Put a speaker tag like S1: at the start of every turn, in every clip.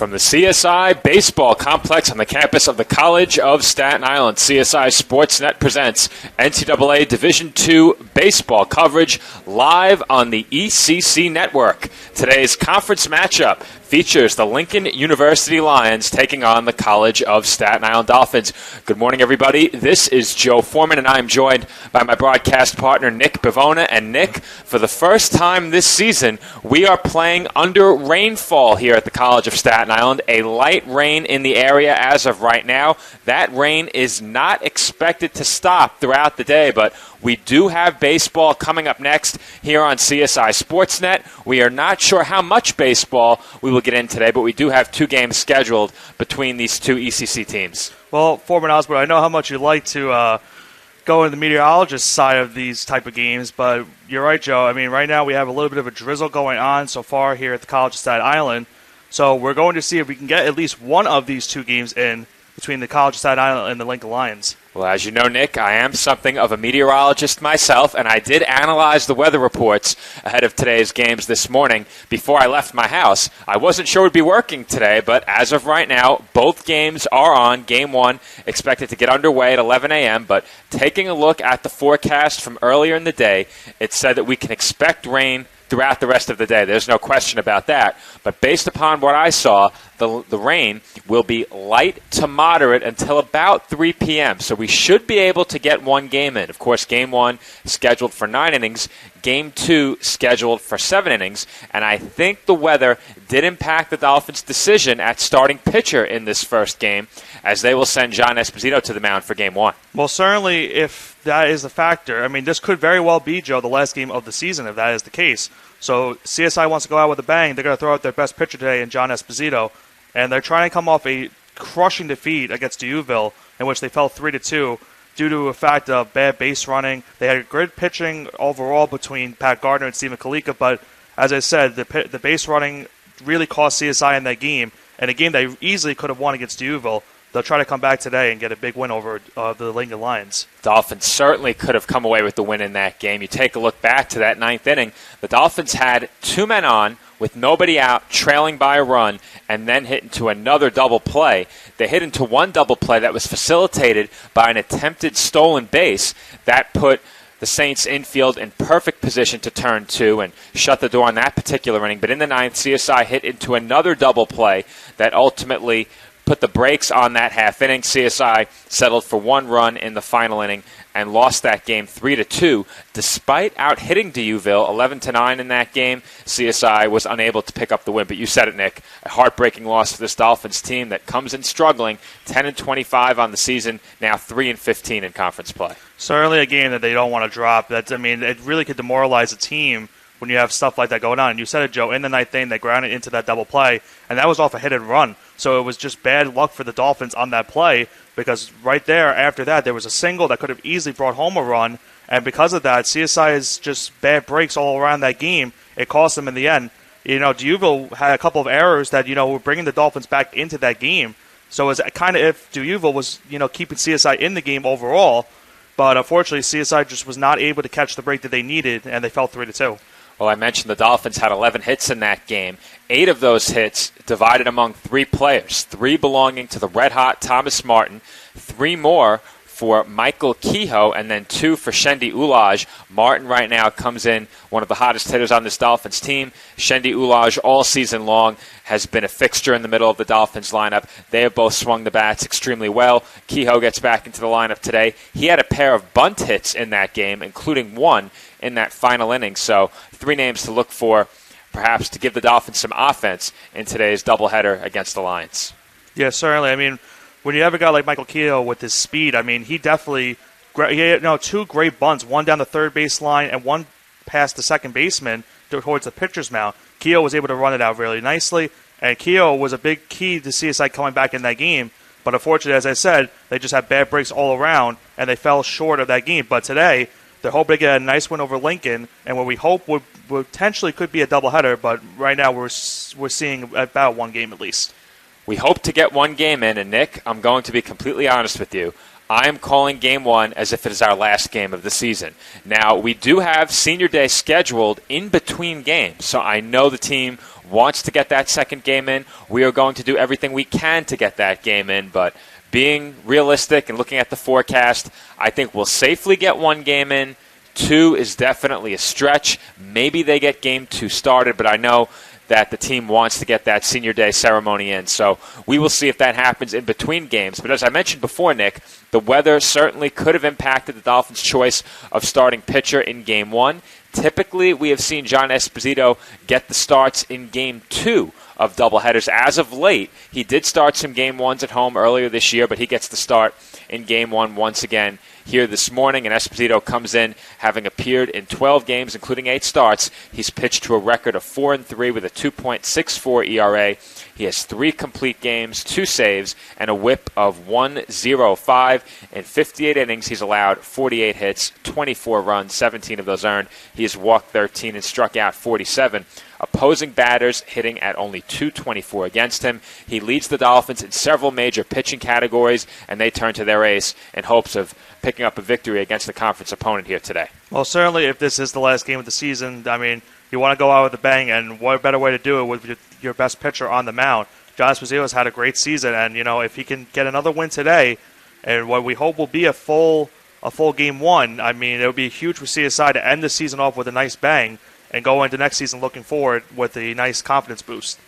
S1: From the CSI Baseball Complex on the campus of the College of Staten Island, CSI Sportsnet presents NCAA Division II baseball coverage live on the ECC network. Today's conference matchup features the Lincoln University Lions taking on the College of Staten Island Dolphins. Good morning, everybody. This is Joe Foreman, and I am joined by my broadcast partner, Nick Bivona. And Nick, for the first time this season, we are playing under rainfall here at the College of Staten Island. A light rain in the area as of right now. That rain is not expected to stop throughout the day, but we do have baseball coming up next here on CSI Sportsnet. We are not sure how much baseball we will get in today, but we do have two games scheduled between these two ECC teams.
S2: Well, Foreman Osborne, I know how much you like to go in the meteorologist side of these type of games, but you're right, Joe. I mean, right now we have a little bit of a drizzle going on so far here at the College of Staten Island, so we're going to see if we can get at least one of these two games in between the College of Staten Island and the Lincoln Lions.
S1: Well, as you know, Nick, I am something of a meteorologist myself, and I did analyze the weather reports ahead of today's games this morning before I left my house. I wasn't sure it would be working today, but as of right now, both games are on. Game one expected to get underway at 11 a.m., but taking a look at the forecast from earlier in the day, it said that we can expect rain throughout the rest of the day. There's no question about that. But based upon what I saw, the rain will be light to moderate until about 3 p.m. So we should be able to get one game in. Of course, Game 1 scheduled for 9 innings. Game 2 scheduled for 7 innings. And I think the weather did impact the Dolphins' decision at starting pitcher in this first game, as they will send John Esposito to the mound for Game 1.
S2: Well, certainly if that is a factor, I mean, this could very well be, Joe, the last game of the season if that is the case. So CSI wants to go out with a bang. They're going to throw out their best pitcher today in John Esposito. And they're trying to come off a crushing defeat against D'Youville, in which they fell 3-2 due to a fact of bad base running. They had good pitching overall between Pat Gardner and Stephen Kalika, but as I said, the base running really cost CSI in that game, and a game they easily could have won against D'Youville. They'll try to come back today and get a big win over the Lincoln Lions.
S1: Dolphins certainly could have come away with the win in that game. You take a look back to that ninth inning, the Dolphins had two men on with nobody out, trailing by a run, and then hit into another double play. They hit into one double play that was facilitated by an attempted stolen base that put the Saints infield in perfect position to turn two and shut the door on that particular inning. But in the ninth, CSI hit into another double play that ultimately put the brakes on that half inning. CSI settled for one run in the final inning and lost that game 3-2. Despite out-hitting D'Youville 11-9 in that game, CSI was unable to pick up the win. But you said it, Nick, a heartbreaking loss for this Dolphins team that comes in struggling, 10-25 on the season, now 3-15 in conference play.
S2: Certainly a game that they don't want to drop. It really could demoralize a team when you have stuff like that going on. And you said it, Joe, in the ninth inning, they grounded into that double play, and that was off a hit and run. So it was just bad luck for the Dolphins on that play, because right there, after that, there was a single that could have easily brought home a run, and because of that, CSI is just bad breaks all around that game. It cost them in the end. D'Youville had a couple of errors that, were bringing the Dolphins back into that game. So it's kind of if D'Youville was, keeping CSI in the game overall, but unfortunately, CSI just was not able to catch the break that they needed, and they fell 3-2.
S1: Well, I mentioned the Dolphins had 11 hits in that game. 8 of those hits divided among 3 players, 3 belonging to the red-hot Thomas Martin, 3 more for Michael Kehoe, and then 2 for Shendi Ulaj. Martin right now comes in one of the hottest hitters on this Dolphins team. Shendi Ulaj all season long has been a fixture in the middle of the Dolphins lineup. They have both swung the bats extremely well. Kehoe gets back into the lineup today. He had a pair of bunt hits in that game, including one in that final inning. So 3 names to look for, perhaps to give the Dolphins some offense in today's doubleheader against the Lions.
S2: Yeah, certainly. I mean, when you have a guy like Michael Kehoe with his speed, I mean, he had 2 great bunts, one down the third base line and one past the second baseman towards the pitcher's mound. Kehoe was able to run it out really nicely, and Kehoe was a big key to CSI coming back in that game. But unfortunately, as I said, they just had bad breaks all around, and they fell short of that game. But today, they're hoping to get a nice win over Lincoln, and what we hope would potentially could be a doubleheader, but right now we're seeing about one game at least.
S1: We hope to get one game in, and Nick, I'm going to be completely honest with you. I am calling Game 1 as if it is our last game of the season. Now, we do have Senior Day scheduled in between games, so I know the team wants to get that second game in. We are going to do everything we can to get that game in, but being realistic and looking at the forecast, I think we'll safely get one game in. 2 is definitely a stretch. Maybe they get Game 2 started, but I know that the team wants to get that Senior Day ceremony in. So we will see if that happens in between games. But as I mentioned before, Nick, the weather certainly could have impacted the Dolphins' choice of starting pitcher in Game 1. Typically, we have seen John Esposito get the starts in Game 2 of doubleheaders. As of late, he did start some Game 1s at home earlier this year, but he gets the start in Game 1 once again here this morning, and Esposito comes in having appeared in 12 games, including 8 starts. He's pitched to a record of 4-3 with a 2.64 ERA. He has 3 complete games, 2 saves, and a whip of 1.05. In 58 innings, he's allowed 48 hits, 24 runs, 17 of those earned. He has walked 13 and struck out 47. Opposing batters hitting at only .224 against him. He leads the Dolphins in several major pitching categories, and they turn to their ace in hopes of picking up a victory against the conference opponent here today.
S2: Well, certainly if this is the last game of the season, I mean, you want to go out with a bang, and what better way to do it with your best pitcher on the mound. John Esposito has had a great season, and, you know, if he can get another win today, and what we hope will be a full Game 1, I mean, it would be huge for CSI to end the season off with a nice bang and go into next season looking forward with a nice confidence boost.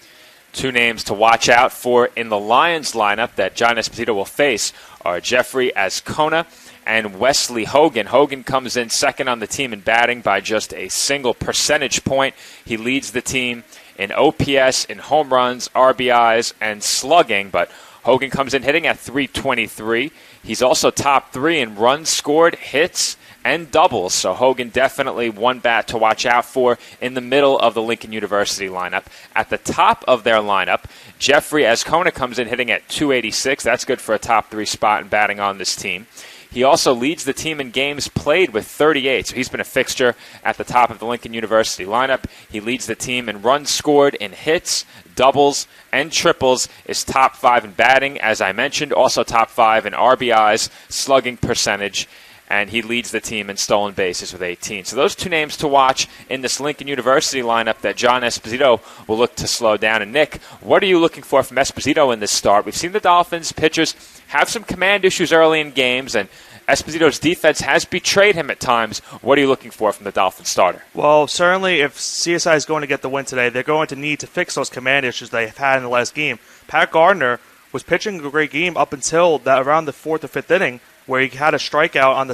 S1: 2 names to watch out for in the Lions lineup that John Esposito will face are Jeffrey Ascona and Wesley Hogan. Hogan comes in second on the team in batting by just a single percentage point. He leads the team in OPS, in home runs, RBIs, and slugging, but Hogan comes in hitting at .323. He's also top 3 in runs scored, hits, and doubles. So Hogan definitely one bat to watch out for in the middle of the Lincoln University lineup. At the top of their lineup, Jeffrey Ascona comes in hitting at .286. That's good for a top 3 spot in batting on this team. He also leads the team in games played with 38, so he's been a fixture at the top of the Lincoln University lineup. He leads the team in runs scored, in hits, doubles, and triples, is top 5 in batting, as I mentioned, also top 5 in RBIs, slugging percentage, and he leads the team in stolen bases with 18. So those 2 names to watch in this Lincoln University lineup that John Esposito will look to slow down. And Nick, what are you looking for from Esposito in this start? We've seen the Dolphins pitchers have some command issues early in games, and Esposito's defense has betrayed him at times. What are you looking for from the Dolphins starter?
S2: Well, certainly if CSI is going to get the win today, they're going to need to fix those command issues they've had in the last game. Pat Gardner was pitching a great game up until around the 4th or 5th inning, where he had a strikeout on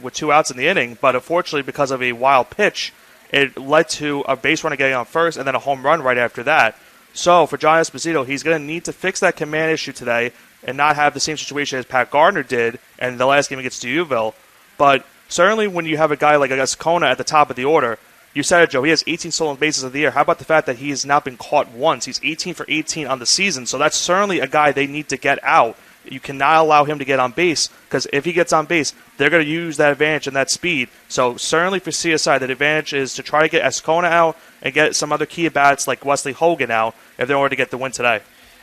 S2: with 2 outs in the inning, but unfortunately because of a wild pitch, it led to a base runner getting on first and then a home run right after that. So for John Esposito, he's going to need to fix that command issue today and not have the same situation as Pat Gardner did in the last game against Duville. But certainly when you have a guy like Ascona at the top of the order, you said it, Joe, he has 18 stolen bases of the year. How about the fact that he has not been caught once? He's 18 for 18 on the season, so that's certainly a guy they need to get out. You cannot allow him to get on base, because if he gets on base, they're going to use that advantage and that speed. So certainly for CSI, the advantage is to try to get Ascona out and get some other key at-bats like Wesley Hogan out if they want to get the win today.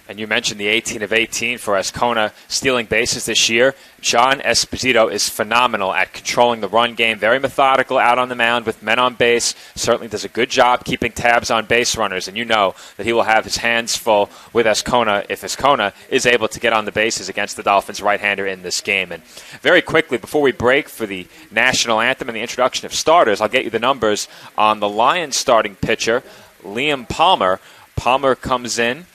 S1: And you mentioned the 18 of 18 for Ascona stealing bases this year. John Esposito is phenomenal at controlling the run game, very methodical out on the mound with men on base, certainly does a good job keeping tabs on base runners, and you know that he will have his hands full with Ascona if Ascona is able to get on the bases against the Dolphins right-hander in this game. And very quickly, before we break for the national anthem and the introduction of starters, I'll get you the numbers on the Lions starting pitcher, Liam Palmer. Palmer comes in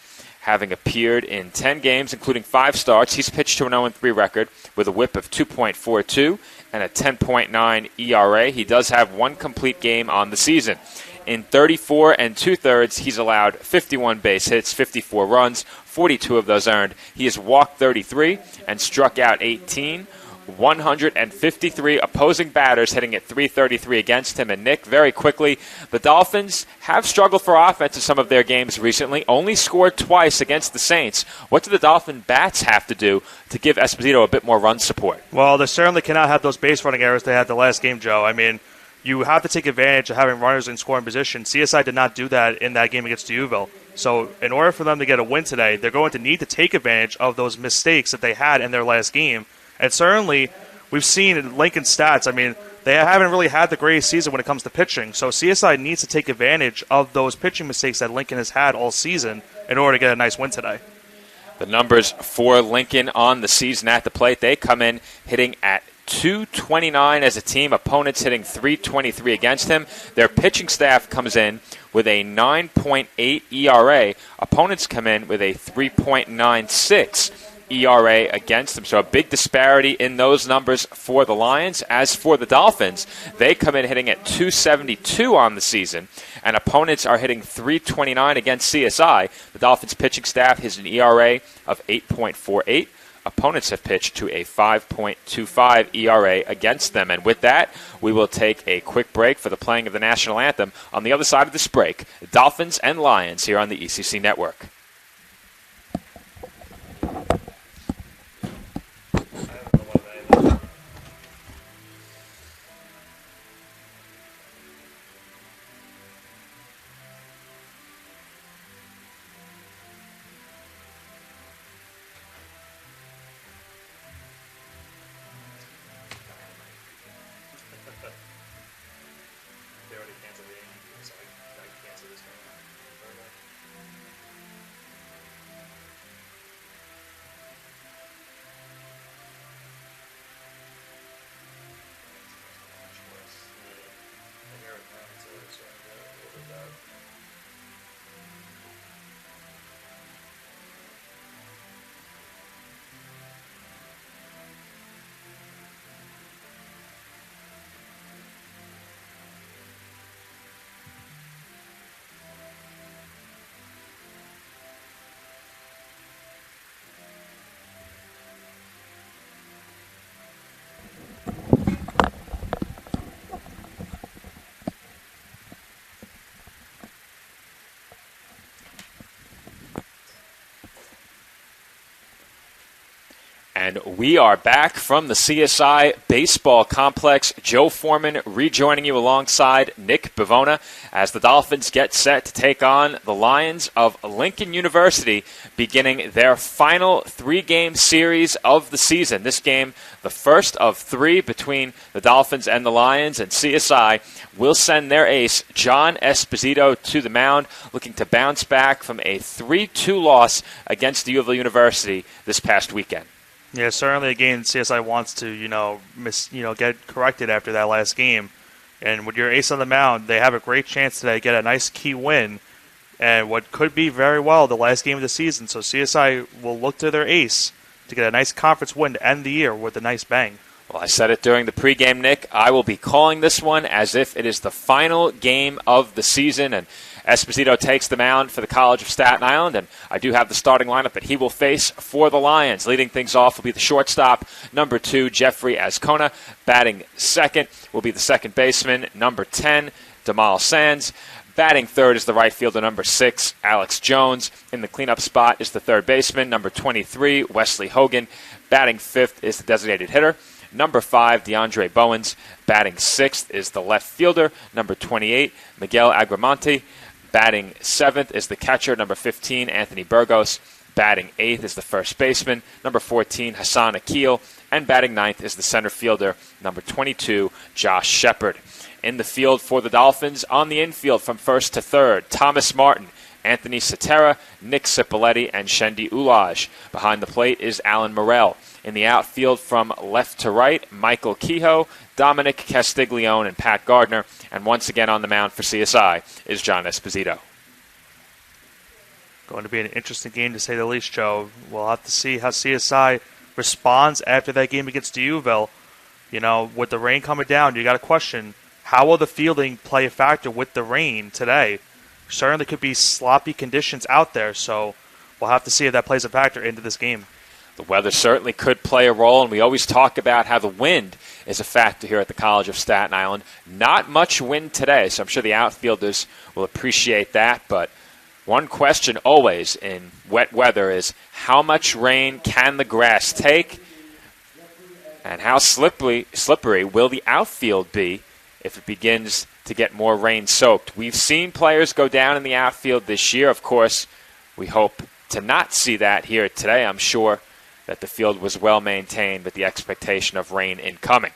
S1: having appeared in 10 games, including 5 starts. He's pitched to an 0-3 record with a whip of 2.42 and a 10.9 ERA. He does have 1 complete game on the season. In 34 2/3, he's allowed 51 base hits, 54 runs, 42 of those earned. He has walked 33 and struck out 18. 153 opposing batters hitting at .333 against him. And Nick, very quickly, the Dolphins have struggled for offense in some of their games recently, only scored twice against the Saints. What do the Dolphin bats have to do to give Esposito a bit more run support?
S2: Well, they certainly cannot have those base running errors they had the last game, Joe. I mean, you have to take advantage of having runners in scoring position. CSI did not do that in that game against Duville. So in order for them to get a win today, they're going to need to take advantage of those mistakes that they had in their last game. And certainly, we've seen Lincoln stats. I mean, they haven't really had the greatest season when it comes to pitching. So CSI needs to take advantage of those pitching mistakes that Lincoln has had all season in order to get a nice win today.
S1: The numbers for Lincoln on the season at the plate, they come in hitting at .229 as a team. Opponents hitting .323 against him. Their pitching staff comes in with a 9.8 ERA. Opponents come in with a 3.96 ERA against them. So a big disparity in those numbers for the Lions. As for the Dolphins, they come in hitting at .272 on the season, and opponents are hitting .329 against CSI. The Dolphins pitching staff has an ERA of 8.48. Opponents have pitched to a 5.25 ERA against them. And with that, we will take a quick break for the playing of the national anthem. On the other side of this break, Dolphins and Lions here on the ECC Network. And we are back from the CSI Baseball Complex. Joe Foreman rejoining you alongside Nick Bavona as the Dolphins get set to take on the Lions of Lincoln University, beginning their final three-game series of the season. This game, the first of three between the Dolphins and the Lions, and CSI will send their ace, John Esposito, to the mound, looking to bounce back from a 3-2 loss against the U of L University this past weekend.
S2: Yeah, certainly again, CSI wants to, get corrected after that last game. And with your ace on the mound, they have a great chance today to get a nice key win and what could be very well the last game of the season. So CSI will look to their ace to get a nice conference win to end the year with a nice bang.
S1: Well, I said it during the pregame, Nick. I will be calling this one as if it is the final game of the season, and Esposito takes the mound for the College of Staten Island, and I do have the starting lineup that he will face for the Lions. Leading things off will be the shortstop, number 2, Jeffrey Azcona. Batting second will be the second baseman, number 10, Damal Sands. Batting third is the right fielder, number 6, Alex Jones. In the cleanup spot is the third baseman, number 23, Wesley Hogan. Batting fifth is the designated hitter, number 5, DeAndre Bowens. Batting sixth is the left fielder, number 28, Miguel Agramonte. Batting seventh is the catcher, number 15, Anthony Burgos. Batting eighth is the first baseman, number 14, Hassan Akil. And batting ninth is the center fielder, number 22, Josh Shepard. In the field for the Dolphins, on the infield from first to third, Thomas Martin, Anthony Cetera, Nick Cipoletti, and Shendi Ulaj. Behind the plate is Alan Morrell. In the outfield from left to right, Michael Kehoe, Dominic Castiglione, and Pat Gardner. And once again on the mound for CSI is John Esposito.
S2: Going to be an interesting game to say the least, Joe. We'll have to see how CSI responds after that game against D'Youville. With the rain coming down, you got to question, how will the fielding play a factor with the rain today? Certainly could be sloppy conditions out there, so we'll have to see if that plays a factor into this game.
S1: The weather certainly could play a role, and we always talk about how the wind is a factor here at the College of Staten Island. Not much wind today, so I'm sure the outfielders will appreciate that. But one question always in wet weather is, how much rain can the grass take? And how slippery will the outfield be if it begins to get more rain-soaked? We've seen players go down in the outfield this year. Of course, we hope to not see that here today. I'm sure that the field was well maintained with the expectation of rain incoming.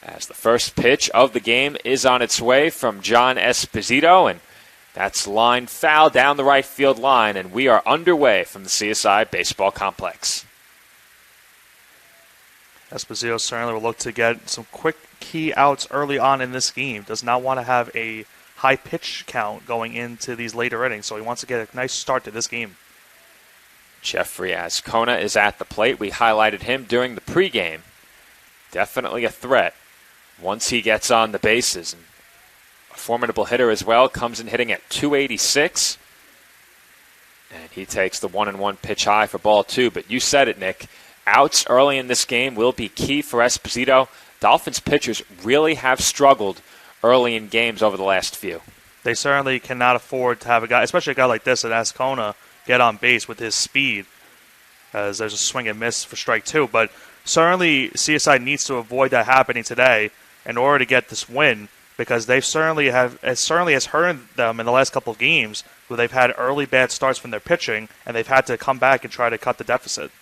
S1: As the first pitch of the game is on its way from John Esposito, and that's line foul down the right field line, and we are underway from the CSI Baseball Complex.
S2: Esposito certainly will look to get some quick key outs early on in this game. Does not want to have a high pitch count going into these later innings, so he wants to get a nice start to this game.
S1: Jeffrey Ascona is at the plate. We highlighted him during the pregame. Definitely a threat once he gets on the bases. And a formidable hitter as well, comes in hitting at 286. And he takes the 1-1 pitch high for ball 2. But you said it, Nick. Outs early in this game will be key for Esposito. Dolphins pitchers really have struggled early in games over the last few.
S2: They certainly cannot afford to have a guy, especially a guy like this at Ascona, get on base with his speed, as there's a swing and miss for strike 2. But certainly CSI needs to avoid that happening today in order to get this win, because they certainly has hurt them in the last couple of games where they've had early bad starts from their pitching, and they've had to come back and try to cut the deficit.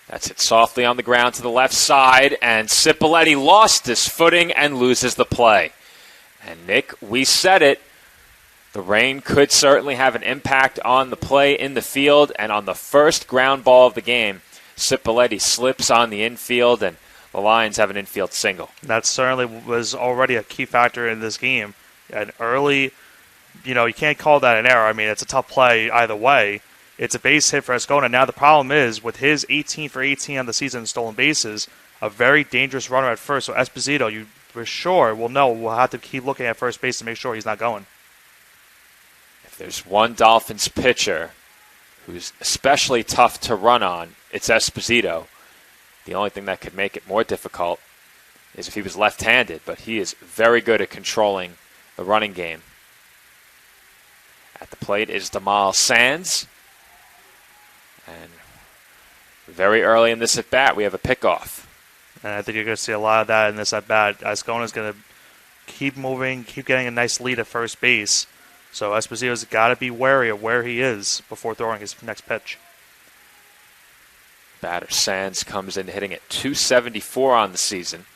S1: That's hit softly on the ground to the left side, and Cipoletti lost his footing and loses the play. And Nick, we said it. The rain could certainly have an impact on the play in the field, and on the first ground ball of the game, Cipoletti slips on the infield, and the Lions have an infield single.
S2: That certainly was already a key factor in this game. An early, you can't call that an error. I mean, it's a tough play either way. It's a base hit for Ascona. Now the problem is, with his 18 for 18 on the season in stolen bases, a very dangerous runner at first. So Esposito, you for sure will have to keep looking at first base to make sure he's not going.
S1: If there's one Dolphins pitcher who's especially tough to run on, it's Esposito. The only thing that could make it more difficult is if he was left-handed, but he is very good at controlling the running game. At the plate is Damal Sands. And very early in this at-bat, we have a pickoff.
S2: And I think you're going to see a lot of that in this at-bat. Ascona's going to keep moving, keep getting a nice lead at first base. So Esposito's got to be wary of where he is before throwing his next pitch.
S1: Batter Sands comes in hitting at 274 on the season.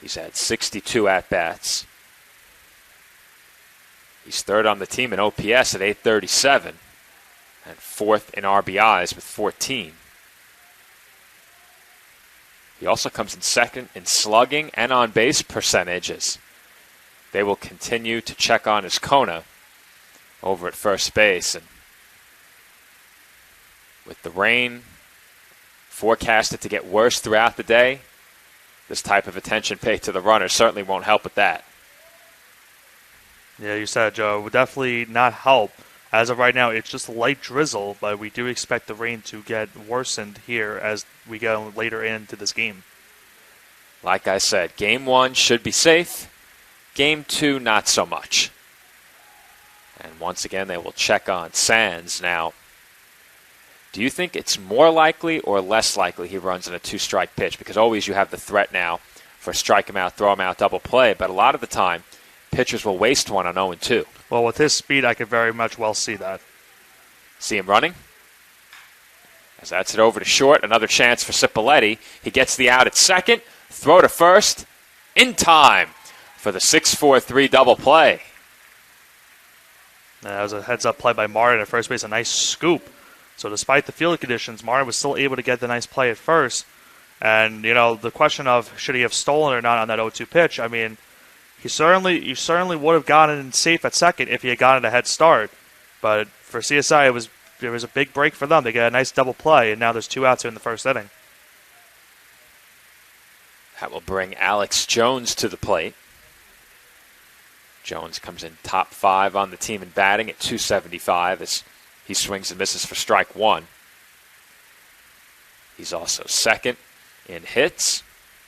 S1: He's had 62 at-bats. He's third on the team in OPS at 837 and fourth in RBIs with 14. He also comes in second in slugging and on-base percentages. They will continue to check on Ascona over at first base. And with the rain forecasted to get worse throughout the day, this type of attention paid to the runner certainly won't help with that.
S2: Yeah, you said it, Joe. It would definitely not help. As of right now, it's just light drizzle, but we do expect the rain to get worsened here as we go later into this game.
S1: Like I said, Game 1 should be safe. Game 2, not so much. And once again, they will check on Sands. Now, do you think it's more likely or less likely he runs in a two-strike pitch? Because always you have the threat now for strike him out, throw him out, double play. But a lot of the time, pitchers will waste one on 0-2.
S2: Well, with his speed, I could very much well see that.
S1: See him running? As that's it over to short. Another chance for Cipoletti. He gets the out at second. Throw to first. In time for the 6-4-3 double play.
S2: That was a heads-up play by Martin at first base. A nice scoop. So despite the field conditions, Martin was still able to get the nice play at first. And, the question of should he have stolen or not on that 0-2 pitch, I mean, you certainly would have gotten in safe at second if he had gotten a head start. But for CSI, it was a big break for them. They get a nice double play, and now there's 2 outs in the first inning.
S1: That will bring Alex Jones to the plate. Jones comes in top 5 on the team in batting at 275 as he swings and misses for strike 1. He's also second in hits,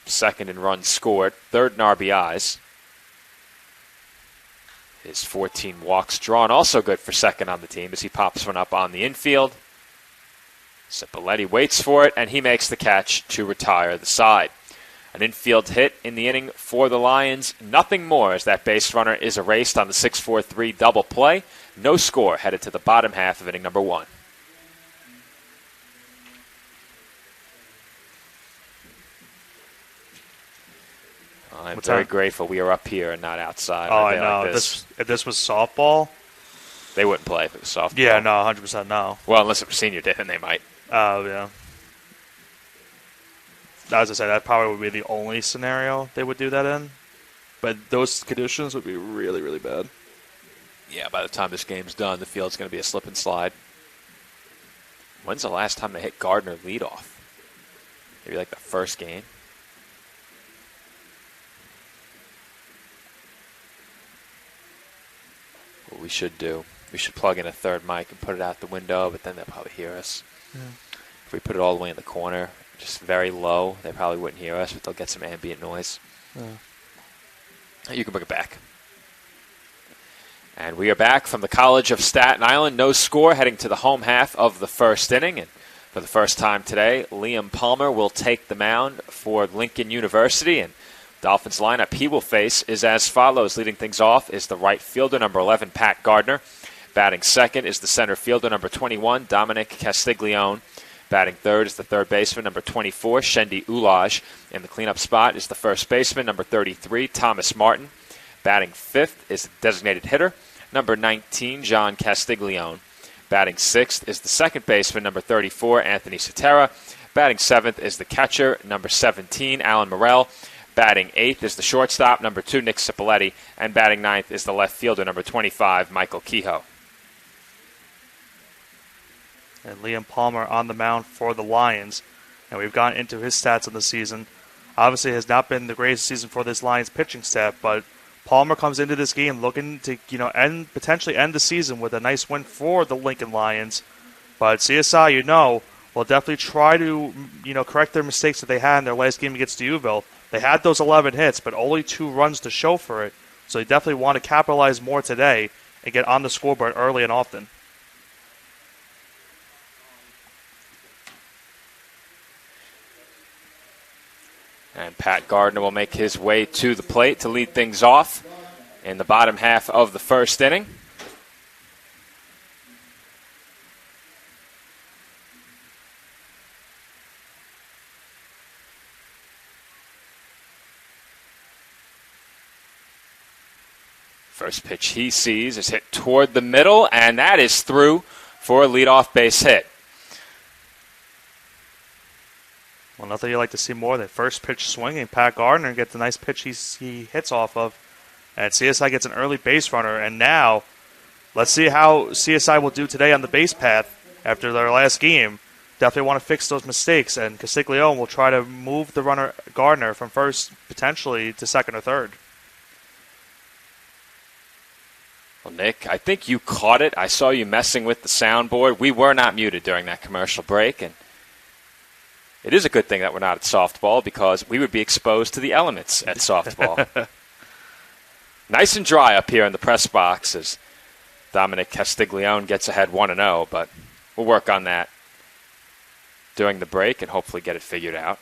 S1: second in runs scored, third in RBIs. His 14 walks drawn, also good for second on the team as he pops one up on the infield. Cipoletti waits for it, and he makes the catch to retire the side. An infield hit in the inning for the Lions. Nothing more as that base runner is erased on the 6-4-3 double play. No score headed to the bottom half of inning number 1. I'm very grateful we are up here and not outside.
S2: Oh, I know.
S1: Like
S2: if this was softball,
S1: they wouldn't play if it was softball.
S2: Yeah, no, 100% no.
S1: Well, unless it was senior day, then they might.
S2: Oh, yeah. As I said, that probably would be the only scenario they would do that in. But those conditions would be really, really bad.
S1: Yeah, by the time this game's done, the field's going to be a slip and slide. When's the last time they hit Gardner leadoff? Maybe like the first game? What we should do, we should plug in a third mic and put it out the window, but then they'll probably hear us. Yeah. If we put it all the way in the corner, just very low, they probably wouldn't hear us, but they'll get some ambient noise. Yeah. You can bring it back. And we are back from the College of Staten Island. No score heading to the home half of the first inning. And for the first time today, Liam Palmer will take the mound for Lincoln University. And Dolphins lineup he will face is as follows. Leading things off is the right fielder, number 11, Pat Gardner. Batting second is the center fielder, number 21, Dominic Castiglione. Batting third is the third baseman, number 24, Shendi Ulaj. In the cleanup spot is the first baseman, number 33, Thomas Martin. Batting fifth is the designated hitter, number 19, John Castiglione. Batting sixth is the second baseman, number 34, Anthony Sotera. Batting seventh is the catcher, number 17, Alan Morrell. Batting eighth is the shortstop, number 2, Nick Cipoletti. And batting ninth is the left fielder, number 25, Michael Kehoe.
S2: And Liam Palmer on the mound for the Lions. And we've gone into his stats on the season. Obviously, it has not been the greatest season for this Lions pitching staff, but Palmer comes into this game looking to, potentially end the season with a nice win for the Lincoln Lions. But CSI, will definitely try to, correct their mistakes that they had in their last game against Duville. They had those 11 hits, but only 2 runs to show for it. So they definitely want to capitalize more today and get on the scoreboard early and often.
S1: And Pat Gardner will make his way to the plate to lead things off in the bottom half of the first inning. First pitch he sees is hit toward the middle, and that is through for a leadoff base hit.
S2: Well, nothing you like to see more than first pitch swinging. Pat Gardner gets the nice pitch he hits off of. And CSI gets an early base runner. And now, let's see how CSI will do today on the base path after their last game. Definitely want to fix those mistakes. And Castiglione will try to move the runner Gardner from first potentially to second or third.
S1: Well, Nick, I think you caught it. I saw you messing with the soundboard. We were not muted during that commercial break, and it is a good thing that we're not at softball because we would be exposed to the elements at softball. Nice and dry up here in the press box as Dominic Castiglione gets ahead 1-0, but we'll work on that during the break and hopefully get it figured out.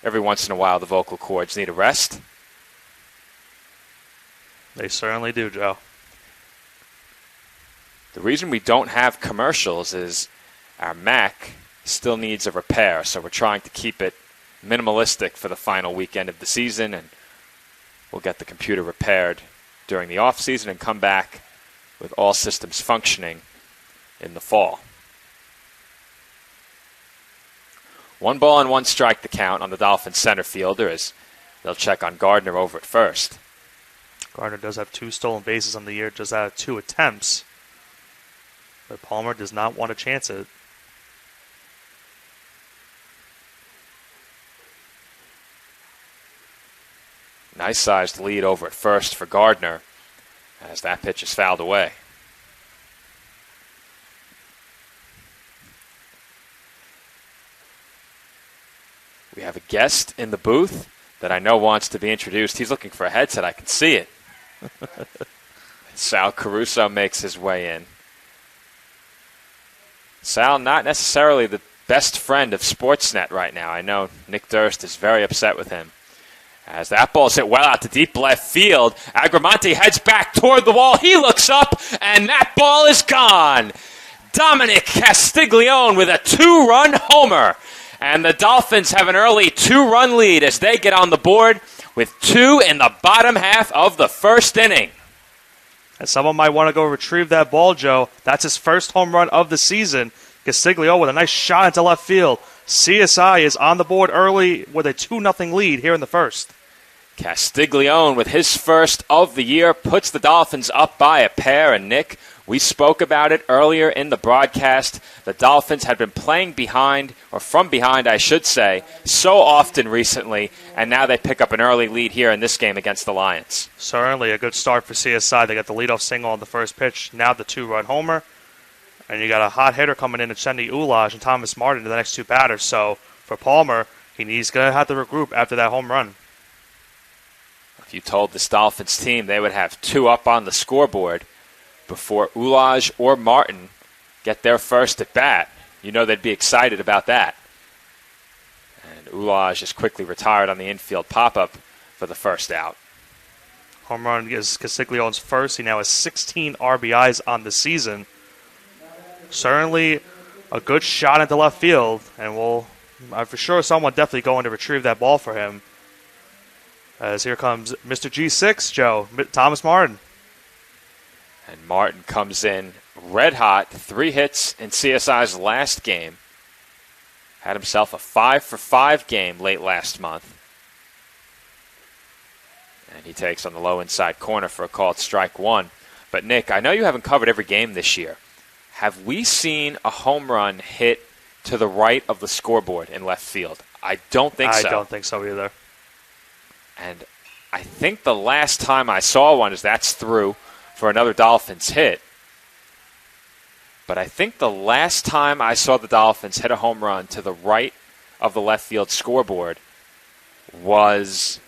S1: Every once in a while, the vocal cords need a rest.
S2: They certainly do, Joe.
S1: The reason we don't have commercials is our Mac still needs a repair, so we're trying to keep it minimalistic for the final weekend of the season, and we'll get the computer repaired during the off season and come back with all systems functioning in the fall. 1 ball and 1 strike to count on the Dolphins center fielder as they'll check on Gardner over at first.
S2: Gardner does have 2 stolen bases on the year, just out of 2 attempts. But Palmer does not want to chance it.
S1: Nice-sized lead over at first for Gardner as that pitch is fouled away. We have a guest in the booth that I know wants to be introduced. He's looking for a headset. I can see it. Sal Caruso makes his way in. Sal, not necessarily the best friend of Sportsnet right now. I know Nick Durst is very upset with him. As that ball's hit well out to deep left field, Agramonte heads back toward the wall. He looks up, and that ball is gone. Dominic Castiglione with a 2-run homer. And the Dolphins have an early 2-run lead as they get on the board with 2 in the bottom half of the first inning.
S2: And someone might want to go retrieve that ball, Joe. That's his first home run of the season. Castiglione with a nice shot into left field. CSI is on the board early with a 2-0 lead here in the first.
S1: Castiglione, with his first of the year, puts the Dolphins up by a pair. And Nick, we spoke about it earlier in the broadcast. The Dolphins had been playing behind, or from behind, I should say, so often recently, and now they pick up an early lead here in this game against the Lions.
S2: Certainly a good start for CSI. They got the leadoff single on the first pitch, now the 2-run homer. And you got a hot hitter coming in, Chandy Ulaj and Thomas Martin, the next 2 batters. So for Palmer, he's going to have to regroup after that home run.
S1: If you told this Dolphins team they would have 2 up on the scoreboard before Ulaj or Martin get their first at bat, you know they'd be excited about that. And Ulaj is quickly retired on the infield pop-up for the first out.
S2: Home run is Castiglione's first. He now has 16 RBIs on the season. Certainly a good shot into left field, and for sure someone definitely going to retrieve that ball for him. As here comes Mr. G6, Joe, Thomas Martin.
S1: And Martin comes in red hot, 3 hits in CSI's last game. Had himself a 5-for-5 game late last month. And he takes on the low inside corner for a called strike 1. But Nick, I know you haven't covered every game this year. Have we seen a home run hit to the right of the scoreboard in left field? I don't think so.
S2: I don't think so either.
S1: And I think the last time I saw one that's through for another Dolphins hit. But I think the last time I saw the Dolphins hit a home run to the right of the left field scoreboard was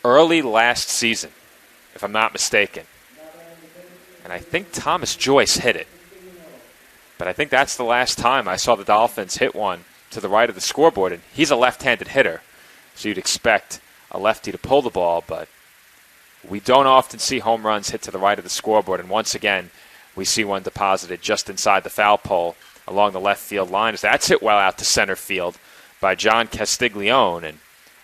S1: early last season, if I'm not mistaken. And I think Thomas Joyce hit it. But I think that's the last time I saw the Dolphins hit one to the right of the scoreboard. And he's a left-handed hitter, so you'd expect a lefty to pull the ball, but we don't often see home runs hit to the right of the scoreboard. And once again, we see one deposited just inside the foul pole along the left field line. As that's hit well out to center field by John Castiglione, and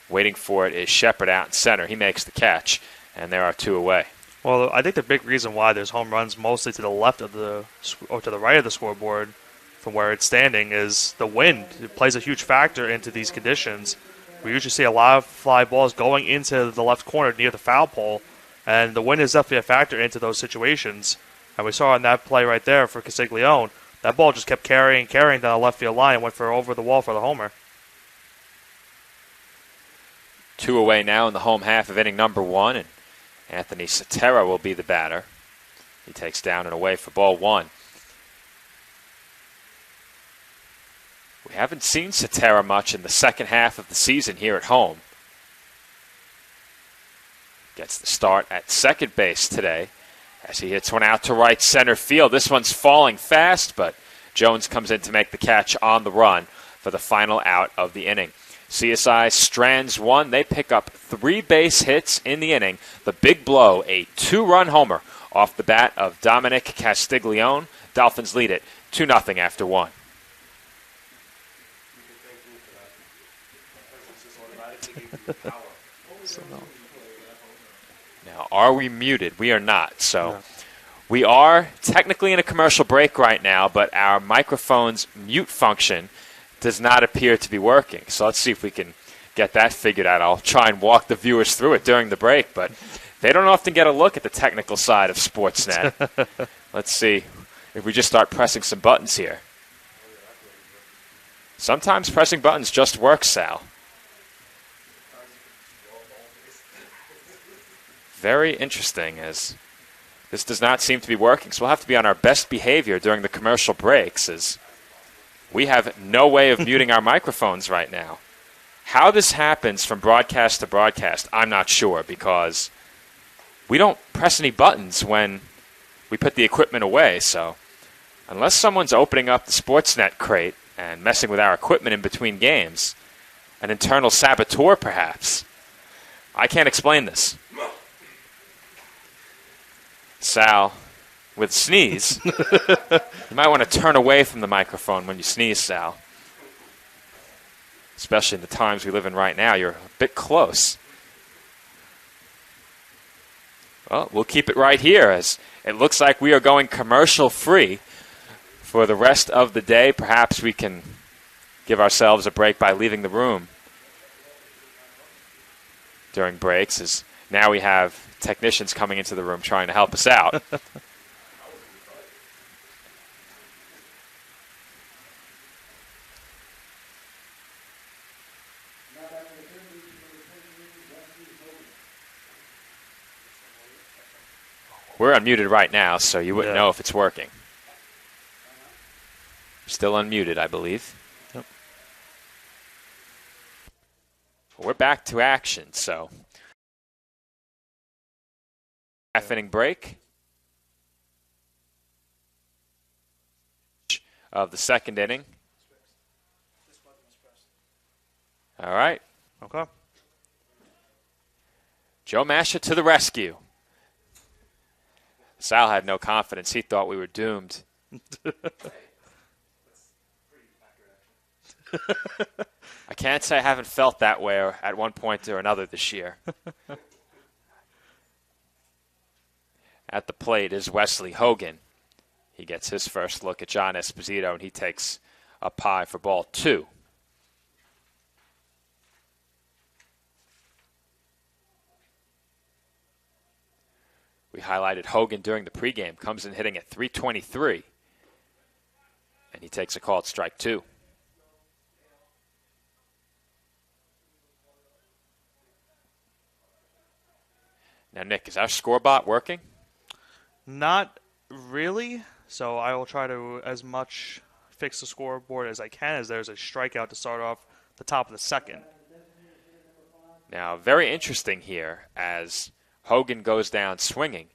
S1: waiting for it is Shepard out in center. He makes the catch, and there are 2 away.
S2: Well, I think the big reason why there's home runs mostly to the left of or to the right of the scoreboard from where it's standing is the wind. It plays a huge factor into these conditions. We usually see a lot of fly balls going into the left corner near the foul pole, and the wind is definitely a factor into those situations. And we saw on that play right there for Castiglione, that ball just kept carrying down the left field line and went over the wall for the homer.
S1: 2 away now in the home half of inning number 1, and Anthony Sotero will be the batter. He takes down and away for ball 1. We haven't seen Sotero much in the second half of the season here at home. Gets the start at second base today as he hits one out to right center field. This one's falling fast, but Jones comes in to make the catch on the run for the final out of the inning. CSI strands 1. They pick up 3 base hits in the inning. The big blow, a 2-run homer off the bat of Dominic Castiglione. Dolphins lead it 2-0 after 1. Now, are we muted? We are not. So no. We are technically in a commercial break right now, but our microphone's mute function does not appear to be working. So let's see if we can get that figured out. I'll try and walk the viewers through it during the break, but they don't often get a look at the technical side of Sportsnet. Let's see if we just start pressing some buttons here. Sometimes pressing buttons just works, Sal. Very interesting, as this does not seem to be working. So we'll have to be on our best behavior during the commercial breaks, as we have no way of muting our microphones right now. How this happens from broadcast to broadcast, I'm not sure, because we don't press any buttons when we put the equipment away. So unless someone's opening up the Sportsnet crate and messing with our equipment in between games, an internal saboteur perhaps, I can't explain this. Sal, with sneeze, you might want to turn away from the microphone when you sneeze, Sal. especially in the times we live in right now. You're a bit close. Well, we'll keep it right here as it looks like we are going commercial-free for the rest of the day. Perhaps we can give ourselves a break by leaving the room during breaks, as now we have technicians coming into the room trying to help us out. We're unmuted right now, so you wouldn't know if it's working. Still unmuted, I believe.
S2: Yep.
S1: We're back to action, so half-inning break of the second inning. All right.
S2: Okay.
S1: Joe Masha to the rescue. Sal had no confidence. He thought we were doomed. I can't say I haven't felt that way at one point or another this year. At the plate is Wesley Hogan. He gets his first look at John Esposito, and he takes up high for ball 2. We highlighted Hogan during the pregame. Comes in hitting at .323. And he takes a called strike 2. Now, Nick, is our score bot working?
S2: Not really. So I will try to as much fix the scoreboard as I can, as there's a strikeout to start off the top of the second.
S1: Now, very interesting here as Hogan goes down swinging.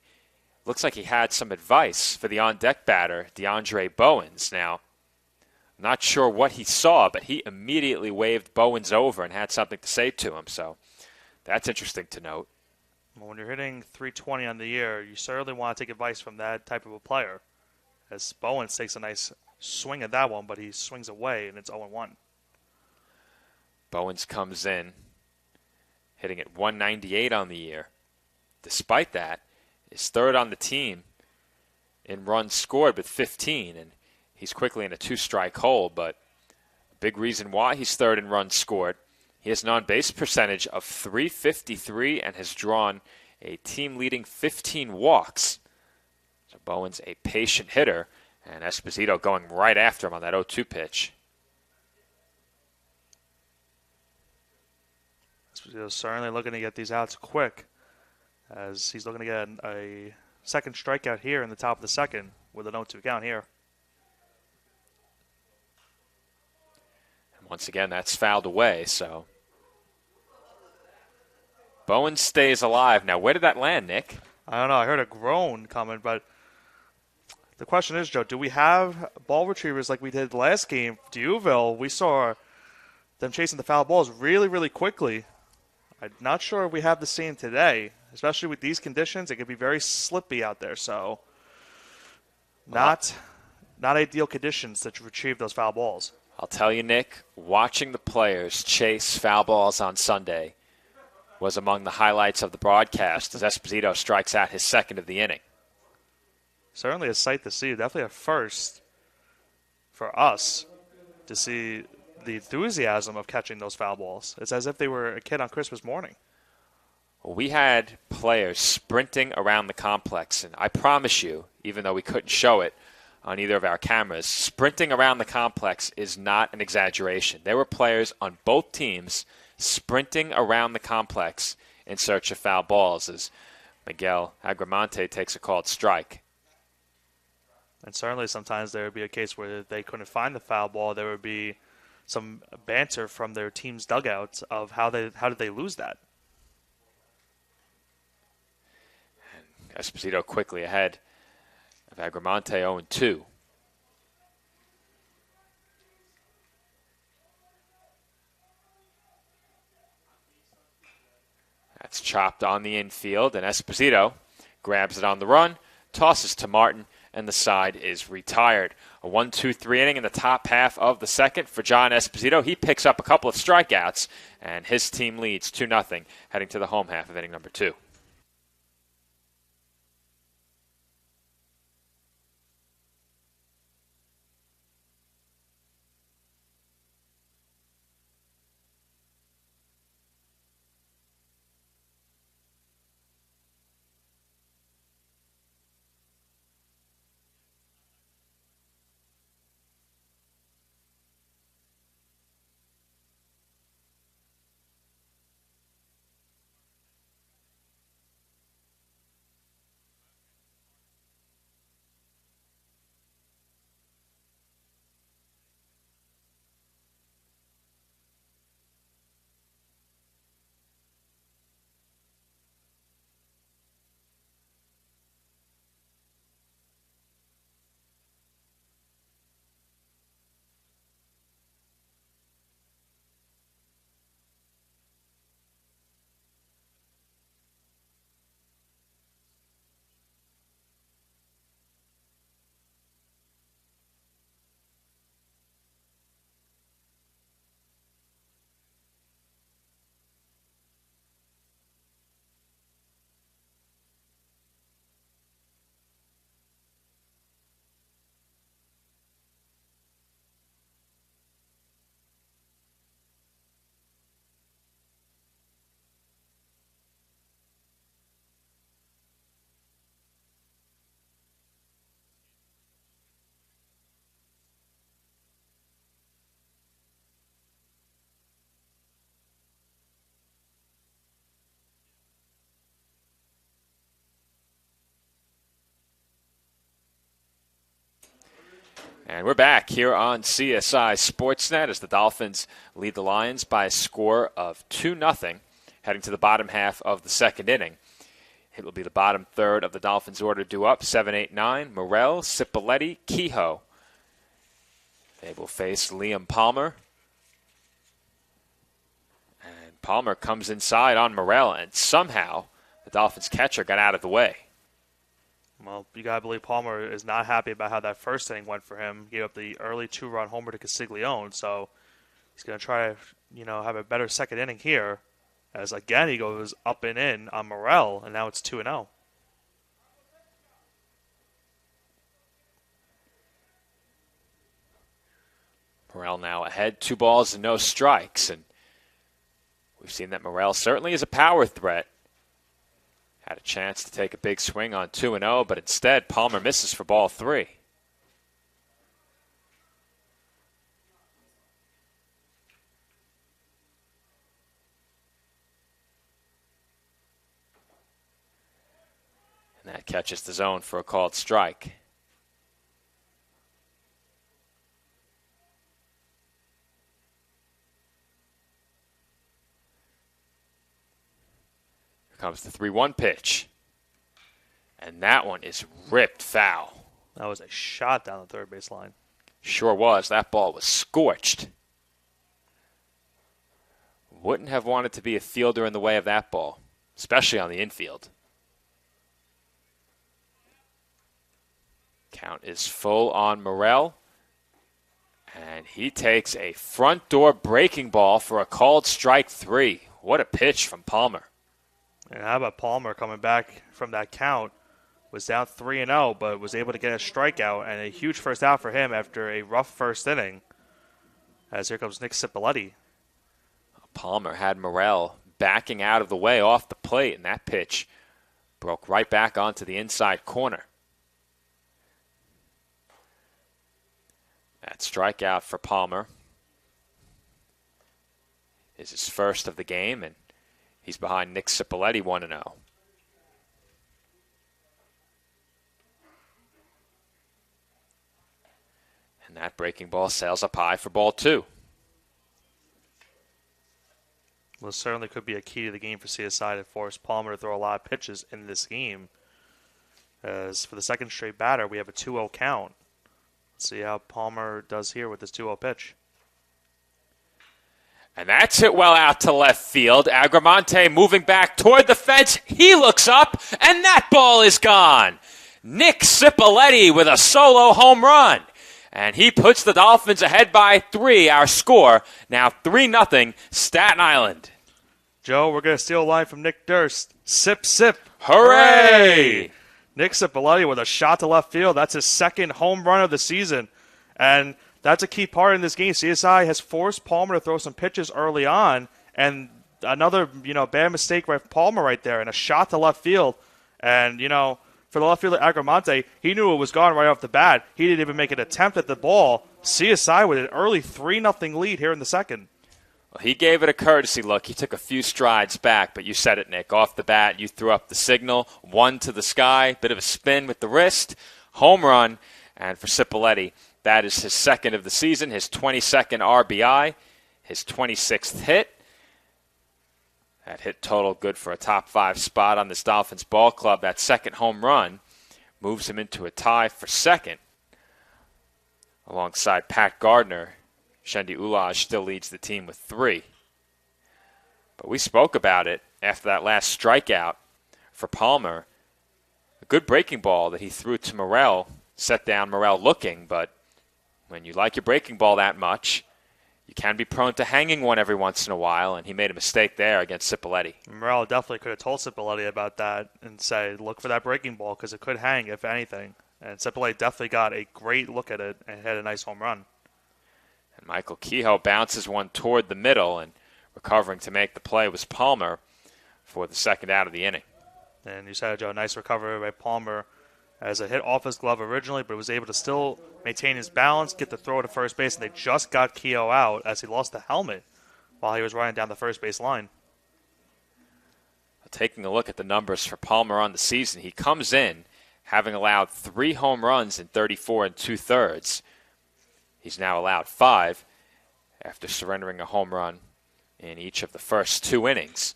S1: Looks like he had some advice for the on-deck batter, DeAndre Bowens. Now, I'm not sure what he saw, but he immediately waved Bowens over and had something to say to him. So that's interesting to note.
S2: When you're hitting .320 on the year, you certainly want to take advice from that type of a player. As Bowens takes a nice swing at that one, but he swings away, and it's 0-1.
S1: Bowens comes in, hitting at .198 on the year. Despite that, is third on the team in runs scored with 15, and he's quickly in a 2-strike hole, but a big reason why he's third in runs scored, he has an on-base percentage of .353 and has drawn a team-leading 15 walks. So Bowens a patient hitter, and Esposito going right after him on that 0-2 pitch.
S2: Esposito's certainly looking to get these outs quick, as he's looking to get a second strikeout here in the top of the second with an 0-2 count here.
S1: And once again, that's fouled away, so Bowens stays alive. Now, where did that land, Nick?
S2: I don't know. I heard a groan coming, but the question is, Joe, do we have ball retrievers like we did last game? Duville, we saw them chasing the foul balls really, really quickly. I'm not sure we have the same today, especially with these conditions. It could be very slippy out there, so not ideal conditions to retrieve those foul balls.
S1: I'll tell you, Nick, watching the players chase foul balls on Sunday was among the highlights of the broadcast as Esposito strikes out his second of the inning.
S2: Certainly a sight to see. Definitely a first for us to see the enthusiasm of catching those foul balls. It's as if they were a kid on Christmas morning.
S1: We had players sprinting around the complex, and I promise you, even though we couldn't show it on either of our cameras, sprinting around the complex is not an exaggeration. There were players on both teams sprinting around the complex in search of foul balls as Miguel Agramonte takes a called strike.
S2: And certainly sometimes there would be a case where they couldn't find the foul ball. There would be some banter from their team's dugouts of how did they lose that.
S1: And Esposito quickly ahead of Agramonte 0-2. That's chopped on the infield, and Esposito grabs it on the run, tosses to Martin, and the side is retired. A 1-2-3 inning in the top half of the second for John Esposito. He picks up a couple of strikeouts, and his team leads 2-0 heading to the home half of inning number 2. And we're back here on CSI Sportsnet as the Dolphins lead the Lions by a score of 2-0, heading to the bottom half of the second inning. It will be the bottom third of the Dolphins' order due up, 7, 8, 9. Morel, Cipoletti, Kehoe. They will face Liam Palmer. And Palmer comes inside on Morel, and somehow the Dolphins' catcher got out of the way.
S2: Well, you got to believe Palmer is not happy about how that first inning went for him. He gave up the early 2-run homer to Castiglione, so he's going to try to, have a better second inning here. As again, he goes up and in on Morel, and now it's 2-0.
S1: Morel now ahead, 2 balls and no strikes, and we've seen that Morel certainly is a power threat. Had a chance to take a big swing on 2-0, but instead Palmer misses for ball 3. And that catches the zone for a called strike. Comes the 3-1 pitch. And that one is ripped foul.
S2: That was a shot down the third base line.
S1: Sure was. That ball was scorched. Wouldn't have wanted to be a fielder in the way of that ball, especially on the infield. Count is full on Morel. And he takes a front door breaking ball for a called strike 3. What a pitch from Palmer.
S2: And how about Palmer coming back from that count? Was down 3-0, but was able to get a strikeout and a huge first out for him after a rough first inning. As here comes Nick Cipoletti.
S1: Palmer had Morel backing out of the way off the plate, and that pitch broke right back onto the inside corner. That strikeout for Palmer is his first of the game, and he's behind Nick Cipoletti 1-0. And that breaking ball sails up high for ball 2.
S2: Well, it certainly could be a key to the game for CSI to force Palmer to throw a lot of pitches in this game. As for the second straight batter, we have a 2-0 count. Let's see how Palmer does here with this 2-0 pitch.
S1: And that's hit well out to left field. Agramonte moving back toward the fence. He looks up, and that ball is gone. Nick Cipoletti with a solo home run. And he puts the Dolphins ahead by 3. Our score now 3-0 Staten Island.
S2: Joe, we're going to steal a line from Nick Durst. Sip, sip.
S1: Hooray!
S2: Nick Cipoletti with a shot to left field. That's his second home run of the season. And that's a key part in this game. CSI has forced Palmer to throw some pitches early on. And another, bad mistake by Palmer right there. And a shot to left field. And, for the left fielder Agramonte, he knew it was gone right off the bat. He didn't even make an attempt at the ball. CSI with an early 3-0 lead here in the second.
S1: Well, he gave it a courtesy look. He took a few strides back, but you said it, Nick. Off the bat, you threw up the signal. 1 to the sky, bit of a spin with the wrist. Home run. And for Cipoletti, that is his second of the season, his 22nd RBI, his 26th hit. That hit total good for a top 5 spot on this Dolphins ball club. That second home run moves him into a tie for second. Alongside Pat Gardner, Shendi Ulaj still leads the team with 3. But we spoke about it after that last strikeout for Palmer. A good breaking ball that he threw to Morel, set down Morel looking, but when you like your breaking ball that much, you can be prone to hanging one every once in a while, and he made a mistake there against Cipoletti.
S2: Morel definitely could have told Cipoletti about that and say, look for that breaking ball because it could hang, if anything. And Cipoletti definitely got a great look at it and had a nice home run.
S1: And Michael Kehoe bounces one toward the middle, and recovering to make the play was Palmer for the second out of the inning.
S2: And you said, Joe, nice recovery by Palmer as a hit off his glove originally, but was able to still maintain his balance, get the throw to first base, and they just got Kehoe out as he lost the helmet while he was running down the first base line.
S1: Taking a look at the numbers for Palmer on the season, he comes in having allowed 3 home runs in 34 2/3. He's now allowed 5 after surrendering a home run in each of the first 2 innings.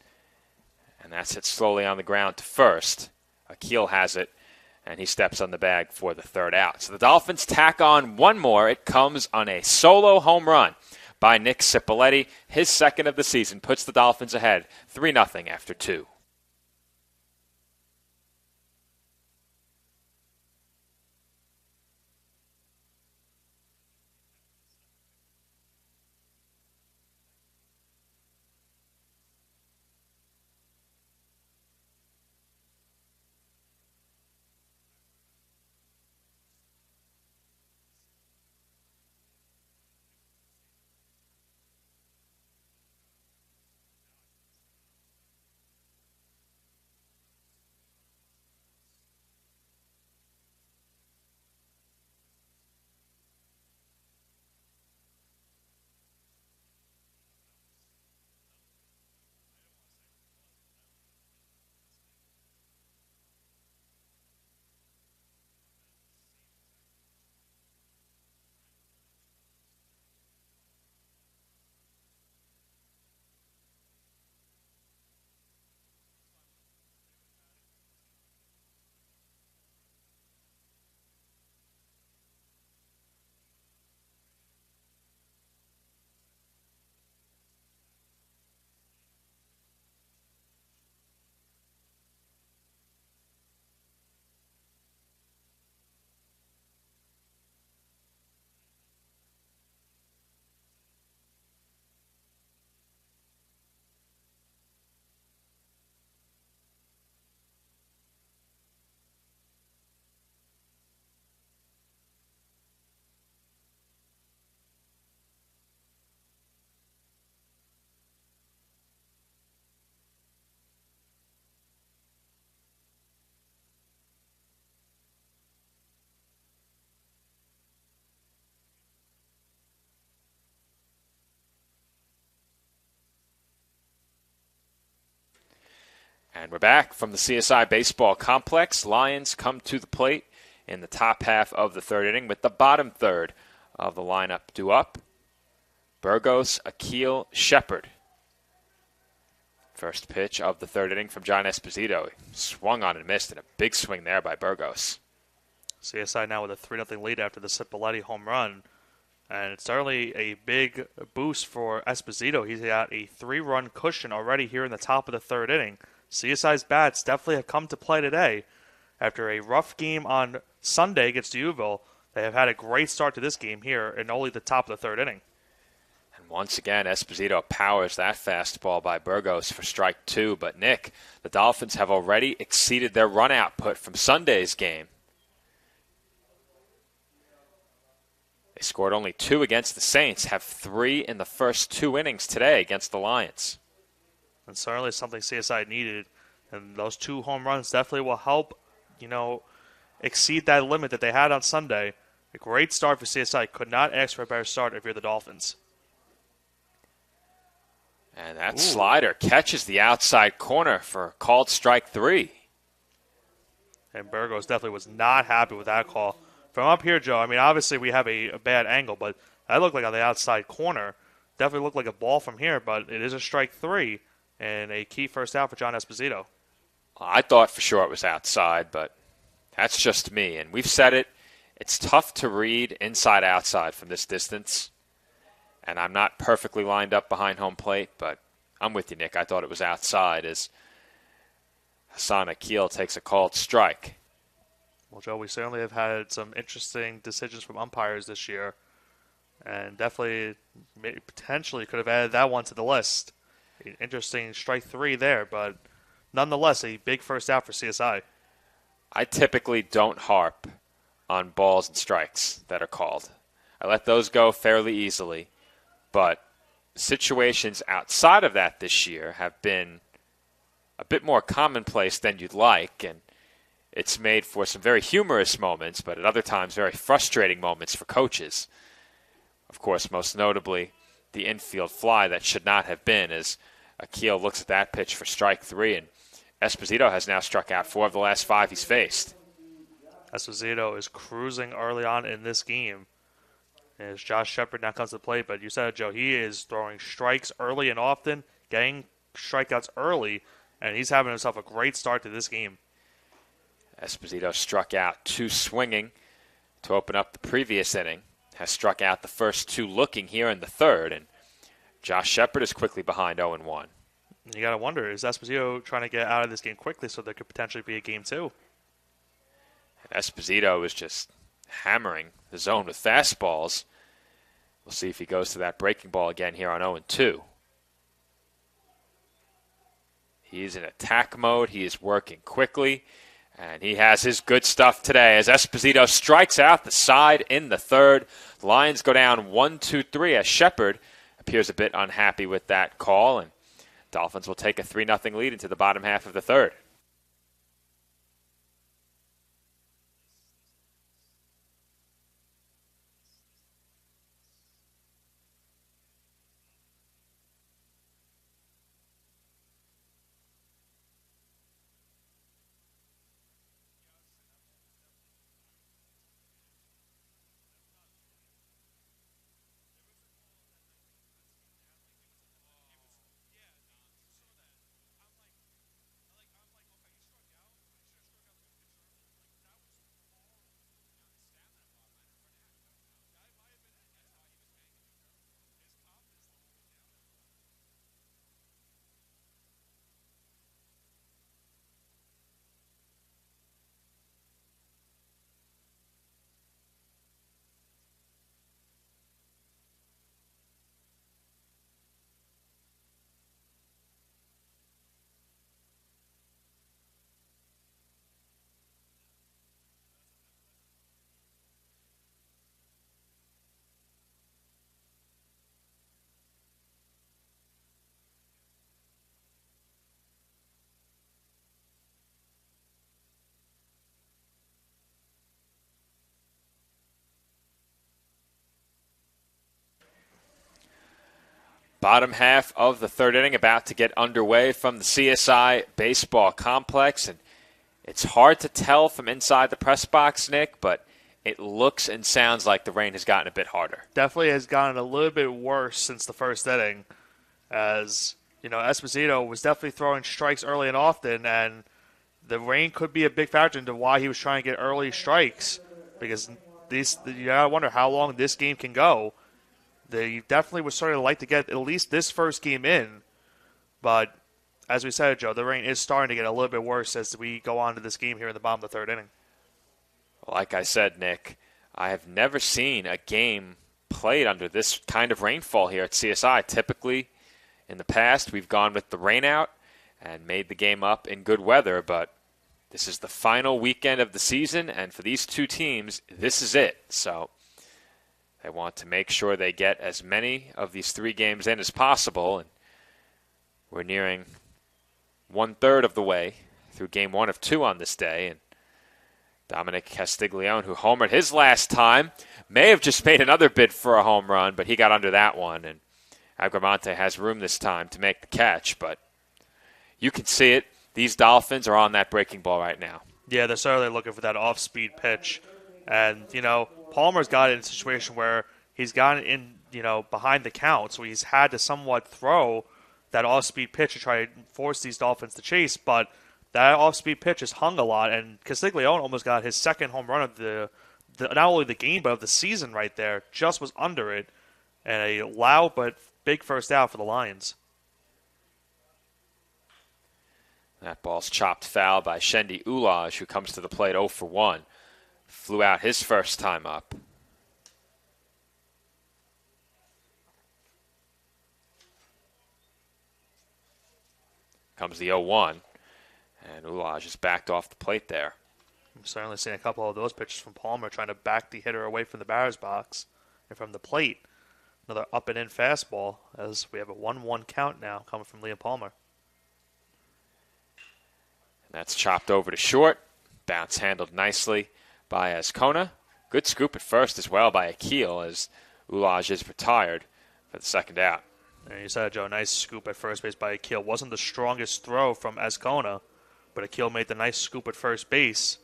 S1: And that's hit slowly on the ground to first. Akil has it, and he steps on the bag for the third out. So the Dolphins tack on one more. It comes on a solo home run by Nick Cipoletti. His second of the season puts the Dolphins ahead 3-0 after 2. And we're back from the CSI Baseball Complex. Lions come to the plate in the top half of the third inning with the bottom third of the lineup due up. Burgos, Akil, Shepard. First pitch of the third inning from John Esposito. He swung on and missed, and a big swing there by Burgos.
S2: CSI now with a 3-0 lead after the Cipoletti home run. And it's certainly a big boost for Esposito. He's got a 3-run cushion already here in the top of the third inning. CSI's bats definitely have come to play today. After a rough game on Sunday against Uville, they have had a great start to this game here in only the top of the third inning.
S1: And once again, Esposito powers that fastball by Burgos for strike 2. But Nick, the Dolphins have already exceeded their run output from Sunday's game. They scored only 2 against the Saints, have 3 in the first 2 innings today against the Lions.
S2: And certainly something CSI needed. And those 2 home runs definitely will help, exceed that limit that they had on Sunday. A great start for CSI. Could not ask for a better start if you're the Dolphins.
S1: And that slider catches the outside corner for called strike 3.
S2: And Burgos definitely was not happy with that call. From up here, Joe, obviously we have a bad angle, but that looked like on the outside corner. Definitely looked like a ball from here, but it is a strike 3 and a key first out for John Esposito.
S1: I thought for sure it was outside, but that's just me. And we've said it, it's tough to read inside-outside from this distance. And I'm not perfectly lined up behind home plate, but I'm with you, Nick. I thought it was outside as Hassan Akil takes a called strike.
S2: Well, Joe, we certainly have had some interesting decisions from umpires this year, and definitely potentially could have added that one to the list. Interesting strike 3 there, but nonetheless, a big first out for CSI.
S1: I typically don't harp on balls and strikes that are called. I let those go fairly easily, but situations outside of that this year have been a bit more commonplace than you'd like, and it's made for some very humorous moments, but at other times very frustrating moments for coaches. Of course, most notably, the infield fly that should not have been, as Akil looks at that pitch for strike 3, and Esposito has now struck out 4 of the last 5 he's faced.
S2: Esposito is cruising early on in this game as Josh Shepard now comes to the plate, but you said it, Joe, he is throwing strikes early and often, getting strikeouts early, and he's having himself a great start to this game.
S1: Esposito struck out 2 swinging to open up the previous inning, has struck out the first 2 looking here in the third, and Josh Shepard is quickly behind 0-1.
S2: You got to wonder, is Esposito trying to get out of this game quickly so there could potentially be a game 2?
S1: And Esposito is just hammering the zone with fastballs. We'll see if he goes to that breaking ball again here on 0-2. He's in attack mode. He is working quickly. And he has his good stuff today as Esposito strikes out the side in the third. The Lions go down 1-2-3 as Shepard appears a bit unhappy with that call. And Dolphins will take a 3-0 lead into the bottom half of the third. Bottom half of the third inning about to get underway from the CSI baseball complex. And it's hard to tell from inside the press box, Nick, but it looks and sounds like the rain has gotten a bit harder.
S2: Definitely has gotten a little bit worse since the first inning, as Esposito was definitely throwing strikes early and often, and the rain could be a big factor into why he was trying to get early strikes, because you gotta wonder how long this game can go. They definitely would sort of like to get at least this first game in, but as we said, Joe, the rain is starting to get a little bit worse as we go on to this game here in the bottom of the third inning.
S1: Like I said, Nick, I have never seen a game played under this kind of rainfall here at CSI. Typically, in the past, we've gone with the rain out and made the game up in good weather, but this is the final weekend of the season, and for these two teams, this is it. So they want to make sure they get as many of these 3 games in as possible, and we're nearing 1/3 of the way through game 1 of 2 on this day, and Dominic Castiglione, who homered his last time, may have just made another bid for a home run, but he got under that one, and Agramonte has room this time to make the catch, but you can see it. These Dolphins are on that breaking ball right now.
S2: Yeah, they're certainly looking for that off-speed pitch. And, Palmer's got it in a situation where he's gotten in, behind the count, so he's had to somewhat throw that off-speed pitch to try to force these Dolphins to chase, but that off-speed pitch has hung a lot, and Castiglione almost got his second home run of the not only the game, but of the season right there. Just was under it, and a loud but big first out for the Lions.
S1: That ball's chopped foul by Shendi Ulaj, who comes to the plate 0 for 1. Flew out his first time up. Comes the 0-1, and Ulaj is backed off the plate there.
S2: I'm certainly seeing a couple of those pitches from Palmer trying to back the hitter away from the batter's box and from the plate. Another up and in fastball as we have a 1-1 count now coming from Liam Palmer.
S1: And that's chopped over to short. Bounce handled nicely by Azcona. Good scoop at first as well by Akil as Ulaj is retired for the second out.
S2: And you said, Joe, nice scoop at first base by Akil. Wasn't the strongest throw from Azcona, but Akil made the nice scoop at first base.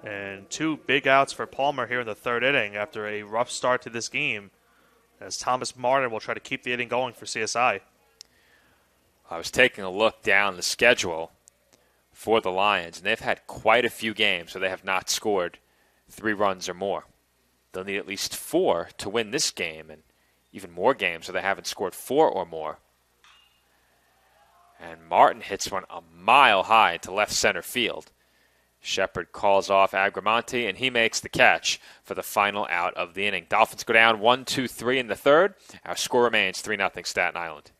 S2: And 2 big outs for Palmer here in the third inning after a rough start to this game, as Thomas Martin will try to keep the inning going for CSI.
S1: I was taking a look down the schedule for the Lions, and they've had quite a few games where they have not scored 3 runs or more. They'll need at least 4 to win this game, and even more games where they haven't scored 4 or more. And Martin hits one a mile high to left center field. Shepard calls off Agramonte, and he makes the catch for the final out of the inning. Dolphins go down 1-2-3 in the third. Our score remains 3-0 Staten Island.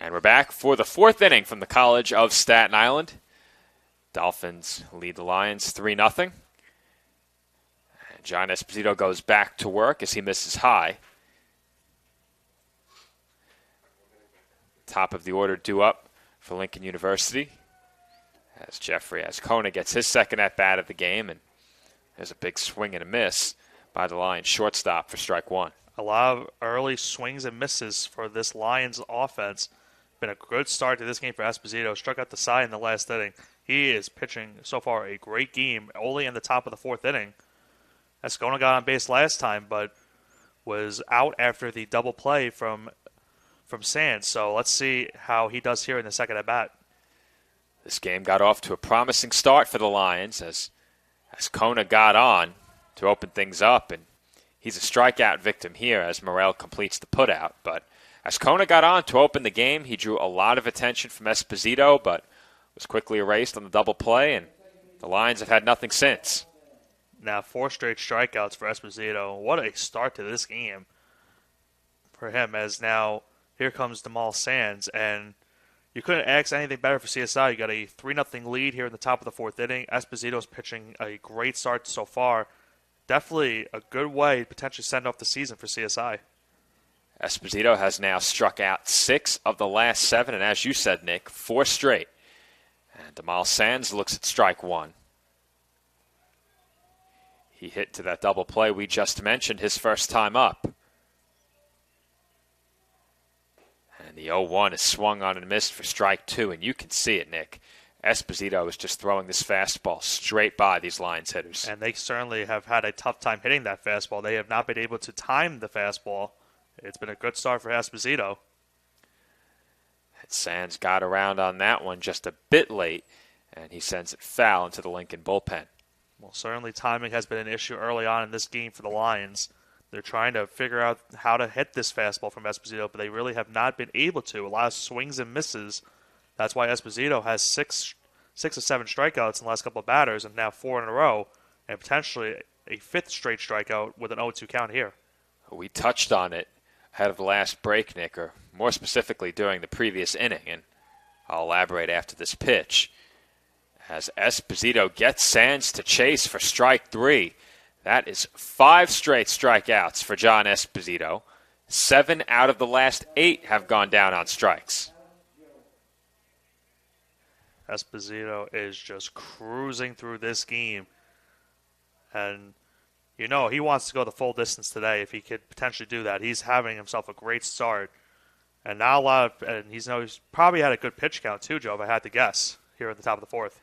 S1: And we're back for the fourth inning from the College of Staten Island. Dolphins lead the Lions 3-0. John Esposito goes back to work as he misses high. Top of the order due up for Lincoln University as Jeffrey Ascona gets his second at-bat of the game, and there's a big swing and a miss by the Lions shortstop for strike one.
S2: A lot of early swings and misses for this Lions offense. Been a good start to this game for Esposito. Struck out the side in the last inning. He is pitching so far a great game, only in the top of the fourth inning. Ascona got on base last time, but was out after the double play from Sands. So let's see how he does here in the second at bat.
S1: This game got off to a promising start for the Lions as Ascona got on to open things up, and he's a strikeout victim here as Morel completes the putout. But Ascona got on to open the game. He drew a lot of attention from Esposito, but was quickly erased on the double play, and the Lions have had nothing since.
S2: Now 4 straight strikeouts for Esposito. What a start to this game for him, as now here comes Damal Sands, and you couldn't ask anything better for CSI. You got a 3-0 lead here in the top of the fourth inning. Esposito's pitching a great start so far. Definitely a good way to potentially send off the season for CSI.
S1: Esposito has now struck out 6 of the last 7, and as you said, Nick, 4 straight. And Damal Sands looks at strike one. He hit to that double play we just mentioned his first time up. And the 0-1 is swung on and missed for strike two, and you can see it, Nick. Esposito is just throwing this fastball straight by these Lions hitters.
S2: And they certainly have had a tough time hitting that fastball. They have not been able to time the fastball. It's been a good start for Esposito.
S1: And Sands got around on that one just a bit late, and he sends it foul into the Lincoln bullpen.
S2: Well, certainly timing has been an issue early on in this game for the Lions. They're trying to figure out how to hit this fastball from Esposito, but they really have not been able to. A lot of swings and misses. That's why Esposito has six or seven strikeouts in the last couple of batters, and now 4 in a row, and potentially a 5th straight strikeout with an 0-2 count here.
S1: We touched on it ahead of the last break, Nick, or more specifically during the previous inning, and I'll elaborate after this pitch. As Esposito gets Sands to chase for strike 3. That is 5 straight strikeouts for John Esposito. 7 out of the last 8 have gone down on strikes.
S2: Esposito is just cruising through this game. And, you know, he wants to go the full distance today if he could potentially do that. He's having himself a great start. And now he's probably had a good pitch count too, Joe, if I had to guess, here at the top of the fourth.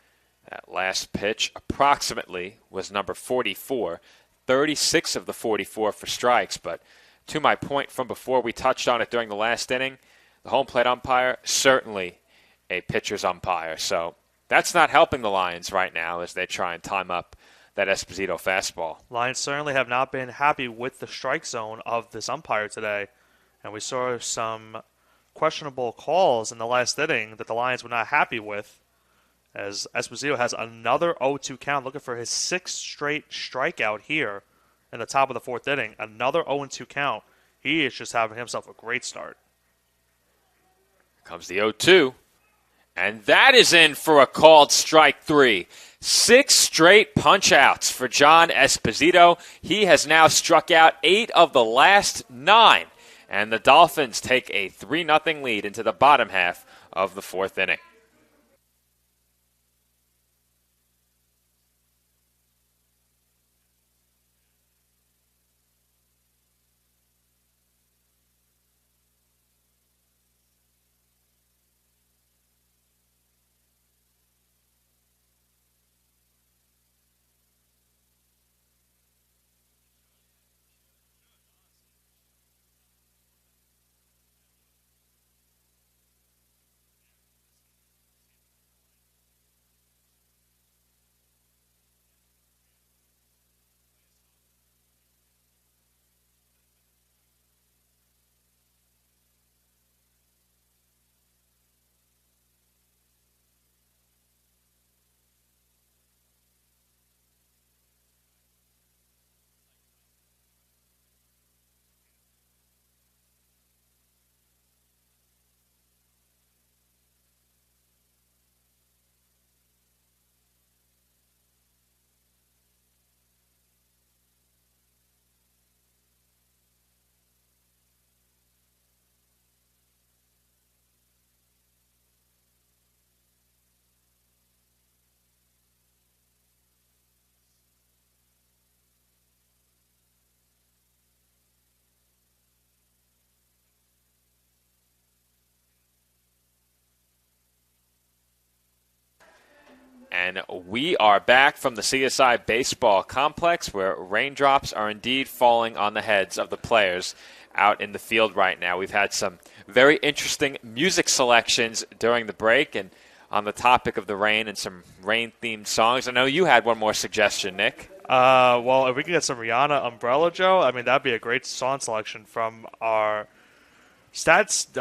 S1: That last pitch approximately was number 44. 36 of the 44 for strikes, but to my point from before, we touched on it during the last inning, the home plate umpire, certainly a pitcher's umpire. So that's not helping the Lions right now as they try and time up that Esposito fastball.
S2: Lions certainly have not been happy with the strike zone of this umpire today, and we saw some questionable calls in the last inning that the Lions were not happy with, as Esposito has another 0-2 count, looking for his 6th straight strikeout here in the top of the fourth inning. Another 0-2 count. He is just having himself a great start.
S1: Here comes the 0-2, and that is in for a called strike 3. 6 straight punch-outs for John Esposito. He has now struck out 8 of the last 9, and the Dolphins take a 3-0 lead into the bottom half of the fourth inning. And we are back from the CSI Baseball Complex, where raindrops are indeed falling on the heads of the players out in the field right now. We've had some very interesting music selections during the break, and on the topic of the rain and some rain-themed songs. I know you had one more suggestion, Nick.
S2: Well, if we could get some Rihanna Umbrella, Joe, I mean, that'd be a great song selection from our stats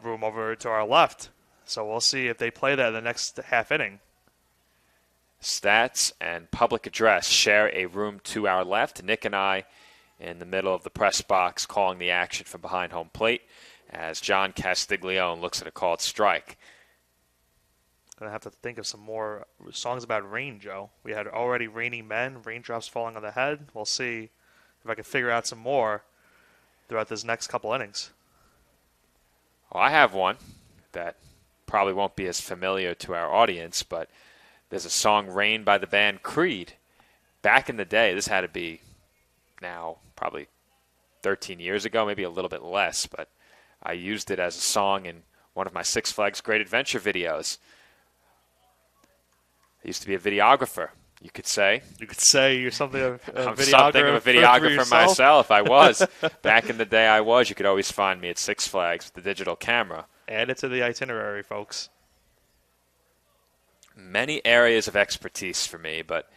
S2: room over to our left. So we'll see if they play that in the next half inning.
S1: Stats and public address share a room to our left. Nick and I in the middle of the press box calling the action from behind home plate as John Castiglione looks at a called strike.
S2: Gonna have to think of some more songs about rain, Joe. We had Already Raining Men, Raindrops Falling on the Head. We'll see if I can figure out some more throughout this next couple innings.
S1: Well, I have one that probably won't be as familiar to our audience, but there's a song, Rain, by the band Creed. Back in the day, this had to be now probably 13 years ago, maybe a little bit less, but I used it as a song in one of my Six Flags Great Adventure videos. I used to be a videographer, you could say.
S2: You could say you're something of a
S1: I'm
S2: videographer.
S1: Something of a videographer myself. I was. Back in the day, I was. You could always find me at Six Flags with the digital camera.
S2: Add it to the itinerary, folks.
S1: Many areas of expertise for me, but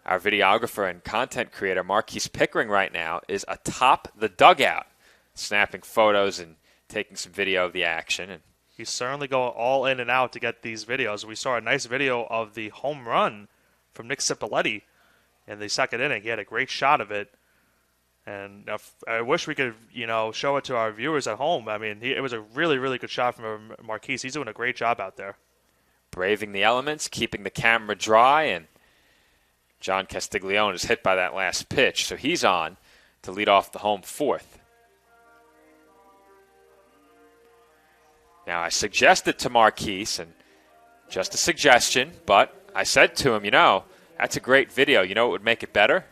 S1: our videographer and content creator, Marquise Pickering, right now is atop the dugout, snapping photos and taking some video of the action. And
S2: he's certainly going all in and out to get these videos. We saw a nice video of the home run from Nick Cipoletti in the second inning. He had a great shot of it. And I wish we could, show it to our viewers at home. I mean, it was a really, really good shot from Marquise. He's doing a great job out there.
S1: Braving the elements, keeping the camera dry, and John Castiglione is hit by that last pitch, so he's on to lead off the home fourth. Now, I suggested to Marquise, and just a suggestion, but I said to him, that's a great video. You know what would make it better?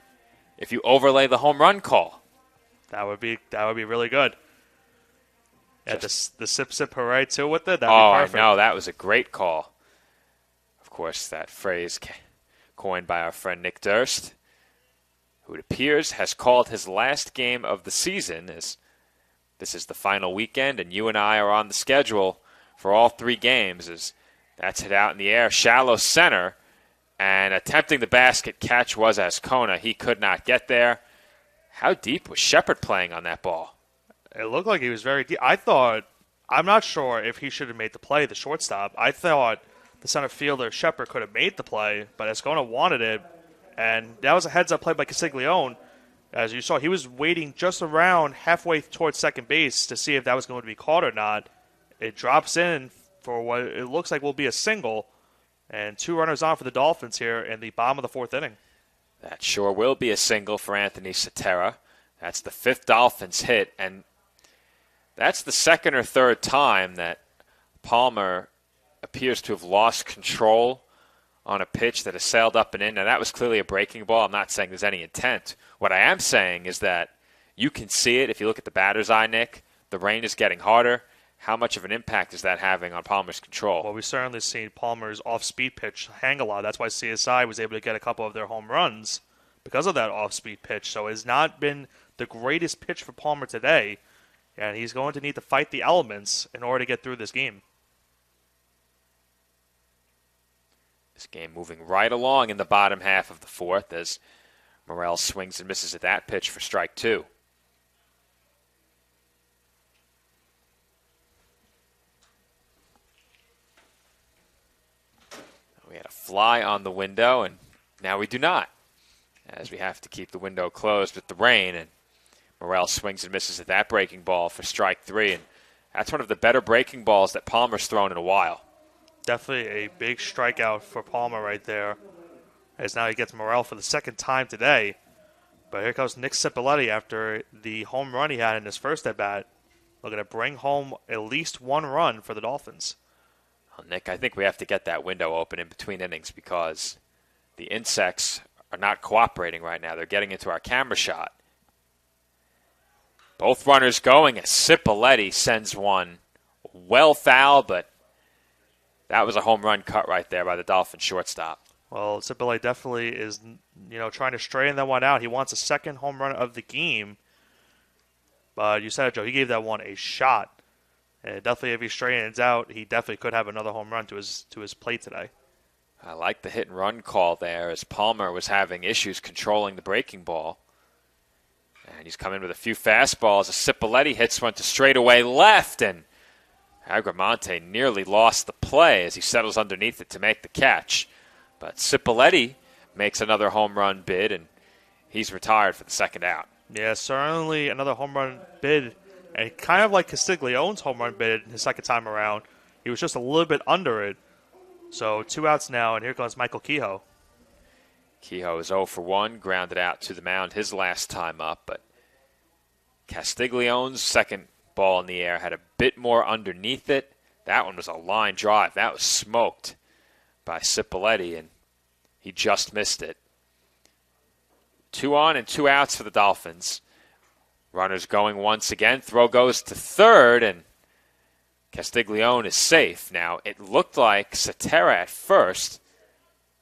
S1: If you overlay the home run call.
S2: That would be really good. Yeah, the sip hooray too with it. That'd
S1: be
S2: perfect.
S1: I know, that was a great call. Of course, that phrase coined by our friend Nick Durst, who it appears has called his last game of the season, as this is the final weekend, and you and I are on the schedule for all three games. As that's hit out in the air, shallow center, and attempting the basket catch was Ascona. He could not get there. How deep was Shepard playing on that ball?
S2: It looked like he was very deep. I'm not sure if he should have made the play, the shortstop. I thought the center fielder, Shepard, could have made the play, but Ascona wanted it, and that was a heads-up play by Castiglione. As you saw, he was waiting just around halfway towards second base to see if that was going to be caught or not. It drops in for what it looks like will be a single, and 2 runners on for the Dolphins here in the bottom of the fourth inning.
S1: That sure will be a single for Anthony Cetera. That's the 5th Dolphins hit, and that's the second or third time that Palmer appears to have lost control on a pitch that has sailed up and in. Now, that was clearly a breaking ball. I'm not saying there's any intent. What I am saying is that you can see it if you look at the batter's eye, Nick. The rain is getting harder. How much of an impact is that having on Palmer's control?
S2: Well, we've certainly seen Palmer's off-speed pitch hang a lot. That's why CSI was able to get a couple of their home runs because of that off-speed pitch. So it has not been the greatest pitch for Palmer today, and he's going to need to fight the elements in order to get through this game.
S1: This game moving right along in the bottom half of the fourth as Morel swings and misses at that pitch for strike 2. We had a fly on the window, and now we do not, as we have to keep the window closed with the rain. And Morel swings and misses at that breaking ball for strike 3, and that's one of the better breaking balls that Palmer's thrown in a while.
S2: Definitely a big strikeout for Palmer right there, as now he gets Morel for the second time today. But here comes Nick Cipoletti after the home run he had in his first at-bat, looking to bring home at least 1 run for the Dolphins.
S1: Well, Nick, I think we have to get that window open in between innings because the insects are not cooperating right now. They're getting into our camera shot. Both runners going as Cipoletti sends one well foul, but that was a home run cut right there by the Dolphin shortstop.
S2: Well, Cipolletti definitely is, trying to straighten that one out. He wants a second home run of the game, but you said it, Joe. He gave that one a shot, and definitely, if he straightens out, he definitely could have another home run to his plate today.
S1: I like the hit and run call there, as Palmer was having issues controlling the breaking ball. And he's come in with a few fastballs. A Cipolletti hits one to straightaway left, and Agramonte nearly lost the play as he settles underneath it to make the catch. But Cipolletti makes another home run bid, and he's retired for the second out.
S2: Yeah, certainly another home run bid, and kind of like Castiglione's home run bid his second time around. He was just a little bit under it. So 2 outs now, and here comes Michael Kehoe.
S1: Kehoe is 0 for 1, grounded out to the mound his last time up, but Castiglione's second ball in the air had a bit more underneath it. That one was a line drive. That was smoked by Cipolletti, and he just missed it. 2 on and 2 outs for the Dolphins. Runners going once again. Throw goes to third, and Castiglione is safe. Now, it looked like Cetera at first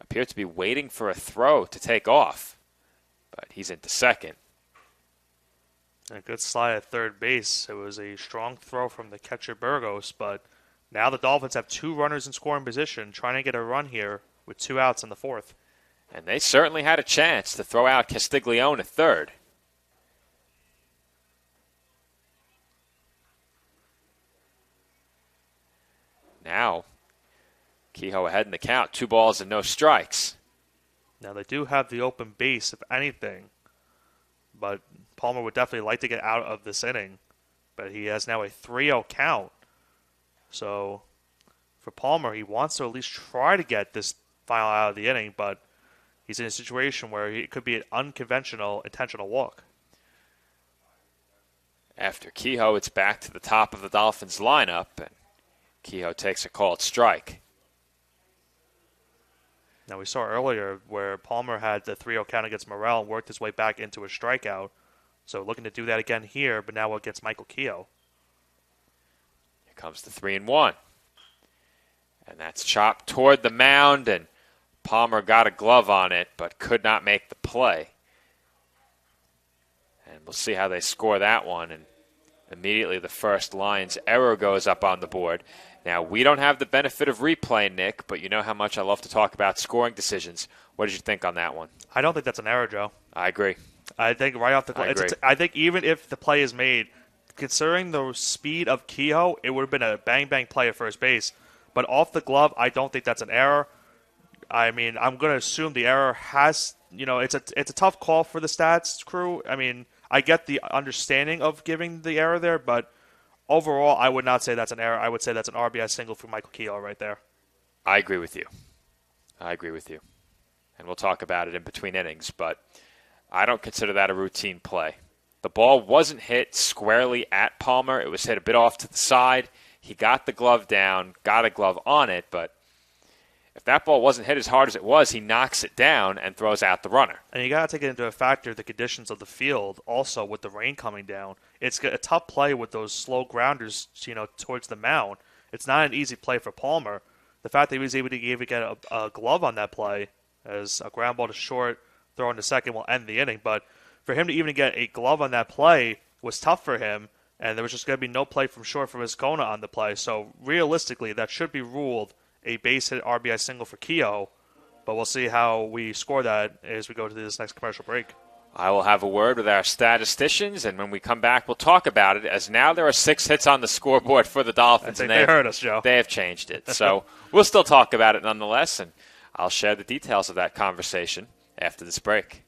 S1: appeared to be waiting for a throw to take off, but he's into second.
S2: A good slide at third base. It was a strong throw from the catcher Burgos, but now the Dolphins have 2 runners in scoring position, trying to get a run here with 2 outs in the fourth.
S1: And they certainly had a chance to throw out Castiglione at third. Now, Kehoe ahead in the count. 2 balls and no strikes.
S2: Now they do have the open base, if anything, but Palmer would definitely like to get out of this inning. But he has now a 3-0 count. So for Palmer, he wants to at least try to get this final out of the inning, but he's in a situation where it could be an unconventional intentional walk.
S1: After Kehoe, it's back to the top of the Dolphins lineup, and Kehoe takes a called strike.
S2: Now, we saw earlier where Palmer had the 3-0 count against Morel and worked his way back into a strikeout. So looking to do that again here, but now against Michael Kehoe.
S1: Here comes the 3-1. And that's chopped toward the mound, and Palmer got a glove on it, but could not make the play. And we'll see how they score that one. And immediately the first Lions error goes up on the board. Now, we don't have the benefit of replay, Nick, but you know how much I love to talk about scoring decisions. What did you think on that one?
S2: I don't think that's an error, Joe.
S1: I agree.
S2: I think right off the
S1: I agree.
S2: I think even if the play is made, considering the speed of Kehoe, it would have been a bang-bang play at first base. But off the glove, I don't think that's an error. I mean, I'm going to assume the error has, it's a tough call for the stats crew. I mean, I get the understanding of giving the error there, but overall, I would not say that's an error. I would say that's an RBI single for Michael Kehoe right there.
S1: I agree with you. And we'll talk about it in between innings, but I don't consider that a routine play. The ball wasn't hit squarely at Palmer. It was hit a bit off to the side. He got the glove down, got a glove on it, but if that ball wasn't hit as hard as it was, he knocks it down and throws out the runner.
S2: And you got to take into a factor the conditions of the field. Also, with the rain coming down, it's a tough play with those slow grounders, towards the mound. It's not an easy play for Palmer. The fact that he was able to even get a glove on that play, as a ground ball to short, throw into second will end the inning. But for him to even get a glove on that play was tough for him, and there was just going to be no play from short from Vizcona on the play. So realistically, that should be ruled a base hit RBI single for Kehoe, but we'll see how we score that as we go to this next commercial break.
S1: I will have a word with our statisticians, and when we come back, we'll talk about it, as now there are 6 hits on the scoreboard for the Dolphins.
S2: I think they heard us, Joe.
S1: They have changed it. So we'll still talk about it nonetheless, and I'll share the details of that conversation after this break.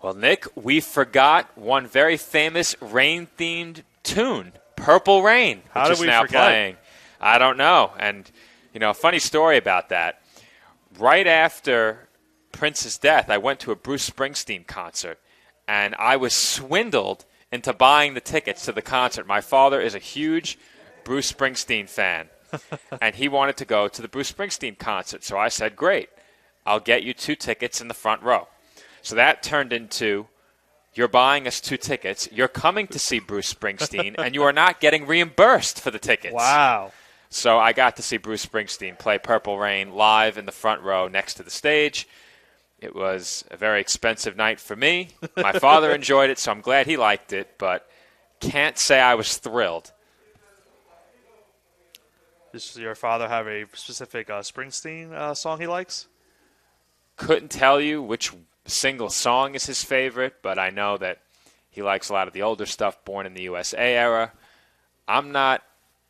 S1: Well, Nick, we forgot one very famous rain-themed tune, Purple Rain,
S2: How
S1: which
S2: did
S1: is
S2: we
S1: now
S2: forget?
S1: playing. I don't know. And, funny story about that. Right after Prince's death, I went to a Bruce Springsteen concert, and I was swindled into buying the tickets to the concert. My father is a huge Bruce Springsteen fan, and he wanted to go to the Bruce Springsteen concert. So I said, great, I'll get you 2 tickets in the front row. So that turned into, you're buying us 2 tickets, you're coming to see Bruce Springsteen, and you are not getting reimbursed for the tickets.
S2: Wow.
S1: So I got to see Bruce Springsteen play Purple Rain live in the front row next to the stage. It was a very expensive night for me. My father enjoyed it, so I'm glad he liked it, but can't say I was thrilled.
S2: Does your father have a specific Springsteen song he likes?
S1: Couldn't tell you which single song is his favorite, but I know that he likes a lot of the older stuff, Born in the USA era. I'm not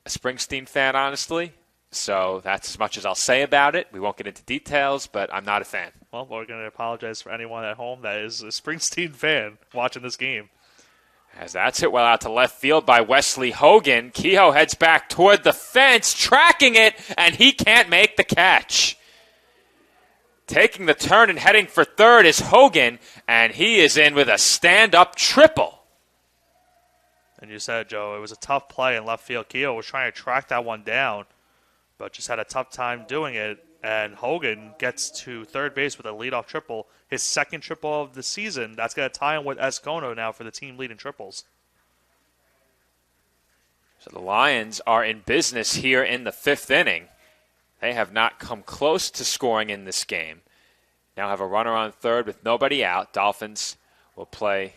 S1: a Springsteen fan, honestly, so that's as much as I'll say about it. We won't get into details, but I'm not a fan.
S2: Well, we're going to apologize for anyone at home that is a Springsteen fan watching this game.
S1: As that's hit well out to left field by Wesley Hogan. Kehoe heads back toward the fence, tracking it, and he can't make the catch. Taking the turn and heading for third is Hogan, and he is in with a stand-up triple.
S2: And you said, Joe, it was a tough play in left field. Kehoe was trying to track that one down, but just had a tough time doing it. And Hogan gets to third base with a leadoff triple, his second triple of the season. That's going to tie him with Escono now for the team lead in triples.
S1: So the Lions are in business here in the 5th inning. They have not come close to scoring in this game. Now have a runner on third with nobody out. Dolphins will play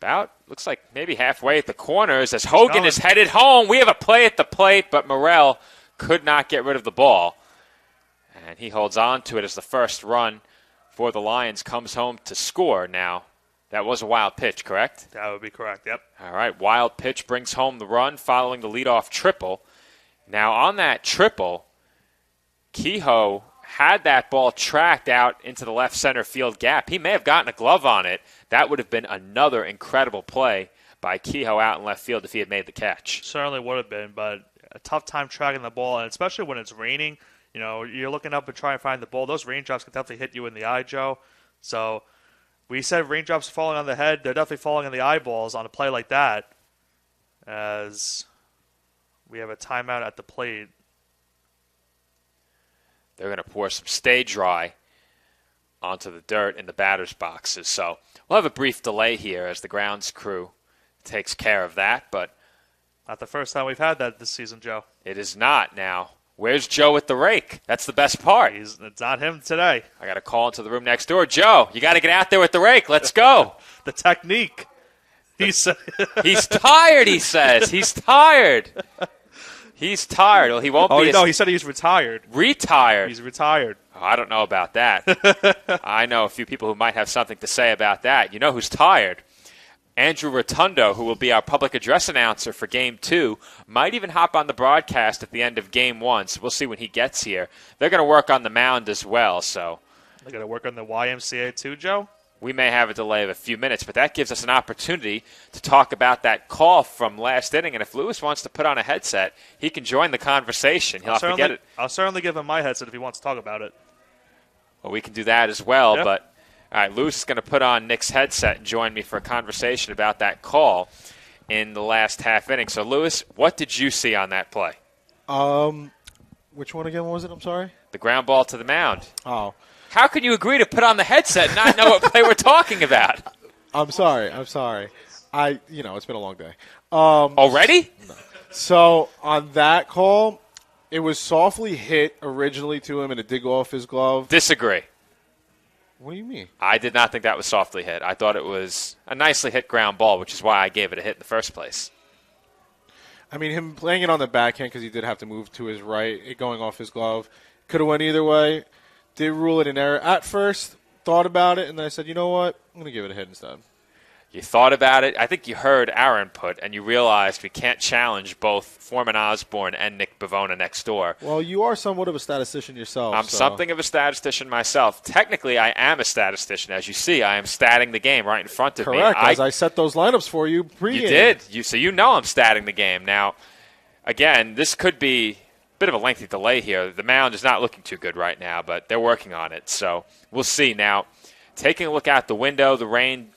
S1: about, looks like maybe halfway at the corners as Hogan is headed home. We have a play at the plate, but Morrell could not get rid of the ball. And he holds on to it as the first run for the Lions comes home to score. Now, that was a wild pitch, correct?
S2: That would be correct, yep.
S1: All right, wild pitch brings home the run following the leadoff triple. Now, on that triple, Kehoe had that ball tracked out into the left center field gap. He may have gotten a glove on it. That would have been another incredible play by Kehoe out in left field if he had made the catch.
S2: Certainly would have been, but a tough time tracking the ball, and especially when it's raining. You know, you're looking up and trying to find the ball. Those raindrops can definitely hit you in the eye, Joe. So we said raindrops falling on the head. They're definitely falling on the eyeballs on a play like that, as we have a timeout at the plate.
S1: They're going to pour some Stay Dry onto the dirt in the batter's boxes. So we'll have a brief delay here as the grounds crew takes care of that, but
S2: not the first time we've had that this season, Joe.
S1: It is not now. Where's Joe with the rake? That's the best part.
S2: It's not him today.
S1: I got to call into the room next door. Joe, you got to get out there with the rake. Let's go.
S2: The technique. He's
S1: tired, he says. He's tired. He's tired. Well, he won't be.
S2: Oh, no, he said he's retired.
S1: Retired?
S2: He's retired.
S1: Oh, I don't know about that. I know a few people who might have something to say about that. You know who's tired? Andrew Rotundo, who will be our public address announcer for Game 2, might even hop on the broadcast at the end of Game 1, so we'll see when he gets here. They're going to work on the mound as well, so
S2: they're going to work on the YMCA too, Joe?
S1: We may have a delay of a few minutes, but that gives us an opportunity to talk about that call from last inning, and if Lewis wants to put on a headset, he can join the conversation. He'll have to get it.
S2: I'll certainly give him my headset if he wants to talk about it.
S1: Well, we can do that as well,
S2: Yep.
S1: But all right, Lewis is going to put on Nick's headset and join me for a conversation about that call in the last half inning. So, Lewis, what did you see on that play?
S3: Which one again was it? I'm sorry.
S1: The ground ball to the mound.
S3: Oh,
S1: How can you agree to put on the headset and not know what play we're talking about?
S3: I'm sorry. It's been a long day.
S1: Already?
S3: So on that call, it was softly hit originally to him and a dig off his glove.
S1: Disagree.
S3: What do you mean?
S1: I did not think that was softly hit. I thought it was a nicely hit ground ball, which is why I gave it a hit in the first place.
S3: I mean, him playing it on the backhand because he did have to move to his right, it going off his glove. Could have went either way. Did rule it an error. At first, thought about it, and then I said, you know what? I'm going to give it a hit instead.
S1: You thought about it. I think you heard our input, and you realized we can't challenge both Foreman Osborne and Nick Bavona next door.
S3: Well, you are somewhat of a statistician yourself.
S1: I'm
S3: so.
S1: something of a statistician myself. Technically, I am a statistician. As you see, I am statting the game right in front of me.
S3: Correct, as I set those lineups for you pregame.
S1: You did. So you know I'm statting the game. Now, again, this could be a bit of a lengthy delay here. The mound is not looking too good right now, but they're working on it. So we'll see. Now, taking a look out the window, the rain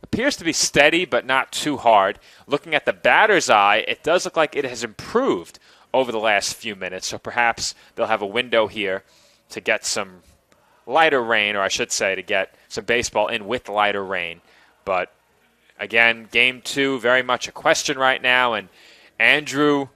S1: appears to be steady but not too hard. Looking at the batter's eye, it does look like it has improved over the last few minutes. So perhaps they'll have a window here to get some lighter rain, or I should say to get some baseball in with lighter rain. But again, Game 2, very much a question right now, and Andrew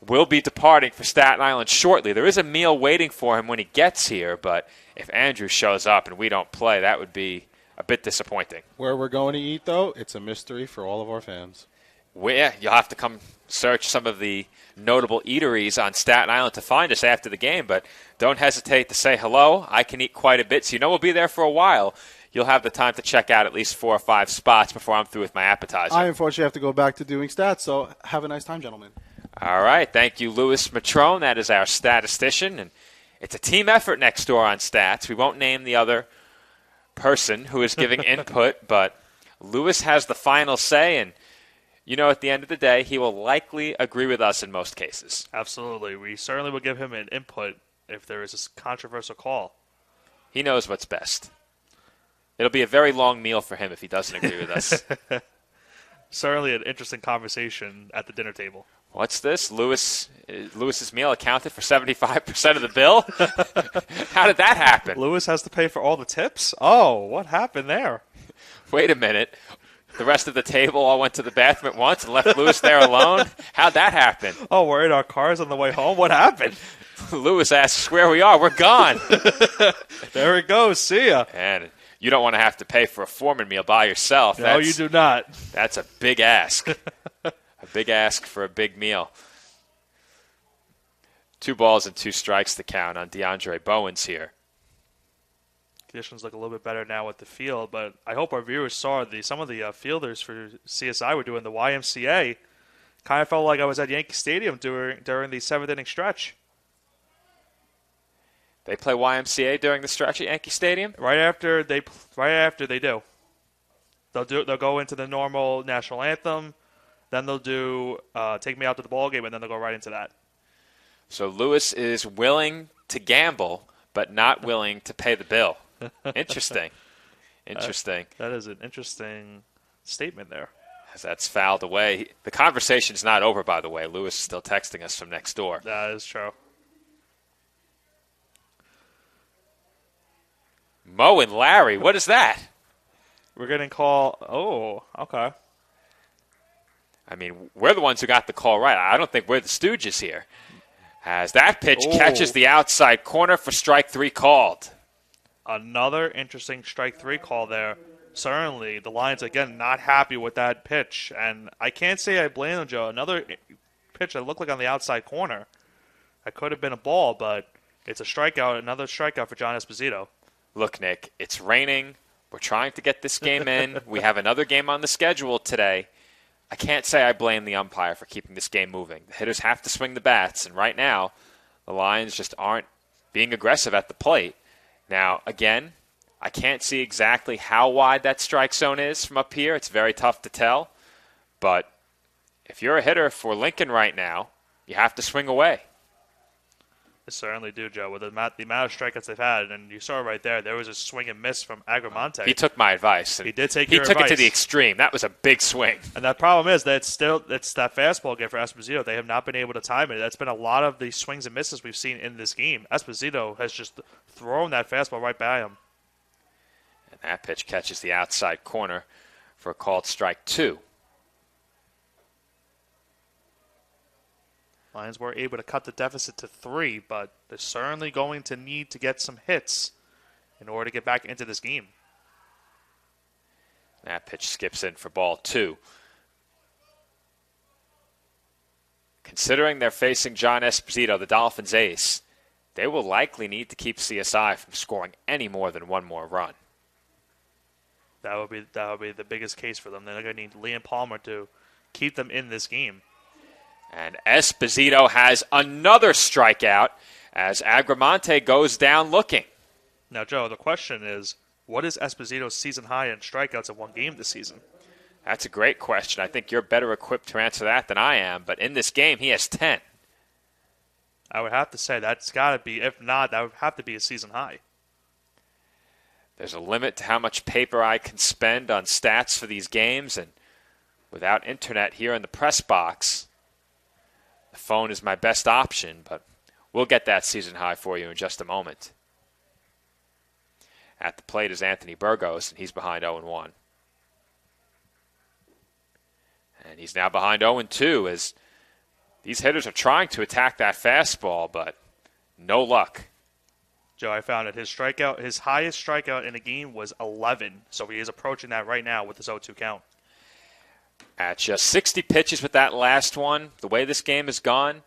S1: will be departing for Staten Island shortly. There is a meal waiting for him when he gets here, but if Andrew shows up and we don't play, that would be a bit disappointing.
S3: Where we're going to eat, though, it's a mystery for all of our fans.
S1: Where you'll have to come search some of the notable eateries on Staten Island to find us after the game, but don't hesitate to say hello. I can eat quite a bit, so you know we'll be there for a while. You'll have the time to check out at least 4 or 5 spots before I'm through with my appetizer.
S3: I unfortunately have to go back to doing stats, so have a nice time, gentlemen.
S1: All right. Thank you, Louis Matrone. That is our statistician, and it's a team effort next door on stats. We won't name the other person who is giving input, but Louis has the final say, and you know, at the end of the day, he will likely agree with us in most cases.
S2: Absolutely. We certainly will give him an input if there is a controversial call.
S1: He knows what's best. It'll be a very long meal for him if he doesn't agree with us.
S2: Certainly an interesting conversation at the dinner table.
S1: What's this? Lewis's meal accounted for 75% of the bill? How did that happen?
S2: Lewis has to pay for all the tips? Oh, what happened there?
S1: Wait a minute. The rest of the table all went to the bathroom at once and left Lewis there alone? How'd that happen?
S2: Oh, we're in our cars on the way home? What happened?
S1: Lewis asks where we are. We're gone.
S2: There it goes. See ya.
S1: And you don't want to have to pay for a Foreman meal by yourself.
S2: No, you do not.
S1: That's a big ask. A big ask for a big meal. 2 balls and 2 strikes to count on DeAndre Bowens here.
S2: Conditions look a little bit better now with the field, but I hope our viewers saw some of the fielders for CSI were doing the YMCA. Kind of felt like I was at Yankee Stadium during the 7th inning stretch.
S1: They play YMCA during the stretch at Yankee Stadium?
S2: Right after they do. They'll go into the normal national anthem, then they'll do Take Me Out to the Ball Game, and then they'll go right into that.
S1: So Lewis is willing to gamble, but not willing to pay the bill. Interesting.
S2: That is an interesting statement there.
S1: As that's fouled away. The conversation's not over, by the way. Lewis is still texting us from next door.
S2: That is true.
S1: Mo and Larry, what is that?
S2: We're getting call. Oh, okay.
S1: I mean, we're the ones who got the call right. I don't think we're the stooges here. As that pitch catches the outside corner for strike 3 called.
S2: Another interesting strike 3 call there. Certainly, the Lions, again, not happy with that pitch. And I can't say I blame them, Joe. Another pitch that looked like on the outside corner. That could have been a ball, but it's a strikeout, another strikeout for John Esposito.
S1: Look, Nick, it's raining. We're trying to get this game in. We have another game on the schedule today. I can't say I blame the umpire for keeping this game moving. The hitters have to swing the bats, and right now, the Lions just aren't being aggressive at the plate. Now, again, I can't see exactly how wide that strike zone is from up here. It's very tough to tell. But if you're a hitter for Lincoln right now, you have to swing away.
S2: They certainly do, Joe. With the amount of strikeouts they've had, and you saw right there was a swing and miss from Agramonte.
S1: He took my advice.
S2: He did take your
S1: advice. He took it to the
S2: advice.
S1: extreme. That was a big swing.
S2: And that problem is that it's that fastball again for Esposito. They have not been able to time it. That's been a lot of the swings and misses we've seen in this game. Esposito has just thrown that fastball right by him.
S1: And that pitch catches the outside corner for a called strike 2.
S2: Lions were able to cut the deficit to 3, but they're certainly going to need to get some hits in order to get back into this game.
S1: That pitch skips in for ball 2. Considering they're facing John Esposito, the Dolphins' ace, they will likely need to keep CSI from scoring any more than one more run.
S2: That would be the biggest case for them. They're going to need Liam Palmer to keep them in this game.
S1: And Esposito has another strikeout as Agramonte goes down looking.
S2: Now, Joe, the question is, what is Esposito's season high in strikeouts in one game this season?
S1: That's a great question. I think you're better equipped to answer that than I am. But in this game, he has 10.
S2: I would have to say that's got to be, if not, that would have to be a season high.
S1: There's a limit to how much paper I can spend on stats for these games, and without internet here in the press box, the phone is my best option, but we'll get that season high for you in just a moment. At the plate is Anthony Burgos, and he's behind 0-1. And he's now behind 0-2 as these hitters are trying to attack that fastball, but no luck.
S2: Joe, I found it. His highest strikeout in a game was 11, so he is approaching that right now with his 0-2 count.
S1: At just 60 pitches with that last one, the way this game has gone,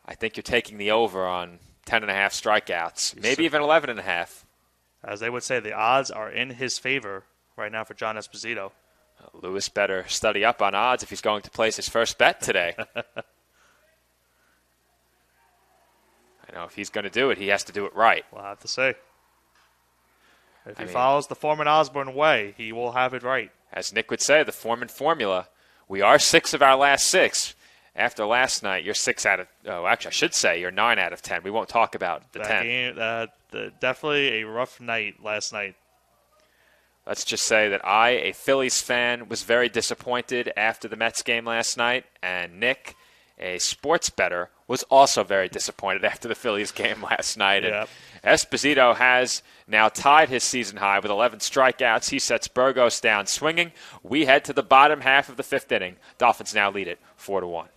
S1: I think you're taking the over on 10.5 strikeouts, maybe even 11.5.
S2: As they would say, the odds are in his favor right now for John Esposito.
S1: Lewis better study up on odds if he's going to place his first bet today. I know if he's going to do it, he has to do it right.
S2: We'll have to see. If he follows the Foreman Osborne way, he will have it right.
S1: As Nick would say, the Foreman formula. We are 6 of our last 6. After last night, you're 6 out of. Oh, actually, I should say you're 9 out of 10. We won't talk about the 10.
S2: Game, definitely a rough night last night.
S1: Let's just say that I, a Phillies fan, was very disappointed after the Mets game last night, and Nick, a sports bettor, was also very disappointed after the Phillies game last night.
S2: Yep.
S1: And Esposito has now tied his season high with 11 strikeouts. He sets Burgos down swinging. We head to the bottom half of the 5th inning. Dolphins now lead it 4-1.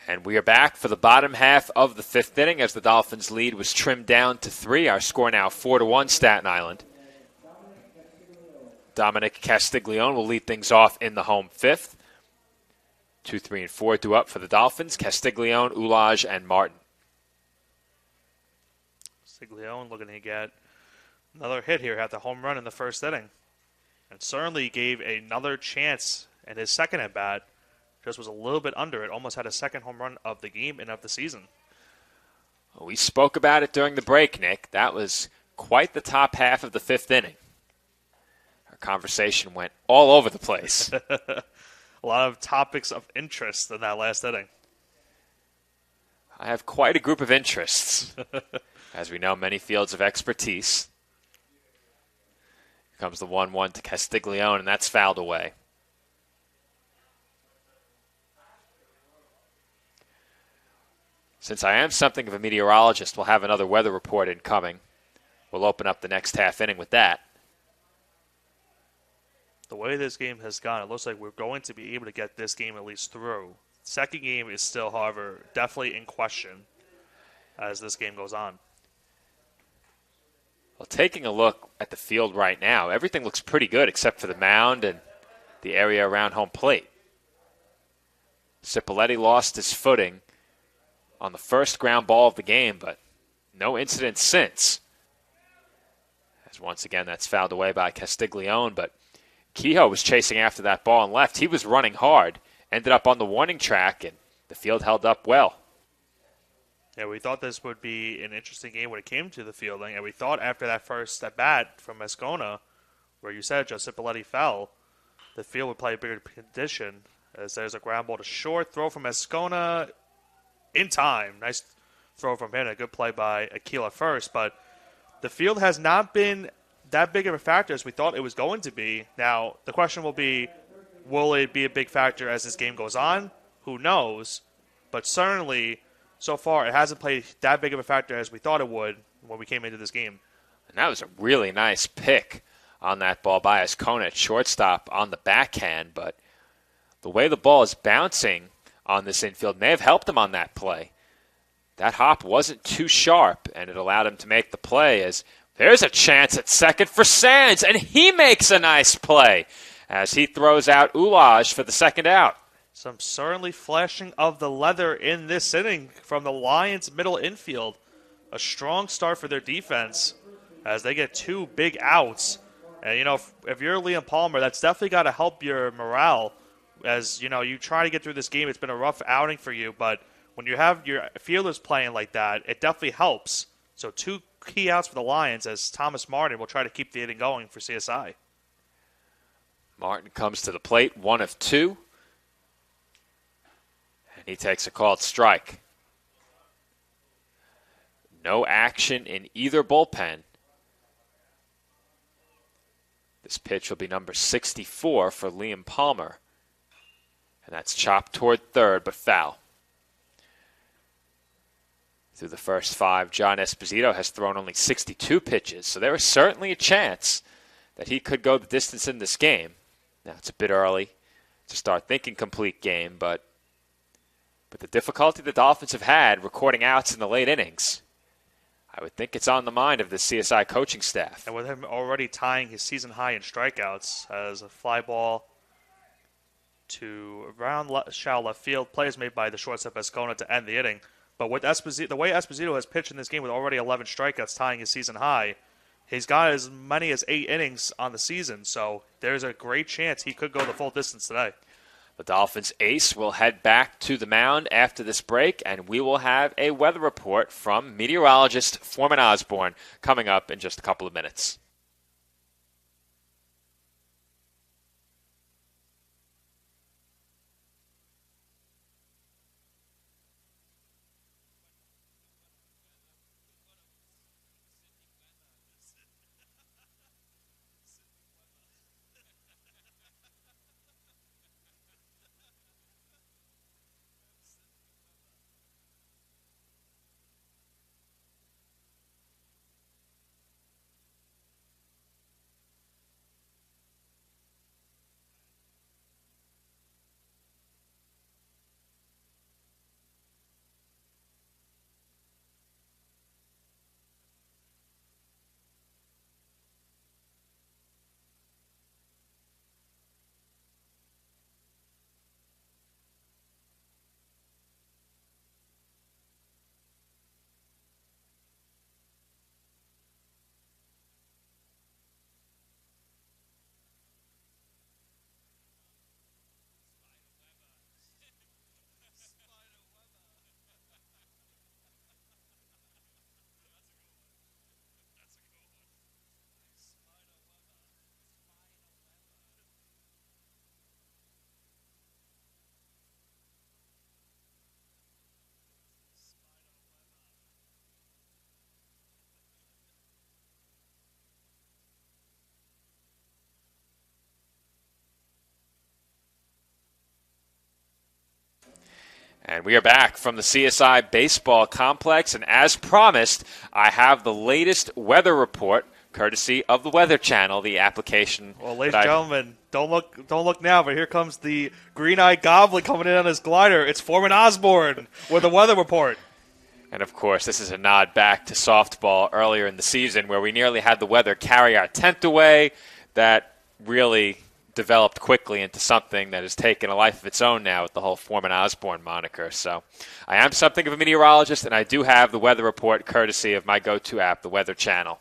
S1: And we are back for the bottom half of the 5th inning as the Dolphins' lead was trimmed down to 3. Our score now 4-1 Staten Island. Dominic Castiglione will lead things off in the home 5th. 2, 3, and 4 due up for the Dolphins. Castiglione, Ulage, and Martin.
S2: Castiglione looking to get another hit here at the home run in the 1st inning. And certainly gave another chance in his second at bat. Just was a little bit under it. Almost had a second home run of the game and of the season.
S1: We spoke about it during the break, Nick. That was quite the top half of the 5th inning. Our conversation went all over the place.
S2: A lot of topics of interest in that last inning.
S1: I have quite a group of interests. As we know, many fields of expertise. Here comes the 1-1 to Castiglione, and that's fouled away. Since I am something of a meteorologist, we'll have another weather report incoming. We'll open up the next half inning with that.
S2: The way this game has gone, it looks like we're going to be able to get this game at least through. Second game is still, however, definitely in question as this game goes on.
S1: Well, taking a look at the field right now, everything looks pretty good except for the mound and the area around home plate. Cipolletti lost his footing on the first ground ball of the game, but no incident since. As once again, that's fouled away by Castiglione, but Kehoe was chasing after that ball and left. He was running hard, ended up on the warning track, and the field held up well.
S2: Yeah, we thought this would be an interesting game when it came to the fielding, and we thought after that first at-bat from Ascona, where you said Joe Cipolletti fell, the field would play a bigger condition, as there's a ground ball to short, throw from Ascona in time. Nice throw from him, a good play by Aquila first, but the field has not been that big of a factor as we thought it was going to be. Now, the question will it be a big factor as this game goes on? Who knows? But certainly, so far, it hasn't played that big of a factor as we thought it would when we came into this game.
S1: And that was a really nice pick on that ball by Ascona at shortstop on the backhand, but the way the ball is bouncing on this infield may have helped him on that play. That hop wasn't too sharp, and it allowed him to make the play as there's a chance at second for Sands, and he makes a nice play as he throws out Ulaj for the second out.
S2: Some certainly flashing of the leather in this inning from the Lions middle infield. A strong start for their defense as they get two big outs. And, if you're Liam Palmer, that's definitely got to help your morale as, you try to get through this game. It's been a rough outing for you, but when you have your fielders playing like that, it definitely helps. So two key outs for the Lions as Thomas Martin will try to keep the inning going for CSI.
S1: Martin comes to the plate, 1 of 2. And he takes a called strike. No action in either bullpen. This pitch will be number 64 for Liam Palmer. And that's chopped toward third, but foul. Through the first 5, John Esposito has thrown only 62 pitches, so there is certainly a chance that he could go the distance in this game. Now, it's a bit early to start thinking complete game, but the difficulty the Dolphins have had recording outs in the late innings, I would think it's on the mind of the CSI coaching staff.
S2: And with him already tying his season high in strikeouts as a fly ball to around shallow left field, plays made by the shortstop Ascona to end the inning. But with Esposito, the way Esposito has pitched in this game with already 11 strikeouts, tying his season high, he's got as many as 8 innings on the season. So there's a great chance he could go the full distance today.
S1: The Dolphins ace will head back to the mound after this break, and we will have a weather report from meteorologist Foreman Osborne coming up in just a couple of minutes. And we are back from the CSI Baseball Complex, and as promised, I have the latest weather report, courtesy of the Weather Channel, the application.
S2: Well, ladies and gentlemen, don't look now, but here comes the green-eyed goblin coming in on his glider. It's Foreman Osborne with the weather report.
S1: And, of course, this is a nod back to softball earlier in the season where we nearly had the weather carry our tent away. That really developed quickly into something that has taken a life of its own now with the whole Foreman Osborne moniker. So I am something of a meteorologist, and I do have the weather report courtesy of my go-to app, the Weather Channel.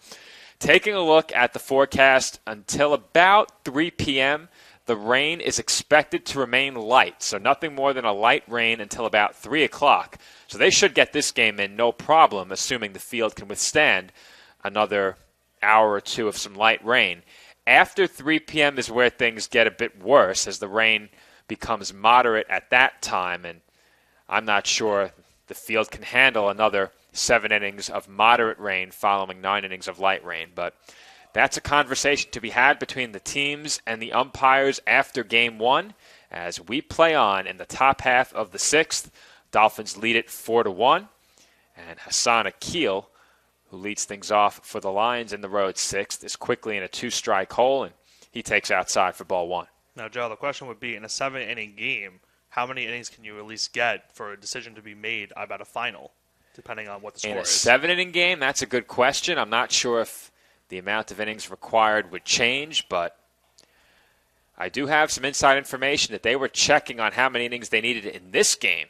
S1: Taking a look at the forecast until about 3 p.m., the rain is expected to remain light, so nothing more than a light rain until about 3 o'clock. So they should get this game in no problem, assuming the field can withstand another hour or two of some light rain. After 3 p.m. is where things get a bit worse as the rain becomes moderate at that time, and I'm not sure the field can handle another 7 innings of moderate rain following 9 innings of light rain. But that's a conversation to be had between the teams and the umpires after Game 1 as we play on in the top half of the 6th. Dolphins lead it 4-1, and Hassan Akil, who leads things off for the Lions in the road 6th, is quickly in a 2-strike hole, and he takes outside for ball 1.
S2: Now, Joe, the question would be, in a 7-inning game, how many innings can you at least get for a decision to be made about a final, depending on what the score is?
S1: In a 7-inning game, that's a good question. I'm not sure if the amount of innings required would change, but I do have some inside information that they were checking on how many innings they needed in this game.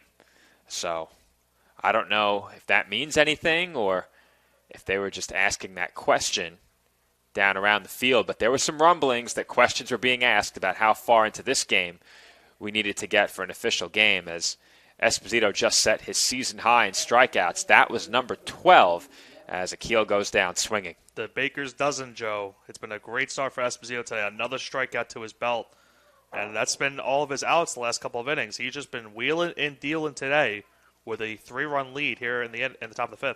S1: So I don't know if that means anything or if they were just asking that question down around the field. But there were some rumblings that questions were being asked about how far into this game we needed to get for an official game, as Esposito just set his season high in strikeouts. That was number 12 as Akil goes down swinging.
S2: The baker's dozen, Joe. It's been a great start for Esposito today. Another strikeout to his belt. And that's been all of his outs the last couple of innings. He's just been wheeling and dealing today with a 3-run lead here in the top of the 5th.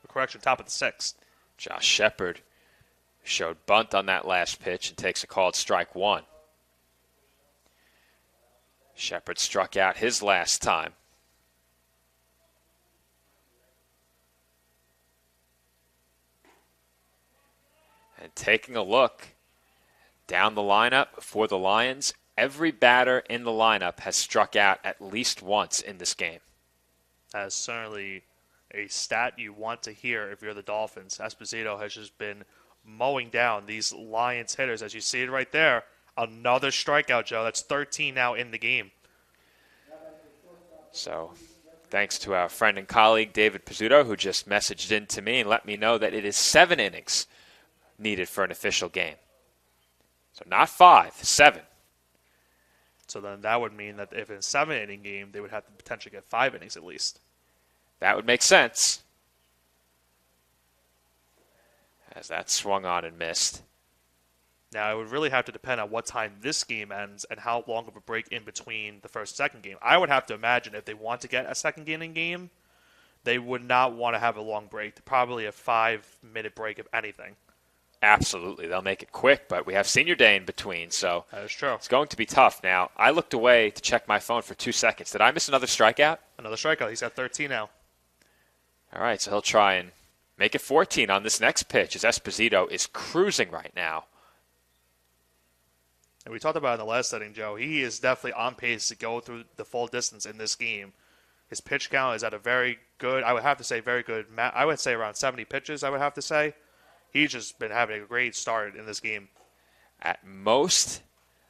S2: Correction, top of the 6th.
S1: Josh Shepard showed bunt on that last pitch and takes a called strike 1. Shepard struck out his last time. And taking a look down the lineup for the Lions, every batter in the lineup has struck out at least once in this game.
S2: That is certainly a stat you want to hear if you're the Dolphins. Esposito has just been mowing down these Lions hitters. As you see it right there, another strikeout, Joe. That's 13 now in the game.
S1: So thanks to our friend and colleague David Pizzuto, who just messaged in to me and let me know that it is 7 innings needed for an official game. So not 5, 7.
S2: So then that would mean that if it's a 7-inning game, they would have to potentially get 5 innings at least.
S1: That would make sense. As that swung on and missed.
S2: Now, it would really have to depend on what time this game ends and how long of a break in between the first and second game. I would have to imagine if they want to get a second-inning game, they would not want to have a long break. Probably a 5-minute break, if anything.
S1: Absolutely. They'll make it quick, but we have senior day in between, so
S2: that is true.
S1: It's going to be tough. Now, I looked away to check my phone for 2 seconds. Did I miss another strikeout?
S2: Another strikeout. He's at 13 now.
S1: All right, so he'll try and make it 14 on this next pitch as Esposito is cruising right now.
S2: And we talked about it in the last setting, Joe. He is definitely on pace to go through the full distance in this game. His pitch count is at a very good, I would have to say very good, I would say around 70 pitches, I would have to say. He's just been having a great start in this game.
S1: At most,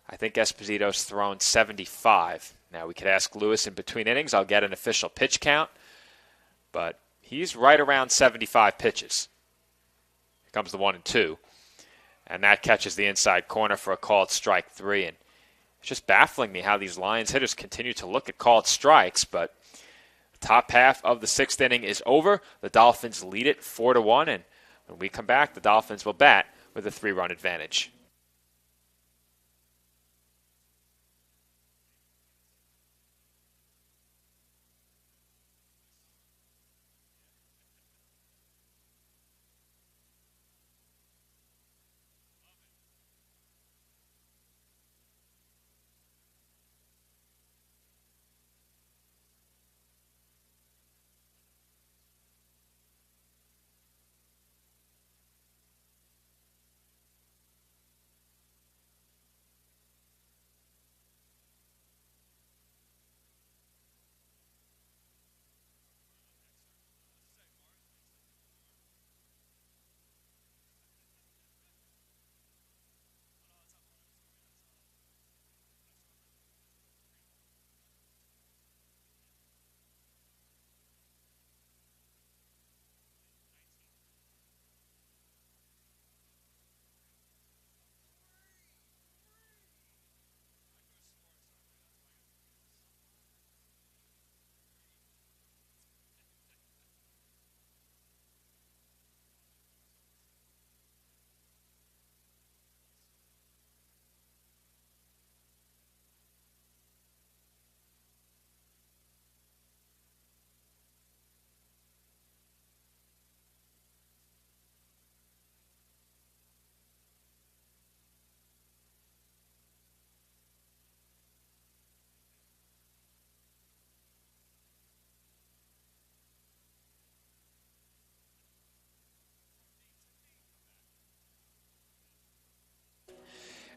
S1: I think Esposito's thrown 75. Now, we could ask Lewis in between innings. I'll get an official pitch count. But he's right around 75 pitches. Here comes the 1-2. And that catches the inside corner for a called strike 3. And it's just baffling me how these Lions hitters continue to look at called strikes. But the top half of the 6th inning is over. The Dolphins lead it 4-1. And when we come back, the Dolphins will bat with a 3-run advantage.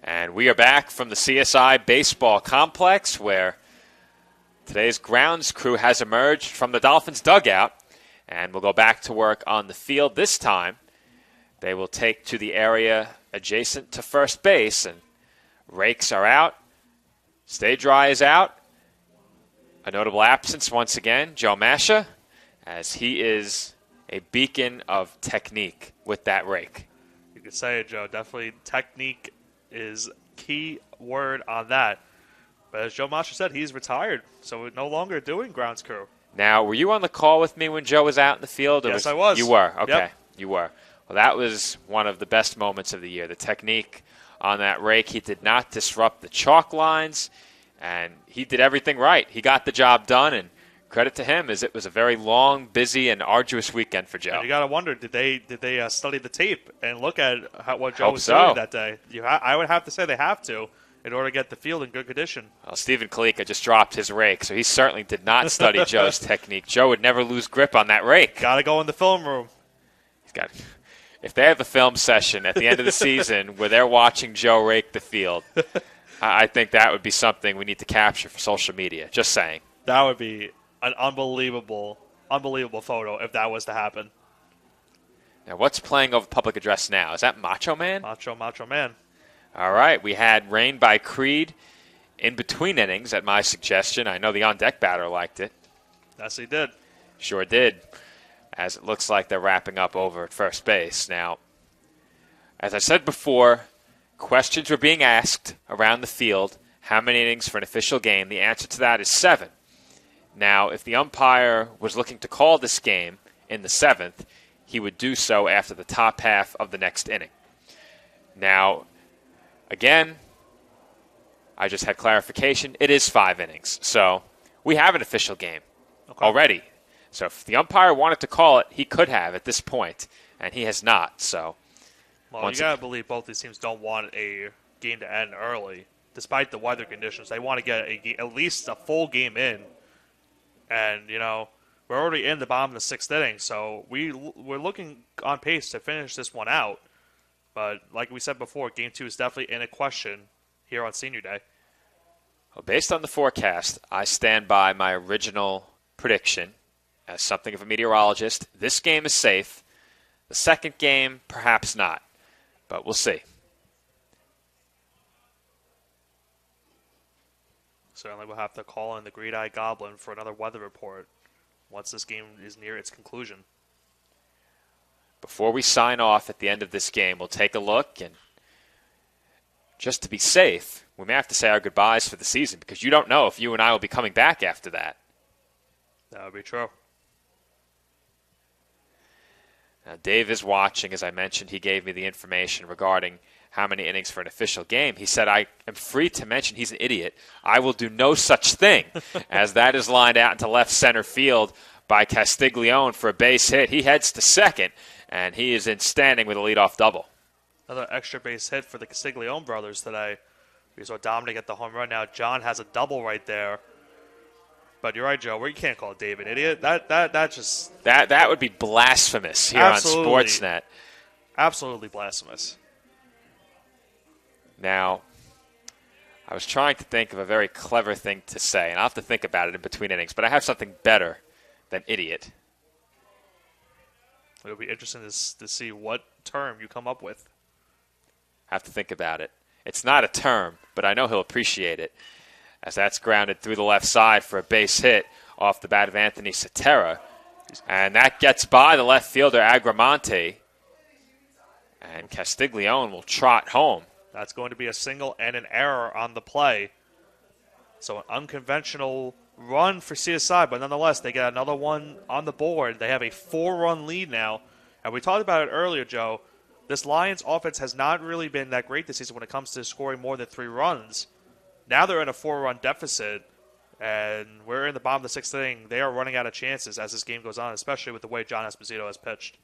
S1: And we are back from the CSI Baseball Complex, where today's grounds crew has emerged from the Dolphins dugout and will go back to work on the field. This time, they will take to the area adjacent to first base, and rakes are out. Stay Dry is out. A notable absence once again, Joe Masha, as he is a beacon of technique with that rake.
S2: You could say it, Joe. Definitely technique is key word on that. But as Joe Masha said, he's retired, so we're no longer doing grounds crew.
S1: Now, were you on the call with me when Joe was out in the field?
S2: Yes, I was.
S1: You were? Okay,
S2: Yep.
S1: You were. Well, that was one of the best moments of the year. The technique on that rake, he did not disrupt the chalk lines, and he did everything right. He got the job done, and credit to him, as it was a very long, busy, and arduous weekend for Joe.
S2: And you got to wonder, did they study the tape and look at what Joe
S1: Hope
S2: was
S1: so.
S2: doing that day? I would have to say they have to in order to get the field in good condition.
S1: Well, Stephen Kalika just dropped his rake, so he certainly did not study Joe's technique. Joe would never lose grip on that rake.
S2: Got to go in the film room.
S1: He's got. If they have a film session at the end of the season where they're watching Joe rake the field, I think that would be something we need to capture for social media. Just saying.
S2: That would be an unbelievable photo if that was to happen.
S1: Now, what's playing over public address now? Is that Macho Man?
S2: Macho Man.
S1: All right. We had Rain by Creed in between innings at my suggestion. I know the on-deck batter liked it.
S2: Yes, he did.
S1: Sure did. As it looks like they're wrapping up over at first base. Now, as I said before, questions were being asked around the field. How many innings for an official game? The answer to that is 7. Now, if the umpire was looking to call this game in the 7th, he would do so after the top half of the next inning. Now, again, I just had clarification. It is 5 innings. So we have an official game already. So if the umpire wanted to call it, he could have at this point, and he has not. So,
S2: well, you got to believe both these teams don't want a game to end early, despite the weather conditions. They want to get at least a full game in. And, we're already in the bottom of the 6th inning, so we're looking on pace to finish this one out. But like we said before, Game 2 is definitely in a question here on Senior Day.
S1: Well, based on the forecast, I stand by my original prediction. As something of a meteorologist, this game is safe. The second game, perhaps not. But we'll see.
S2: Certainly we'll have to call in the Greed-Eye Goblin for another weather report once this game is near its conclusion.
S1: Before we sign off at the end of this game, we'll take a look, and just to be safe, we may have to say our goodbyes for the season, because you don't know if you and I will be coming back after that.
S2: That would be true.
S1: Now, Dave is watching. As I mentioned, he gave me the information regarding how many innings for an official game. He said, I am free to mention he's an idiot. I will do no such thing, as that is lined out into left center field by Castiglione for a base hit. He heads to second, and he is in standing with a leadoff double.
S2: Another extra base hit for the Castiglione brothers today. We saw Dominic get the home run. Now John has a double right there. But you're right, Joe. You can't call Dave an idiot. That
S1: would be blasphemous here
S2: Absolutely.
S1: on Sportsnet.
S2: Absolutely blasphemous.
S1: Now, I was trying to think of a very clever thing to say, and I'll have to think about it in between innings, but I have something better than idiot.
S2: It'll be interesting to see what term you come up with.
S1: Have to think about it. It's not a term, but I know he'll appreciate it, as that's grounded through the left side for a base hit off the bat of Anthony Sotera. And that gets by the left fielder, Agramonte. And Castiglione will trot home.
S2: That's going to be a single and an error on the play. So an unconventional run for CSI, but nonetheless, they get another one on the board. They have a 4-run lead now. And we talked about it earlier, Joe. This Lions offense has not really been that great this season when it comes to scoring more than 3 runs. Now they're in a 4-run deficit, and we're in the bottom of the 6th inning. They are running out of chances as this game goes on, especially with the way John Esposito has pitched.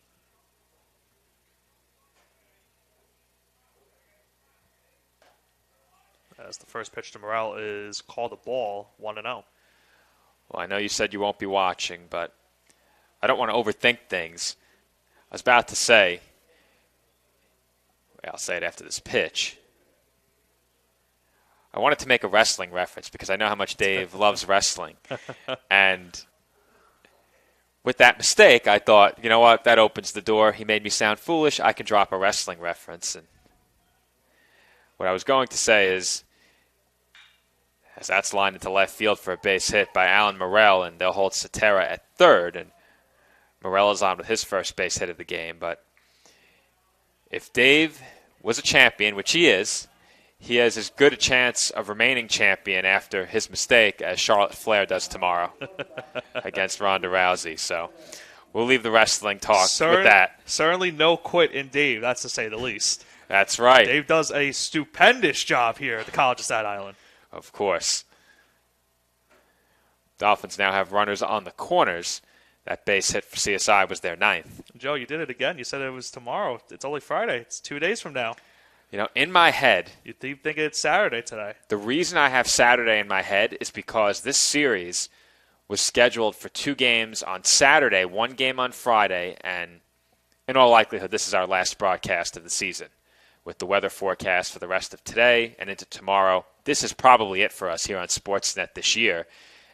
S2: As the first pitch to Morel is called a ball, 1-0.
S1: Well, I know you said you won't be watching, but I don't want to overthink things. I was about to say, I'll say it after this pitch. I wanted to make a wrestling reference because I know how much Dave loves wrestling. And with that mistake, I thought, you know what, that opens the door. He made me sound foolish. I can drop a wrestling reference. And what I was going to say is, as that's lined into left field for a base hit by Alan Morrell, and they'll hold Cetera at third, and Morrell is on with his first base hit of the game. But if Dave was a champion, which he is, he has as good a chance of remaining champion after his mistake as Charlotte Flair does tomorrow against Ronda Rousey. So we'll leave the wrestling talk with that.
S2: Certainly no quit in Dave, that's to say the least.
S1: That's right.
S2: Dave does a stupendous job here at the College of Staten Island.
S1: Of course. Dolphins now have runners on the corners. That base hit for CSI was their 9th.
S2: Joe, you did it again. You said it was tomorrow. It's only Friday. It's 2 days from now.
S1: You know, in my head,
S2: You think it's Saturday today.
S1: the reason I have Saturday in my head is because this series was scheduled for 2 games on Saturday, 1 game on Friday, and in all likelihood, this is our last broadcast of the season. With the weather forecast for the rest of today and into tomorrow, this is probably it for us here on Sportsnet this year.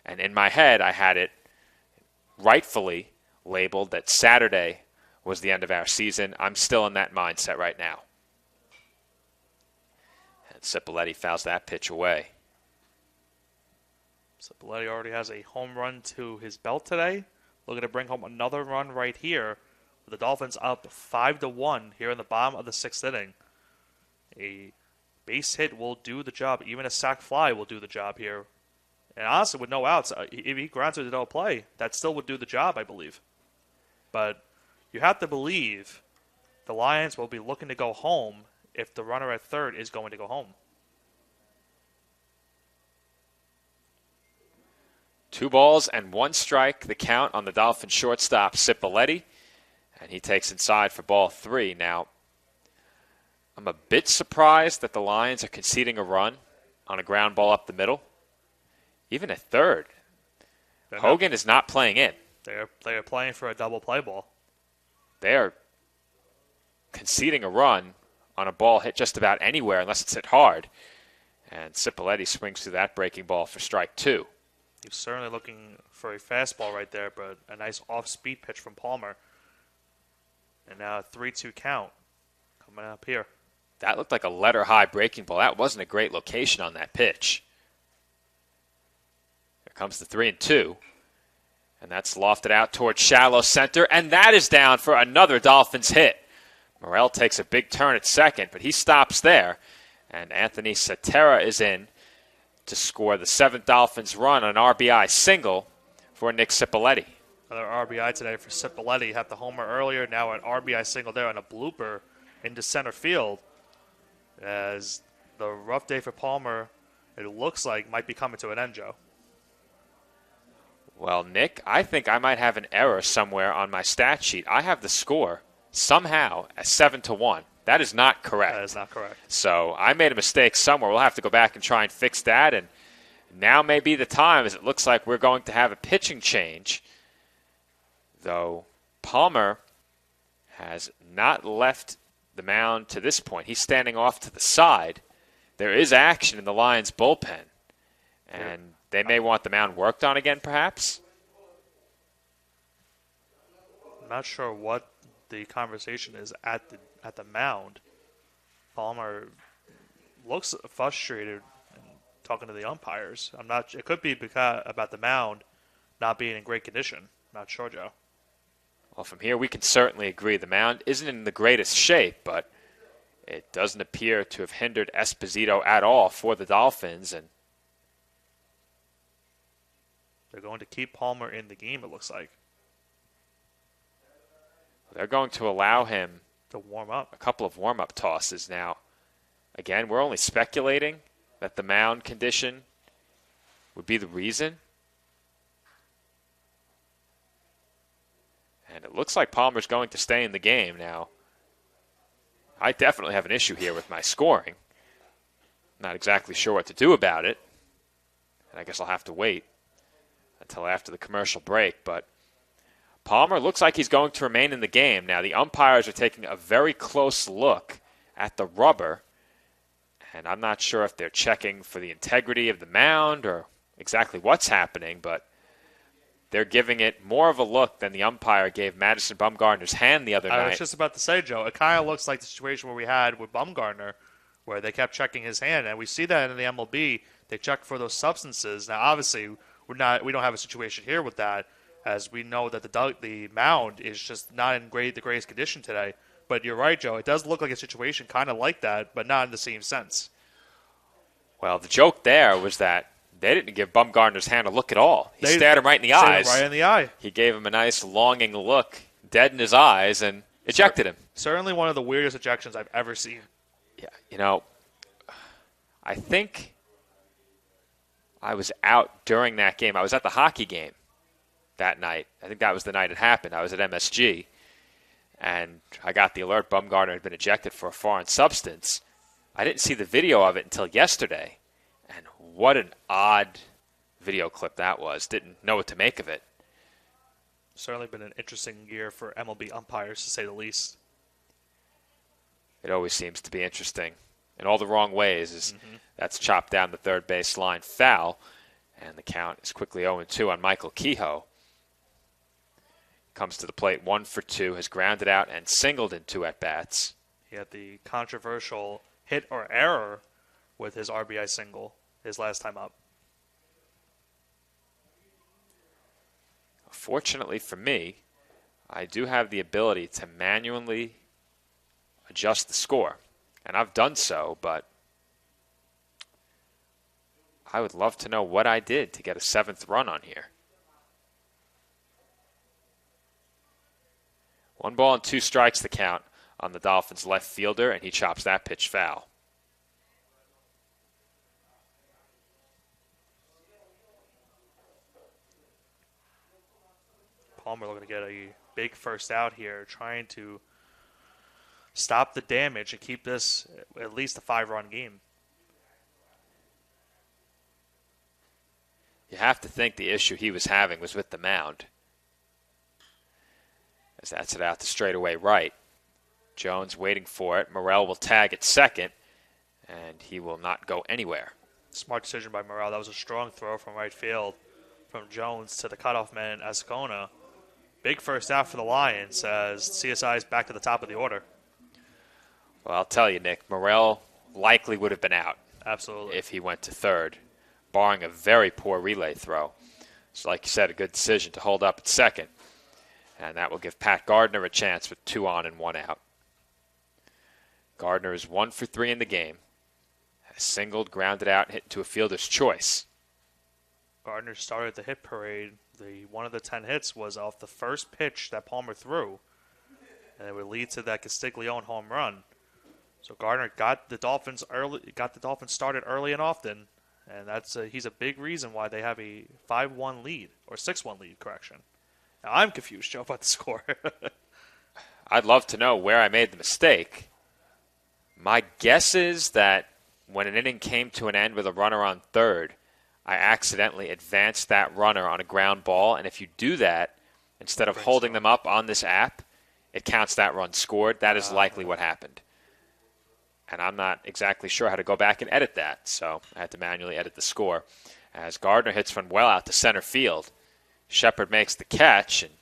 S1: And in my head, I had it rightfully labeled that Saturday was the end of our season. I'm still in that mindset right now. And Cipoletti fouls that pitch away.
S2: Cipoletti already has a home run to his belt today. Looking to bring home another run right here. With the Dolphins up 5-1 here in the bottom of the 6th inning. A base hit will do the job. Even a sac fly will do the job here. And honestly, with no outs, if he grounds to no play, that still would do the job, I believe. But you have to believe the Lions will be looking to go home if the runner at third is going to go home.
S1: 2 balls and 1 strike, the count on the Dolphin shortstop, Cipoletti. And he takes inside for ball 3. Now, I'm a bit surprised that the Lions are conceding a run on a ground ball up the middle. Even at third. Hogan is not playing in.
S2: They are playing for a double play ball.
S1: They are conceding a run on a ball hit just about anywhere unless it's hit hard. And Cipoletti swings through that breaking ball for strike 2.
S2: He's certainly looking for a fastball right there, but a nice off-speed pitch from Palmer. And now a 3-2 count coming up here.
S1: That looked like a letter-high breaking ball. That wasn't a great location on that pitch. Here comes the 3-2. And that's lofted out towards shallow center. And that is down for another Dolphins hit. Morrell takes a big turn at second, but he stops there. And Anthony Cetera is in to score the 7th Dolphins run on an RBI single for Nick Cipoletti.
S2: Another RBI today for Cipoletti. Had the homer earlier, now an RBI single there and a blooper into center field. As the rough day for Palmer, it looks like, might be coming to an end, Joe.
S1: Well, Nick, I think I might have an error somewhere on my stat sheet. I have the score somehow as 7-1. That is not correct.
S2: That is not correct.
S1: So I made a mistake somewhere. We'll have to go back and try and fix that. And now may be the time, as it looks like we're going to have a pitching change. Though Palmer has not left the mound to this point. He's standing off to the side. There is action in the Lions' bullpen. And they may want the mound worked on again, perhaps?
S2: I'm not sure what the conversation is at the mound. Palmer looks frustrated talking to the umpires. I'm not. It could be because about the mound not being in great condition. Not sure, Joe.
S1: Well, from here we can certainly agree the mound isn't in the greatest shape, but it doesn't appear to have hindered Esposito at all for the Dolphins, and
S2: they're going to keep Palmer in the game, it looks like.
S1: They're going to allow him
S2: to warm up.
S1: A couple of warm-up tosses now. Again, we're only speculating that the mound condition would be the reason. And it looks like Palmer's going to stay in the game now. I definitely have an issue here with my scoring. Not exactly sure what to do about it. And I guess I'll have to wait until after the commercial break. But Palmer looks like he's going to remain in the game. Now, the umpires are taking a very close look at the rubber. And I'm not sure if they're checking for the integrity of the mound or exactly what's happening, but they're giving it more of a look than the umpire gave Madison Bumgarner's hand the other night.
S2: I was just about to say, Joe, it kind of looks like the situation where we had with Bumgarner, where they kept checking his hand, and we see that in the MLB. They check for those substances. Now, obviously, we don't have a situation here with that, as we know that the mound is just not in the greatest condition today. But you're right, Joe. It does look like a situation kind of like that, but not in the same sense.
S1: Well, the joke there was that they didn't give Bumgarner's hand a look at all. He stared him right in the eyes.
S2: Right in the eye.
S1: He gave him a nice longing look, dead in his eyes, and ejected him.
S2: Certainly one of the weirdest ejections I've ever seen.
S1: Yeah, I think I was out during that game. I was at the hockey game that night. I think that was the night it happened. I was at MSG, and I got the alert Bumgarner had been ejected for a foreign substance. I didn't see the video of it until yesterday, and what an odd video clip that was. Didn't know what to make of it.
S2: Certainly been an interesting year for MLB umpires, to say the least.
S1: It always seems to be interesting in all the wrong ways. That's chopped down the third base line foul, and the count is quickly 0-2 on Michael Kehoe. Comes to the plate 1 for 2, has grounded out and singled in 2 at-bats.
S2: He had the controversial hit or error with his RBI single his last time up.
S1: Fortunately for me, I do have the ability to manually adjust the score, and I've done so, but I would love to know what I did to get a 7th run on here. 1 ball and 2 strikes the count on the Dolphins' left fielder, and he chops that pitch foul.
S2: Palmer looking to get a big first out here, trying to stop the damage and keep this at least a 5-run game.
S1: You have to think the issue he was having was with the mound, as that's it out to straightaway right. Jones waiting for it. Morel will tag at second, and he will not go anywhere.
S2: Smart decision by Morel. That was a strong throw from right field from Jones to the cutoff man, Ascona. Big first out for the Lions as CSI is back to the top of the order.
S1: Well, I'll tell you, Nick, Morel likely would have been out.
S2: Absolutely.
S1: If he went to third, barring a very poor relay throw. So like you said, a good decision to hold up at second. And that will give Pat Gardner a chance with 2 on and 1 out. Gardner is 1 for 3 in the game. Has singled, grounded out, and hit into a fielder's choice.
S2: Gardner started the hit parade. One of the 10 hits was off the first pitch that Palmer threw, and it would lead to that Castiglione home run. So Gardner got the Dolphins started early and often, and he's a big reason why they have a 5-1 lead, or 6-1 lead, correction. Now I'm confused, Joe, about the score.
S1: I'd love to know where I made the mistake. My guess is that when an inning came to an end with a runner on third, I accidentally advanced that runner on a ground ball, and if you do that, instead of holding them up on this app, it counts that run scored. That is likely what happened. And I'm not exactly sure how to go back and edit that, so I had to manually edit the score. As Gardner hits one well out to center field, Shepard makes the catch, and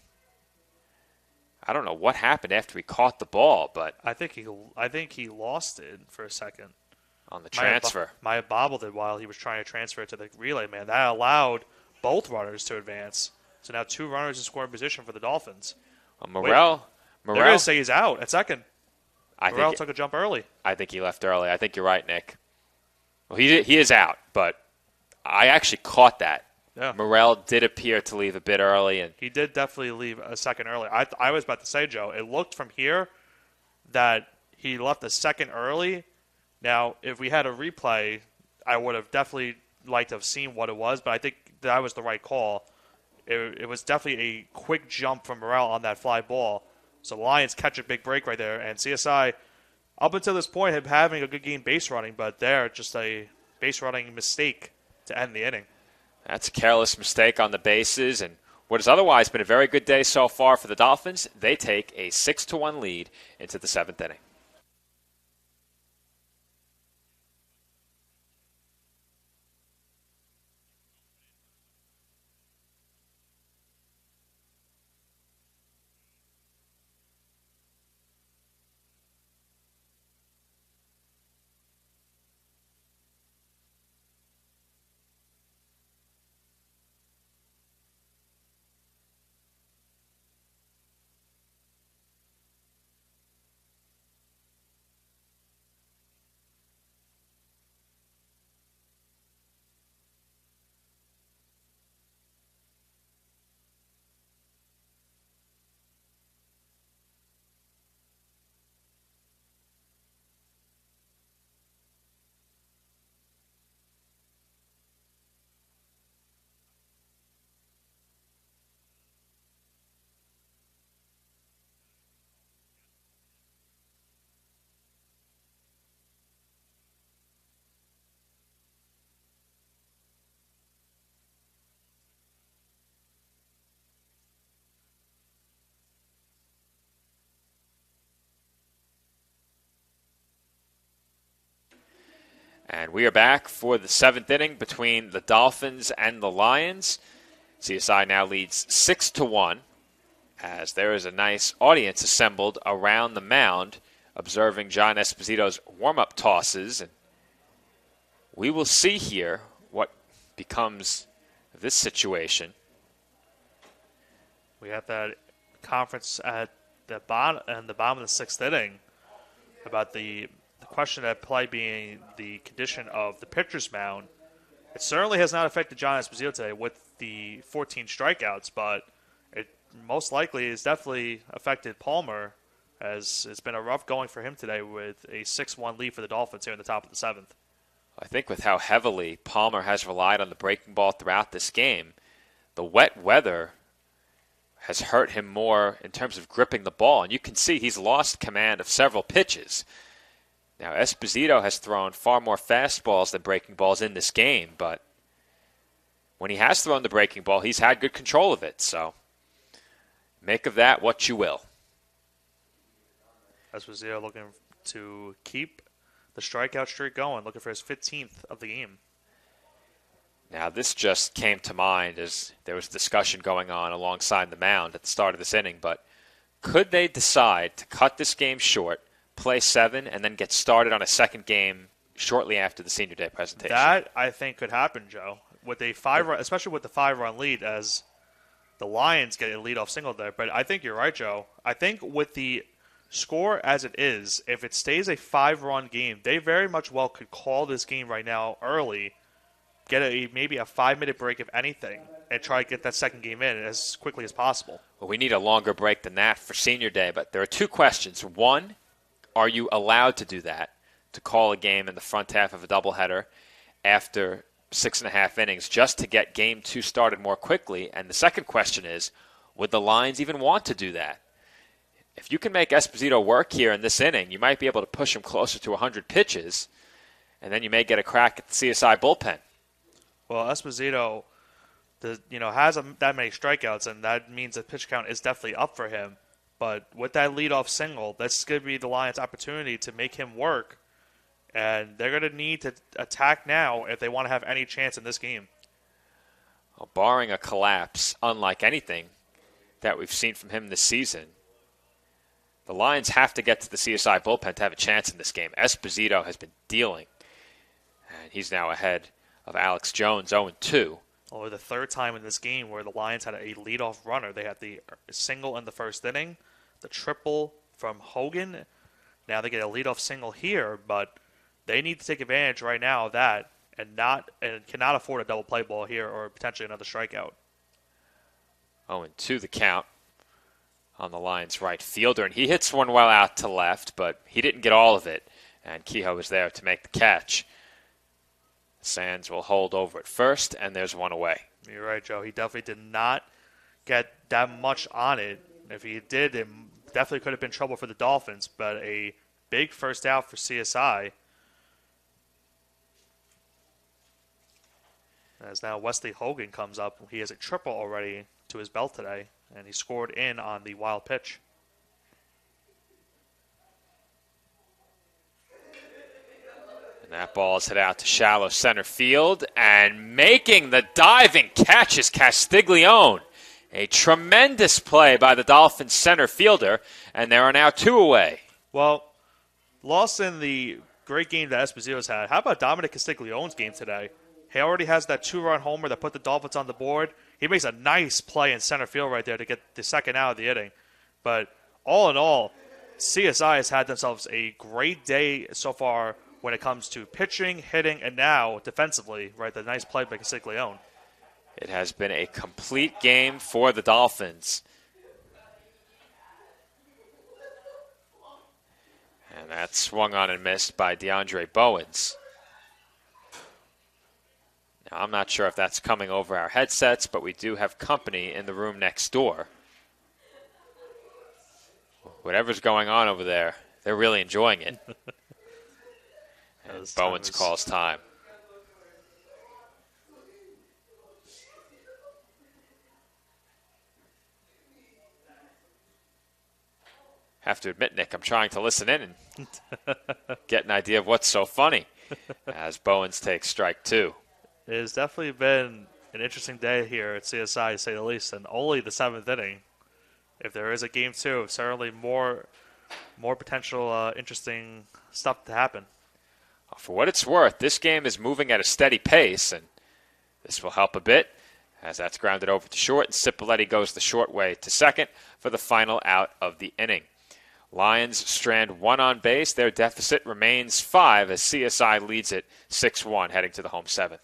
S1: I don't know what happened after he caught the ball, but
S2: I think he lost it for a second.
S1: On the transfer.
S2: Maya bobbled it while he was trying to transfer it to the relay man. That allowed both runners to advance. So now 2 runners in scoring position for the Dolphins.
S1: Morel.
S2: They're going to say he's out at second. Morel took a jump early.
S1: I think he left early. I think you're right, Nick. Well, he is out, but I actually caught that.
S2: Yeah.
S1: Morel did appear to leave a bit early. And
S2: he did definitely leave a second early. I was about to say, Joe, it looked from here that he left a second early. Now, if we had a replay, I would have definitely liked to have seen what it was, but I think that was the right call. It was definitely a quick jump from Morel on that fly ball. So the Lions catch a big break right there, and CSI, up until this point, have having a good game base running, but they're just a base running mistake to end the inning.
S1: That's a careless mistake on the bases, and what has otherwise been a very good day so far for the Dolphins, they take a 6-1 lead into the 7th inning. And we are back for the 7th inning between the Dolphins and the Lions. CSI now leads 6-1 as there is a nice audience assembled around the mound observing John Esposito's warm-up tosses. And we will see here what becomes of this situation.
S2: We have that conference at the bottom of the 6th inning about the question at play being the condition of the pitcher's mound. It certainly has not affected John Esposito today with the 14 strikeouts, but it most likely has definitely affected Palmer, as it's been a rough going for him today with a 6-1 lead for the Dolphins here in the top of the 7th.
S1: I think with how heavily Palmer has relied on the breaking ball throughout this game, the wet weather has hurt him more in terms of gripping the ball. And you can see he's lost command of several pitches. Now, Esposito has thrown far more fastballs than breaking balls in this game, but when he has thrown the breaking ball, he's had good control of it. So make of that what you will.
S2: Esposito looking to keep the strikeout streak going, looking for his 15th of the game.
S1: Now, this just came to mind as there was discussion going on alongside the mound at the start of this inning, but could they decide to cut this game short, play 7, and then get started on a second game shortly after the Senior Day presentation?
S2: That, I think, could happen, Joe, with a 5-run, especially with the 5-run lead, as the Lions get a leadoff single there. But I think you're right, Joe. I think with the score as it is, if it stays a 5-run game, they very much well could call this game right now early, get maybe a 5-minute break if anything, and try to get that second game in as quickly as possible.
S1: Well, we need a longer break than that for Senior Day, but there are 2 questions. One, are you allowed to do that, to call a game in the front half of a doubleheader after 6.5 innings just to get Game 2 started more quickly? And the second question is, would the Lions even want to do that? If you can make Esposito work here in this inning, you might be able to push him closer to 100 pitches, and then you may get a crack at the CSI bullpen.
S2: Well, Esposito has that many strikeouts, and that means the pitch count is definitely up for him. But with that leadoff single, that's going to be the Lions' opportunity to make him work. And they're going to need to attack now if they want to have any chance in this game.
S1: Well, barring a collapse, unlike anything that we've seen from him this season, the Lions have to get to the CSI bullpen to have a chance in this game. Esposito has been dealing, and he's now ahead of Alex Jones, 0-2.
S2: Or the third time in this game where the Lions had a leadoff runner. They had the single in the first inning, the triple from Hogan. Now they get a leadoff single here, but they need to take advantage right now of that and cannot afford a double play ball here or potentially another strikeout.
S1: 0-2 the count on the Lions' right fielder, and he hits one well out to left, but he didn't get all of it, and Kehoe was there to make the catch. Sands will hold over at first, and there's one away.
S2: You're right, Joe. He definitely did not get that much on it. If he did, it definitely could have been trouble for the Dolphins, but a big first out for CSI. As now Wesley Hogan comes up. He has a triple already to his belt today, and he scored in on the wild pitch.
S1: That ball is hit out to shallow center field, and making the diving catch is Castiglione. A tremendous play by the Dolphins center fielder, and there are now 2 away.
S2: Well, lost in the great game that Esposito's had. How about Dominic Castiglione's game today? He already has that 2-run homer that put the Dolphins on the board. He makes a nice play in center field right there to get the second out of the inning. But all in all, CSI has had themselves a great day so far when it comes to pitching, hitting, and now defensively, right? The nice play by Castiglione.
S1: It has been a complete game for the Dolphins. And that's swung on and missed by DeAndre Bowens. Now, I'm not sure if that's coming over our headsets, but we do have company in the room next door. Whatever's going on over there, they're really enjoying it. And Bowens calls time. Have to admit, Nick, I'm trying to listen in and get an idea of what's so funny. as Bowens takes strike 2.
S2: It has definitely been an interesting day here at CSI, to say the least, and only the 7th inning. If there is a game 2, certainly more potential interesting stuff to happen.
S1: For what it's worth, this game is moving at a steady pace, and this will help a bit as that's grounded over to short, and Cipoletti goes the short way to second for the final out of the inning. Lions strand 1 on base. Their deficit remains 5 as CSI leads it 6-1 heading to the home 7th.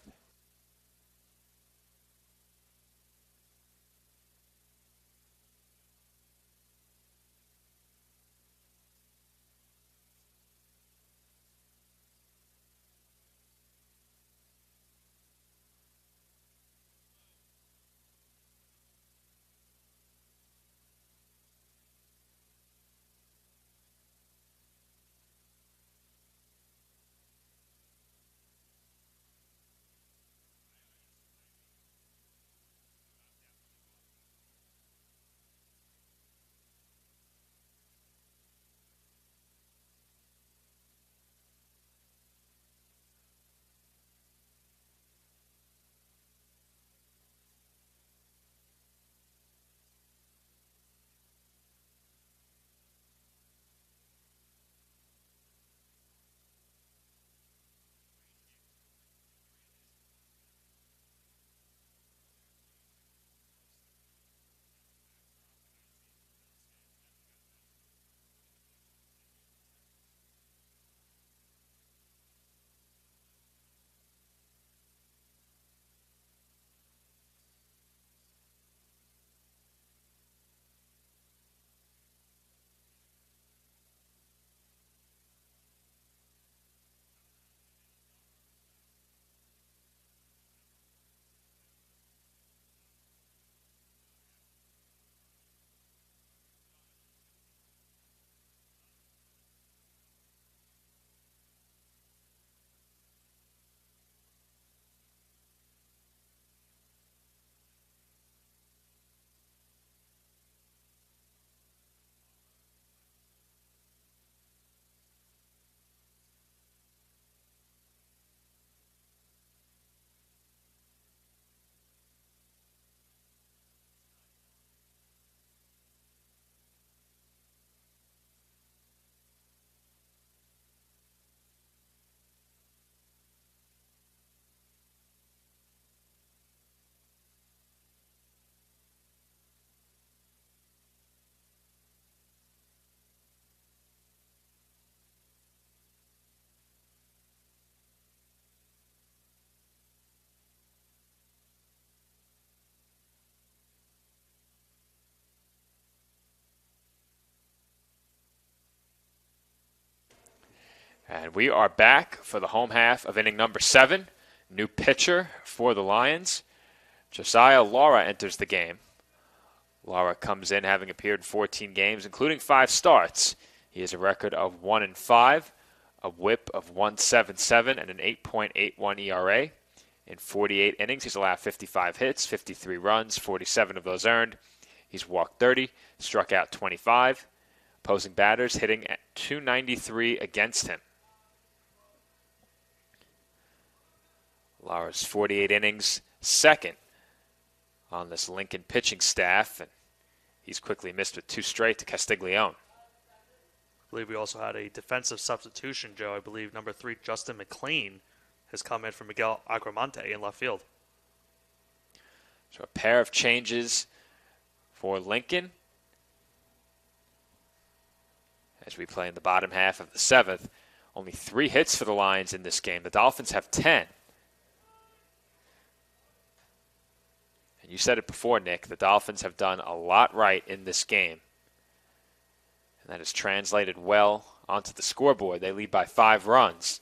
S1: And we are back for the home half of inning number 7. New pitcher for the Lions. Josiah Lara enters the game. Lara comes in having appeared in 14 games, including 5 starts. He has a record of 1-5, a whip of 1.77, and an 8.81 ERA. In 48 innings, he's allowed 55 hits, 53 runs, 47 of those earned. He's walked 30, struck out 25. Opposing batters hitting at .293 against him. Lara's 48 innings, second on this Lincoln pitching staff, and he's quickly missed with 2 straight to Castiglione.
S2: I believe we also had a defensive substitution, Joe. I believe number 3, Justin McLean, has come in for Miguel Agramonte in left field.
S1: So a pair of changes for Lincoln as we play in the bottom half of the 7th. Only 3 hits for the Lions in this game. The Dolphins have 10. You said it before, Nick. The Dolphins have done a lot right in this game. And that has translated well onto the scoreboard. They lead by 5 runs.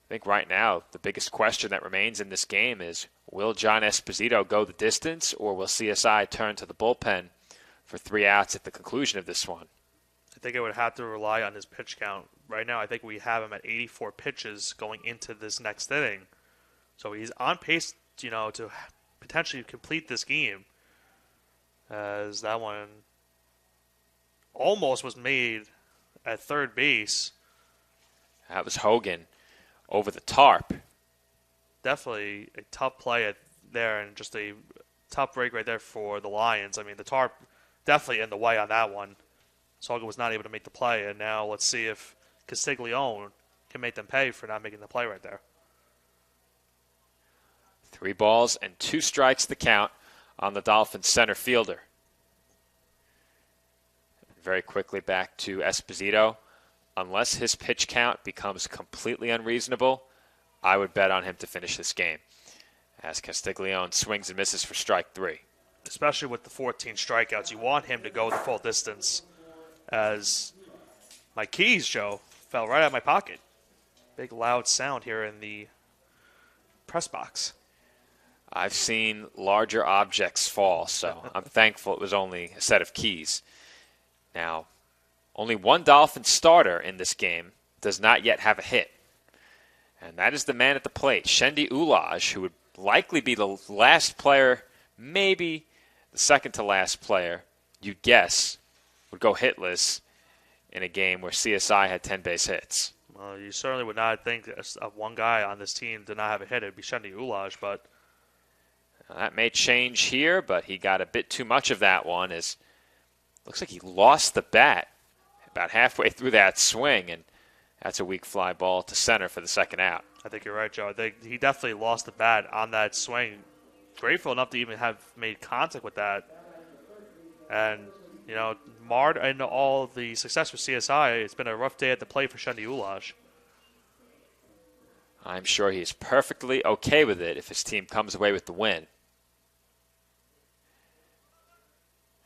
S1: I think right now the biggest question that remains in this game is, will John Esposito go the distance, or will CSI turn to the bullpen for 3 outs at the conclusion of this one?
S2: I think it would have to rely on his pitch count. Right now, I think we have him at 84 pitches going into this next inning. So he's on pace to potentially complete this game, as that one almost was made at third base,
S1: That was Hogan over the tarp.
S2: Definitely a tough play there, and just a tough break right there for the Lions. I mean, the tarp definitely in the way on that one. Hogan was not able to make the play, and now let's see if Castiglione can make them pay for not making the play right there.
S1: 3 balls and 2 strikes the count on the Dolphins center fielder. Very quickly back to Esposito. Unless his pitch count becomes completely unreasonable, I would bet on him to finish this game, as Castiglione swings and misses for strike 3.
S2: Especially with the 14 strikeouts, you want him to go the full distance, as my keys, Joe, fell right out of my pocket. Big loud sound here in the press box.
S1: I've seen larger objects fall, so I'm thankful it was only a set of keys. Now, only one Dolphin starter in this game does not yet have a hit, and that is the man at the plate, Shendi Ulaj, who would likely be the last player, maybe the second to last player, you'd guess, would go hitless in a game where CSI had 10 base hits.
S2: Well, you certainly would not think of one guy on this team did not have a hit. It would be Shendi Ulaj, but
S1: now, that may change here, but he got a bit too much of that one. As looks like he lost the bat about halfway through that swing, and that's a weak fly ball to center for the second out.
S2: I think you're right, Joe. He definitely lost the bat on that swing. Grateful enough to even have made contact with that. And, you know, marred in all the success for CSI, it's been a rough day at the plate for Shendi Ulaj.
S1: I'm sure he's perfectly okay with it if his team comes away with the win.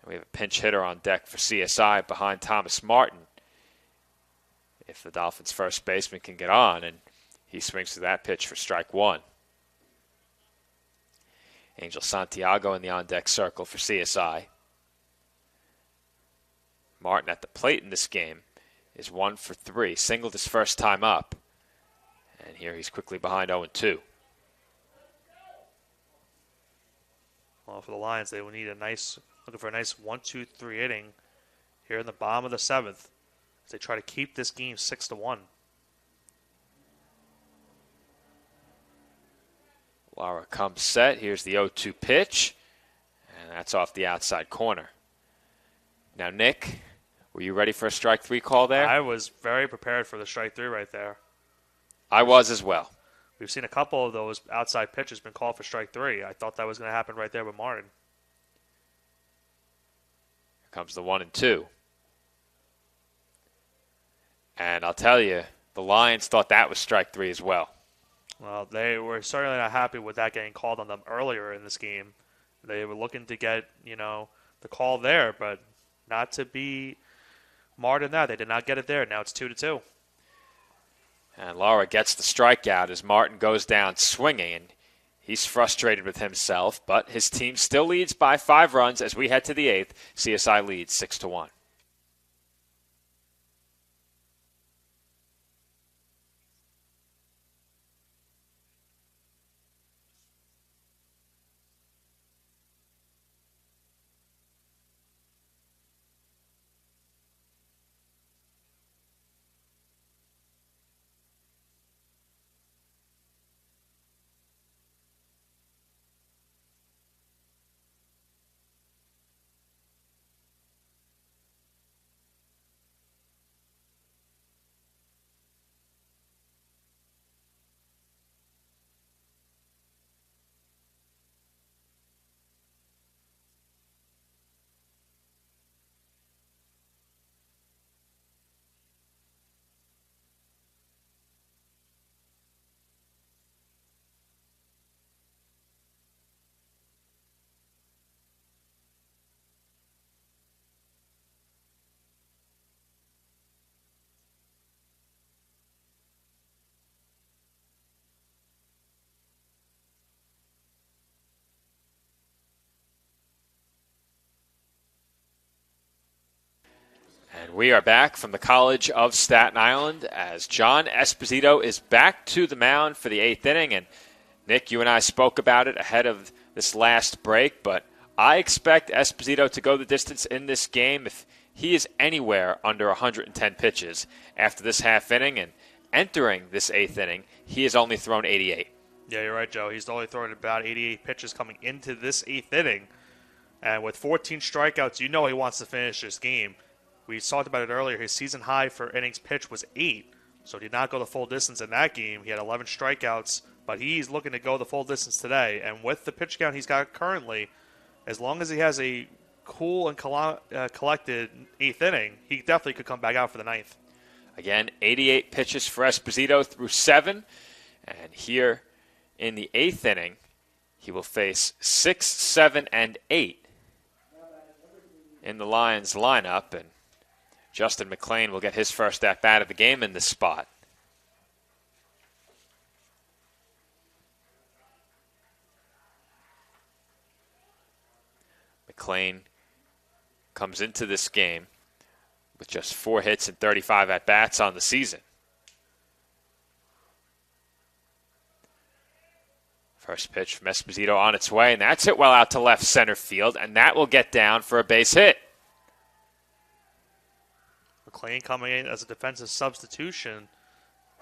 S1: We have a pinch hitter on deck for CSI behind Thomas Martin. If the Dolphins' first baseman can get on, and he swings to that pitch for strike 1. Angel Santiago in the on-deck circle for CSI. Martin at the plate in this game is 1 for 3. Singled his first time up. And here he's quickly behind 0-2.
S2: Well, for the Lions, they will need looking for a nice 1-2-3 inning here in the bottom of the 7th as they try to keep this game 6-1.
S1: Lara comes set. Here's the 0-2 pitch. And that's off the outside corner. Now, Nick, were you ready for a strike 3 call there?
S2: I was very prepared for the strike 3 right there.
S1: I was as well.
S2: We've seen a couple of those outside pitches been called for strike 3. I thought that was going to happen right there with Martin.
S1: Here comes the 1-2. And I'll tell you, the Lions thought that was strike 3 as well.
S2: Well, they were certainly not happy with that getting called on them earlier in this game. They were looking to get, the call there, but not to be marred in that. They did not get it there. Now it's 2-2.
S1: And Lara gets the strikeout as Martin goes down swinging, and he's frustrated with himself, but his team still leads by 5 runs as we head to the 8th. CSI leads 6-1. And we are back from the College of Staten Island as John Esposito is back to the mound for the 8th inning. And Nick, you and I spoke about it ahead of this last break, but I expect Esposito to go the distance in this game if he is anywhere under 110 pitches after this half inning. And entering this 8th inning, he has only thrown 88.
S2: Yeah, you're right, Joe. He's only throwing about 88 pitches coming into this 8th inning. And with 14 strikeouts, you know he wants to finish this game. We talked about it earlier. His season high for innings pitched was 8, so he did not go the full distance in that game. He had 11 strikeouts, but he's looking to go the full distance today. And with the pitch count he's got currently, as long as he has a cool and collected 8th inning, he definitely could come back out for the 9th.
S1: Again, 88 pitches for Esposito through 7. And here in the 8th inning, he will face 6, 7, and 8 in the Lions lineup. And Justin McLean will get his first at-bat of the game in this spot. McLean comes into this game with just 4 hits and 35 at-bats on the season. First pitch from Esposito on its way, and that's hit well out to left center field, and that will get down for a base hit.
S2: McLean coming in as a defensive substitution,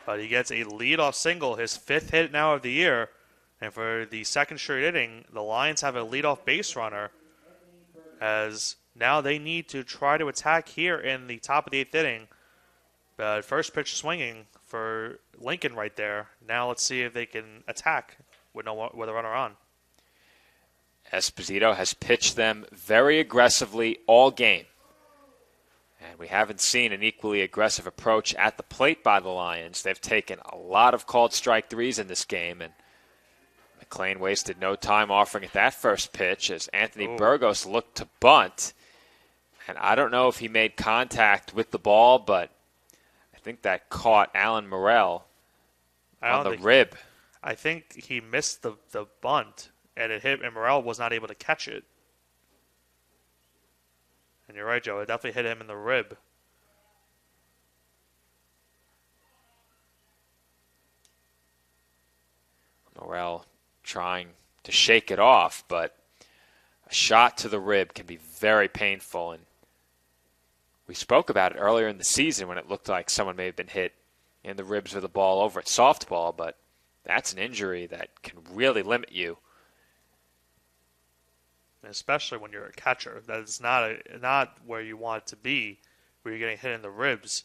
S2: but he gets a leadoff single, his 5th hit now of the year. And for the second straight inning, the Lions have a leadoff base runner, as now they need to try to attack here in the top of the 8th inning. But first pitch swinging for Lincoln right there. Now let's see if they can attack with the runner on.
S1: Esposito has pitched them very aggressively all game. And we haven't seen an equally aggressive approach at the plate by the Lions. They've taken a lot of called strike threes in this game, and McLean wasted no time offering at that first pitch as Anthony Burgos looked to bunt. And I don't know if he made contact with the ball, but I think that caught Alan Morrell on the rib.
S2: I think he missed the bunt, and it hit, and Morrell was not able to catch it. And you're right, Joe. It definitely hit him in the rib.
S1: Morrell trying to shake it off, but a shot to the rib can be very painful. And we spoke about it earlier in the season when it looked like someone may have been hit in the ribs with a ball over at softball, but that's an injury that can really limit you.
S2: Especially when you're a catcher. That's not where you want it to be, where you're getting hit in the ribs.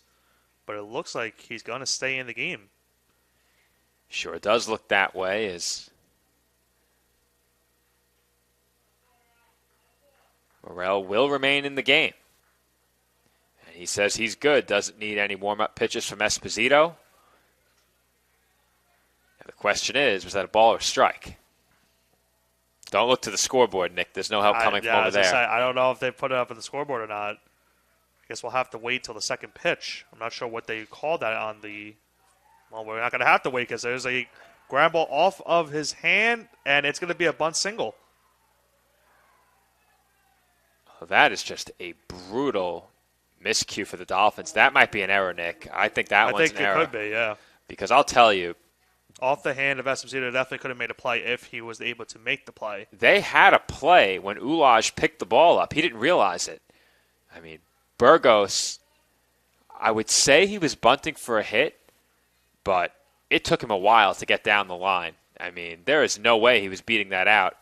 S2: But it looks like he's going to stay in the game.
S1: Sure does look that way, as Morrell will remain in the game. And he says he's good, doesn't need any warm-up pitches from Esposito. And the question is, was that a ball or strike? Don't look to the scoreboard, Nick. There's no help coming from over there.
S2: I don't know if they put it up on the scoreboard or not. I guess we'll have to wait till the second pitch. I'm not sure what they called that on the... Well, we're not going to have to wait because there's a ground ball off of his hand, and it's going to be a bunt single.
S1: Well, that is just a brutal miscue for the Dolphins. That might be an error, Nick. I think that one's an error.
S2: I think it could be, yeah.
S1: Because I'll tell you,
S2: off the hand of Esposito, definitely could have made a play if he was able to make the play.
S1: They had a play when Ulaj picked the ball up. He didn't realize it. I mean, Burgos, I would say he was bunting for a hit, but it took him a while to get down the line. I mean, there is no way he was beating that out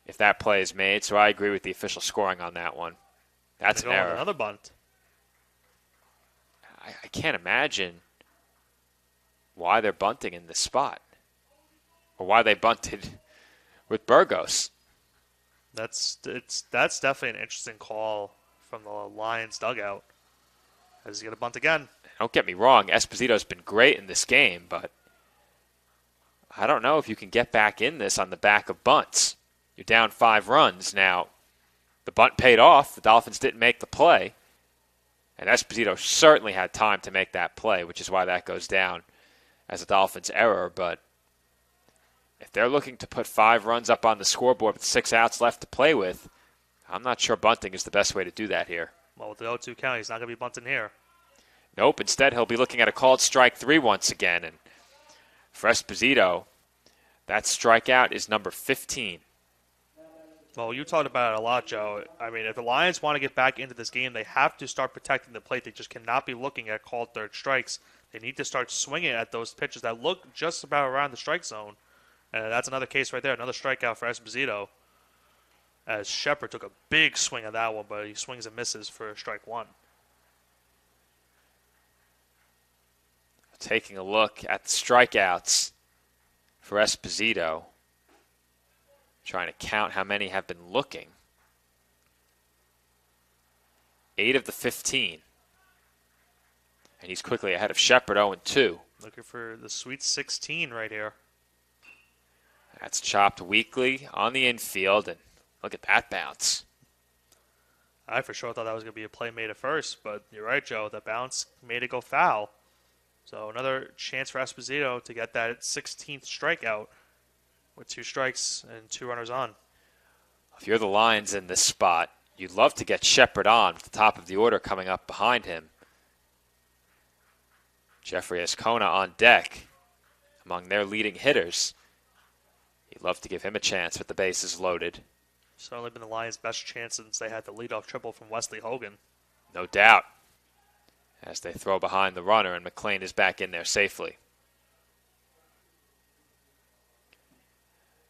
S1: if that play is made, so I agree with the official scoring on that one. That's an error.
S2: Another bunt.
S1: I can't imagine why they're bunting in this spot, or why they bunted with Burgos.
S2: That's definitely an interesting call from the Lions dugout. Is he going to bunt again?
S1: Don't get me wrong, Esposito's been great in this game, but I don't know if you can get back in this on the back of bunts. You're down 5 runs. Now, the bunt paid off. The Dolphins didn't make the play, and Esposito certainly had time to make that play, which is why that goes down as a Dolphins error. But if they're looking to put 5 runs up on the scoreboard with 6 outs left to play with, I'm not sure bunting is the best way to do that here.
S2: Well, with the 0-2 count, he's not going to be bunting here.
S1: Nope. Instead, he'll be looking at a called strike 3 once again. And for Esposito, that strikeout is number 15.
S2: Well, you talked about it a lot, Joe. I mean, if the Lions want to get back into this game, they have to start protecting the plate. They just cannot be looking at called third strikes. They need to start swinging at those pitches that look just about around the strike zone. And that's another case right there, another strikeout for Esposito. As Shepard took a big swing at that one, but he swings and misses for strike one.
S1: Taking a look at the strikeouts for Esposito. Trying to count how many have been looking. 8 of the 15. And he's quickly ahead of Shepard, 0-2.
S2: Looking for the Sweet 16 right here.
S1: That's chopped weakly on the infield, and look at that bounce.
S2: I for sure thought that was going to be a play made at first, but you're right, Joe. The bounce made it go foul. So another chance for Esposito to get that 16th strikeout with 2 strikes and 2 runners on.
S1: If you're the Lions in this spot, you'd love to get Shepard on with the top of the order coming up behind him. Jeffrey Ascona on deck among their leading hitters. You'd love to give him a chance with the bases loaded.
S2: Certainly been the Lions' best chance since they had the leadoff triple from Wesley Hogan.
S1: No doubt. As they throw behind the runner and McLean is back in there safely.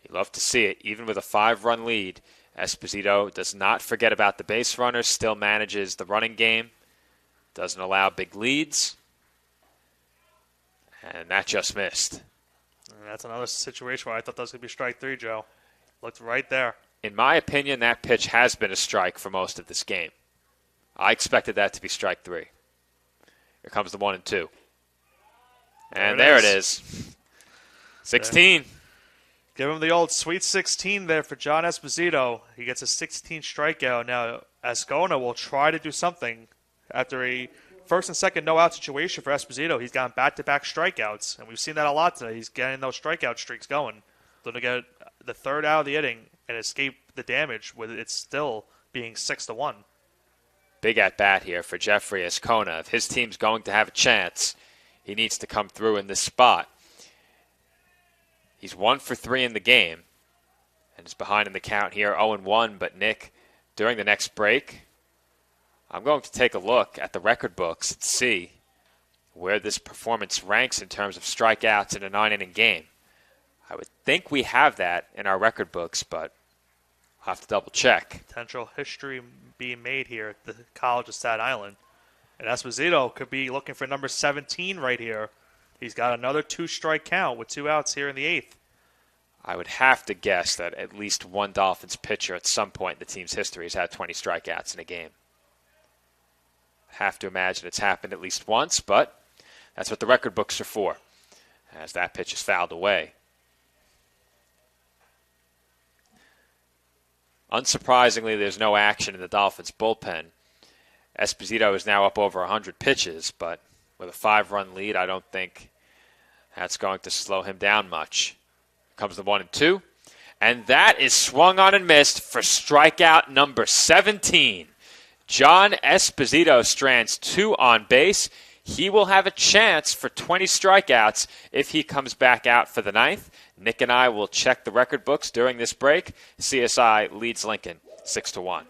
S1: You love to see it. Even with a 5-run lead, Esposito does not forget about the base runners, still manages the running game, doesn't allow big leads, and that just missed.
S2: And that's another situation where I thought that was going to be strike 3, Joe. Looked right there.
S1: In my opinion, that pitch has been a strike for most of this game. I expected that to be strike 3. Here comes the 1-2. And there it is. 16.
S2: Give him the old Sweet 16 there for John Esposito. He gets a 16 strikeout. Now, Ascona will try to do something. After a first and second no-out situation for Esposito, he's gotten back-to-back strikeouts, and we've seen that a lot today. He's getting those strikeout streaks going. So to get the third out of the inning and escape the damage with it still being 6-1.
S1: Big at-bat here for Jeffrey Ascona. If his team's going to have a chance, he needs to come through in this spot. He's 1 for 3 in the game and is behind in the count here, 0-1. But, Nick, during the next break, I'm going to take a look at the record books and see where this performance ranks in terms of strikeouts in a 9-inning game. I would think we have that in our record books, but I'll have to double-check.
S2: Potential history being made here at the College of Staten Island. And Esposito could be looking for number 17 right here. He's got another 2-strike count with 2 outs here in the 8th.
S1: I would have to guess that at least one Dolphins pitcher at some point in the team's history has had 20 strikeouts in a game. I have to imagine it's happened at least once, but that's what the record books are for, as that pitch is fouled away. Unsurprisingly, there's no action in the Dolphins' bullpen. Esposito is now up over 100 pitches, but with a 5-run lead, I don't think that's going to slow him down much. Comes the 1-2, and that is swung on and missed for strikeout number 17. John Esposito strands 2 on base. He will have a chance for 20 strikeouts if he comes back out for the 9th. Nick and I will check the record books during this break. CSI leads Lincoln 6-1.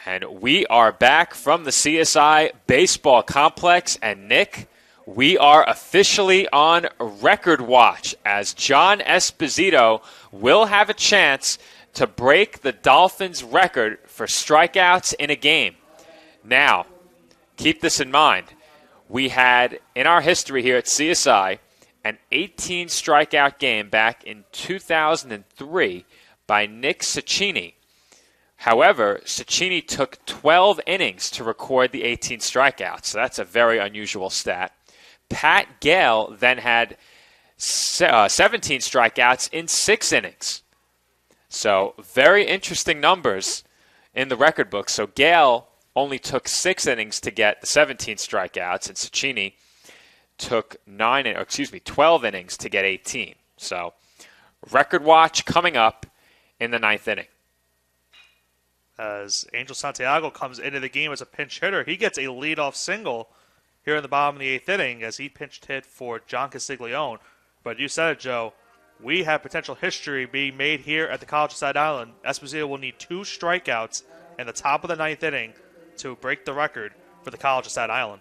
S1: And we are back from the CSI Baseball Complex. And Nick, we are officially on record watch as John Esposito will have a chance to break the Dolphins' record for strikeouts in a game. Now, keep this in mind. We had, in our history here at CSI, an 18 strikeout game back in 2003 by Nick Cecchini. However, Cecchini took 12 innings to record the 18 strikeouts, so that's a very unusual stat. Pat Gale then had 17 strikeouts in 6 innings. So very interesting numbers in the record book. So Gale only took 6 innings to get the 17 strikeouts, and Cecchini took 12 innings to get 18. So record watch coming up in the 9th inning.
S2: As Angel Santiago comes into the game as a pinch hitter, he gets a leadoff single here in the bottom of the 8th inning as he pinched hit for John Castiglione. But you said it, Joe. We have potential history being made here at the College of Staten Island. Esposito will need 2 strikeouts in the top of the 9th inning to break the record for the College of Staten Island.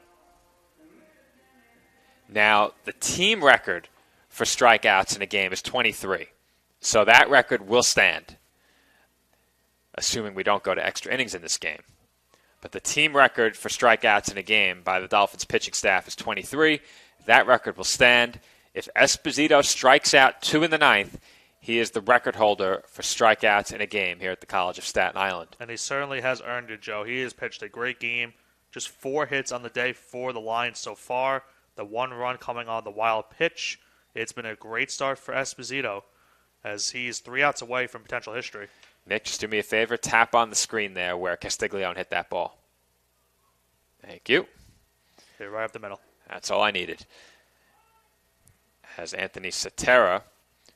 S1: Now, the team record for strikeouts in a game is 23. So that record will stand, assuming we don't go to extra innings in this game. But the team record for strikeouts in a game by the Dolphins pitching staff is 23. That record will stand. If Esposito strikes out 2 in the 9th, he is the record holder for strikeouts in a game here at the College of Staten Island.
S2: And he certainly has earned it, Joe. He has pitched a great game. Just 4 hits on the day for the Lions so far. The 1 run coming on the wild pitch. It's been a great start for Esposito as he's 3 outs away from potential history.
S1: Nick, just do me a favor. Tap on the screen there where Castiglione hit that ball. Thank you.
S2: Okay, right up the middle.
S1: That's all I needed. As Anthony Cetera,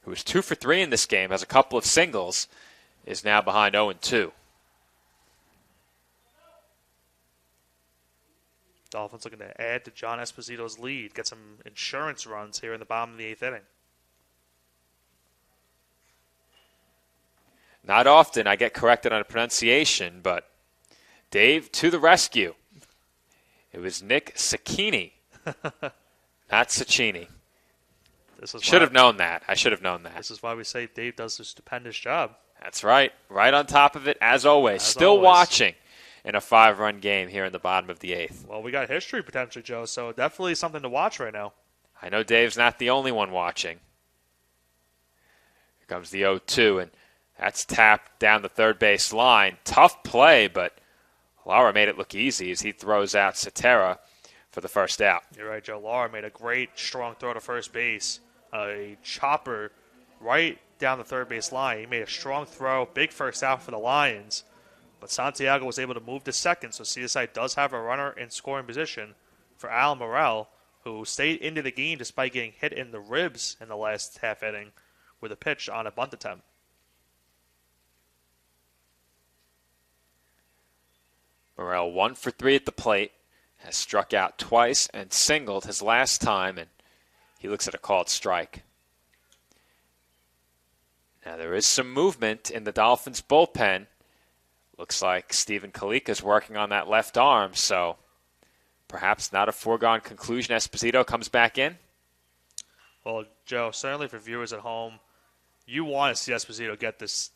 S1: who is 2 for 3 in this game, has a couple of singles, is now behind 0-2.
S2: Dolphins looking to add to John Esposito's lead, get some insurance runs here in the bottom of the 8th inning.
S1: Not often I get corrected on a pronunciation, but Dave to the rescue. It was Nick Cecchini, not Cecchini. Should have known that. I should have known that.
S2: This is why we say Dave does a stupendous job.
S1: That's right. Right on top of it, as always. Still watching in a 5-run game here in the bottom of the 8th.
S2: Well, we got history potentially, Joe, so definitely something to watch right now.
S1: I know Dave's not the only one watching. Here comes the 0-2, and that's tapped down the third base line. Tough play, but Lara made it look easy as he throws out Cetera for the first out.
S2: You're right, Joe. Lara made a great, strong throw to first base. A chopper right down the third base line. He made a strong throw, big first out for the Lions. But Santiago was able to move to second, so CSI does have a runner in scoring position for Al Morel, who stayed into the game despite getting hit in the ribs in the last half inning with a pitch on a bunt attempt.
S1: Morel 1 for 3 at the plate, has struck out twice and singled his last time, and he looks at a called strike. Now there is some movement in the Dolphins bullpen. Looks like Stephen Kalika is working on that left arm, so perhaps not a foregone conclusion. Esposito comes back in.
S2: Well, Joe, certainly for viewers at home, you want to see Esposito get these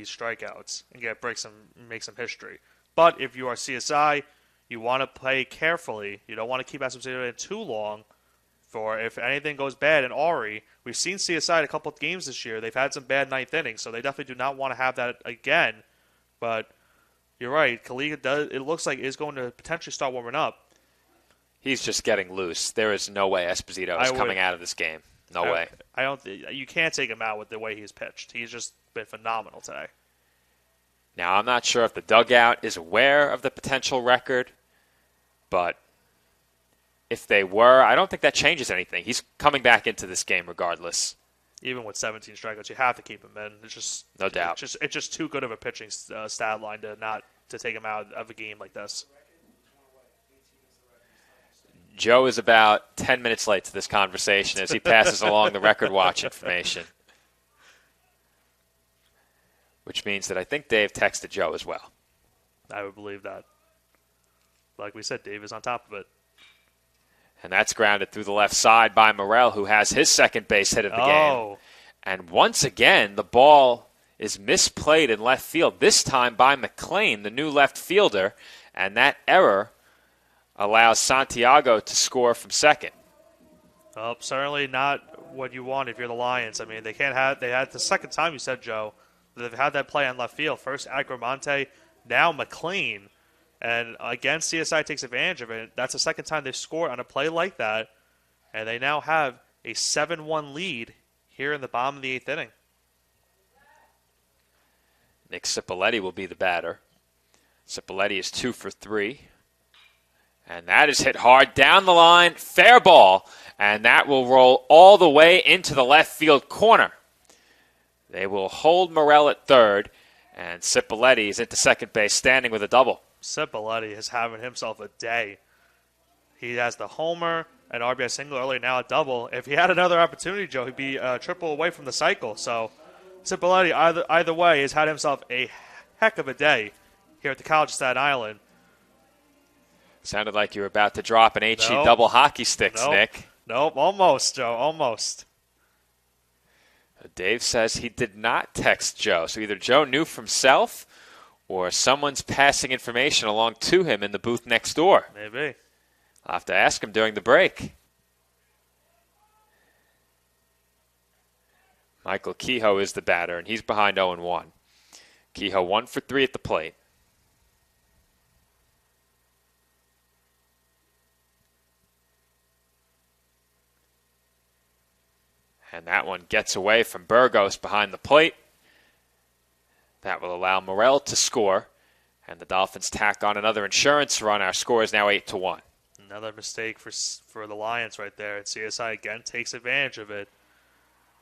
S2: strikeouts and make some history. But if you are CSI, you want to play carefully. You don't want to keep Esposito in too long. For if anything goes bad in Ari, we've seen CSI in a couple of games this year. They've had some bad 9th innings, so they definitely do not want to have that again. But you're right, Kalika it looks like is going to potentially start warming up.
S1: He's just getting loose. There is no way Esposito is coming out of this game. No way.
S2: You can't take him out with the way he's pitched. He's just been phenomenal today.
S1: Now, I'm not sure if the dugout is aware of the potential record, but if they were, I don't think that changes anything. He's coming back into this game regardless.
S2: Even with 17 strikeouts, you have to keep him in. It's just
S1: no doubt.
S2: It's just too good of a pitching stat line to take him out of a game like this.
S1: Joe is about 10 minutes late to this conversation as he passes along the record watch information, which means that I think Dave texted Joe as well.
S2: I would believe that. Like we said, Dave is on top of it.
S1: And that's grounded through the left side by Morel, who has his second base hit of the game. And once again, the ball is misplayed in left field, this time by McLean, the new left fielder, and that error allows Santiago to score from second.
S2: Well, certainly not what you want if you're the Lions. I mean, they had the second time you said, Joe, they've had that play on left field. First Agramonte, now McLean. And again, CSI takes advantage of it. That's the second time they've scored on a play like that. And they now have a 7-1 lead here in the bottom of the 8th inning.
S1: Nick Cipoletti will be the batter. Cipoletti is 2 for 3. And that is hit hard down the line. Fair ball. And that will roll all the way into the left field corner. They will hold Morel at third. And Cipoletti is into second base, standing with a double.
S2: Cipoletti is having himself a day. He has the homer, an RBI single earlier, now a double. If he had another opportunity, Joe, he'd be a triple away from the cycle. So Cipoletti, either way, has had himself a heck of a day here at the College of Staten Island.
S1: Sounded like you were about to drop an HE double hockey sticks, Nick.
S2: Nope, almost, Joe, almost.
S1: Dave says he did not text Joe. So either Joe knew from himself or someone's passing information along to him in the booth next door.
S2: Maybe.
S1: I'll have to ask him during the break. Michael Kehoe is the batter, and he's behind 0-1. Kehoe 1 for 3 at the plate. And that one gets away from Burgos behind the plate. That will allow Morel to score. And the Dolphins tack on another insurance run. Our score is now 8-1.
S2: Another mistake for the Lions right there. And CSI again takes advantage of it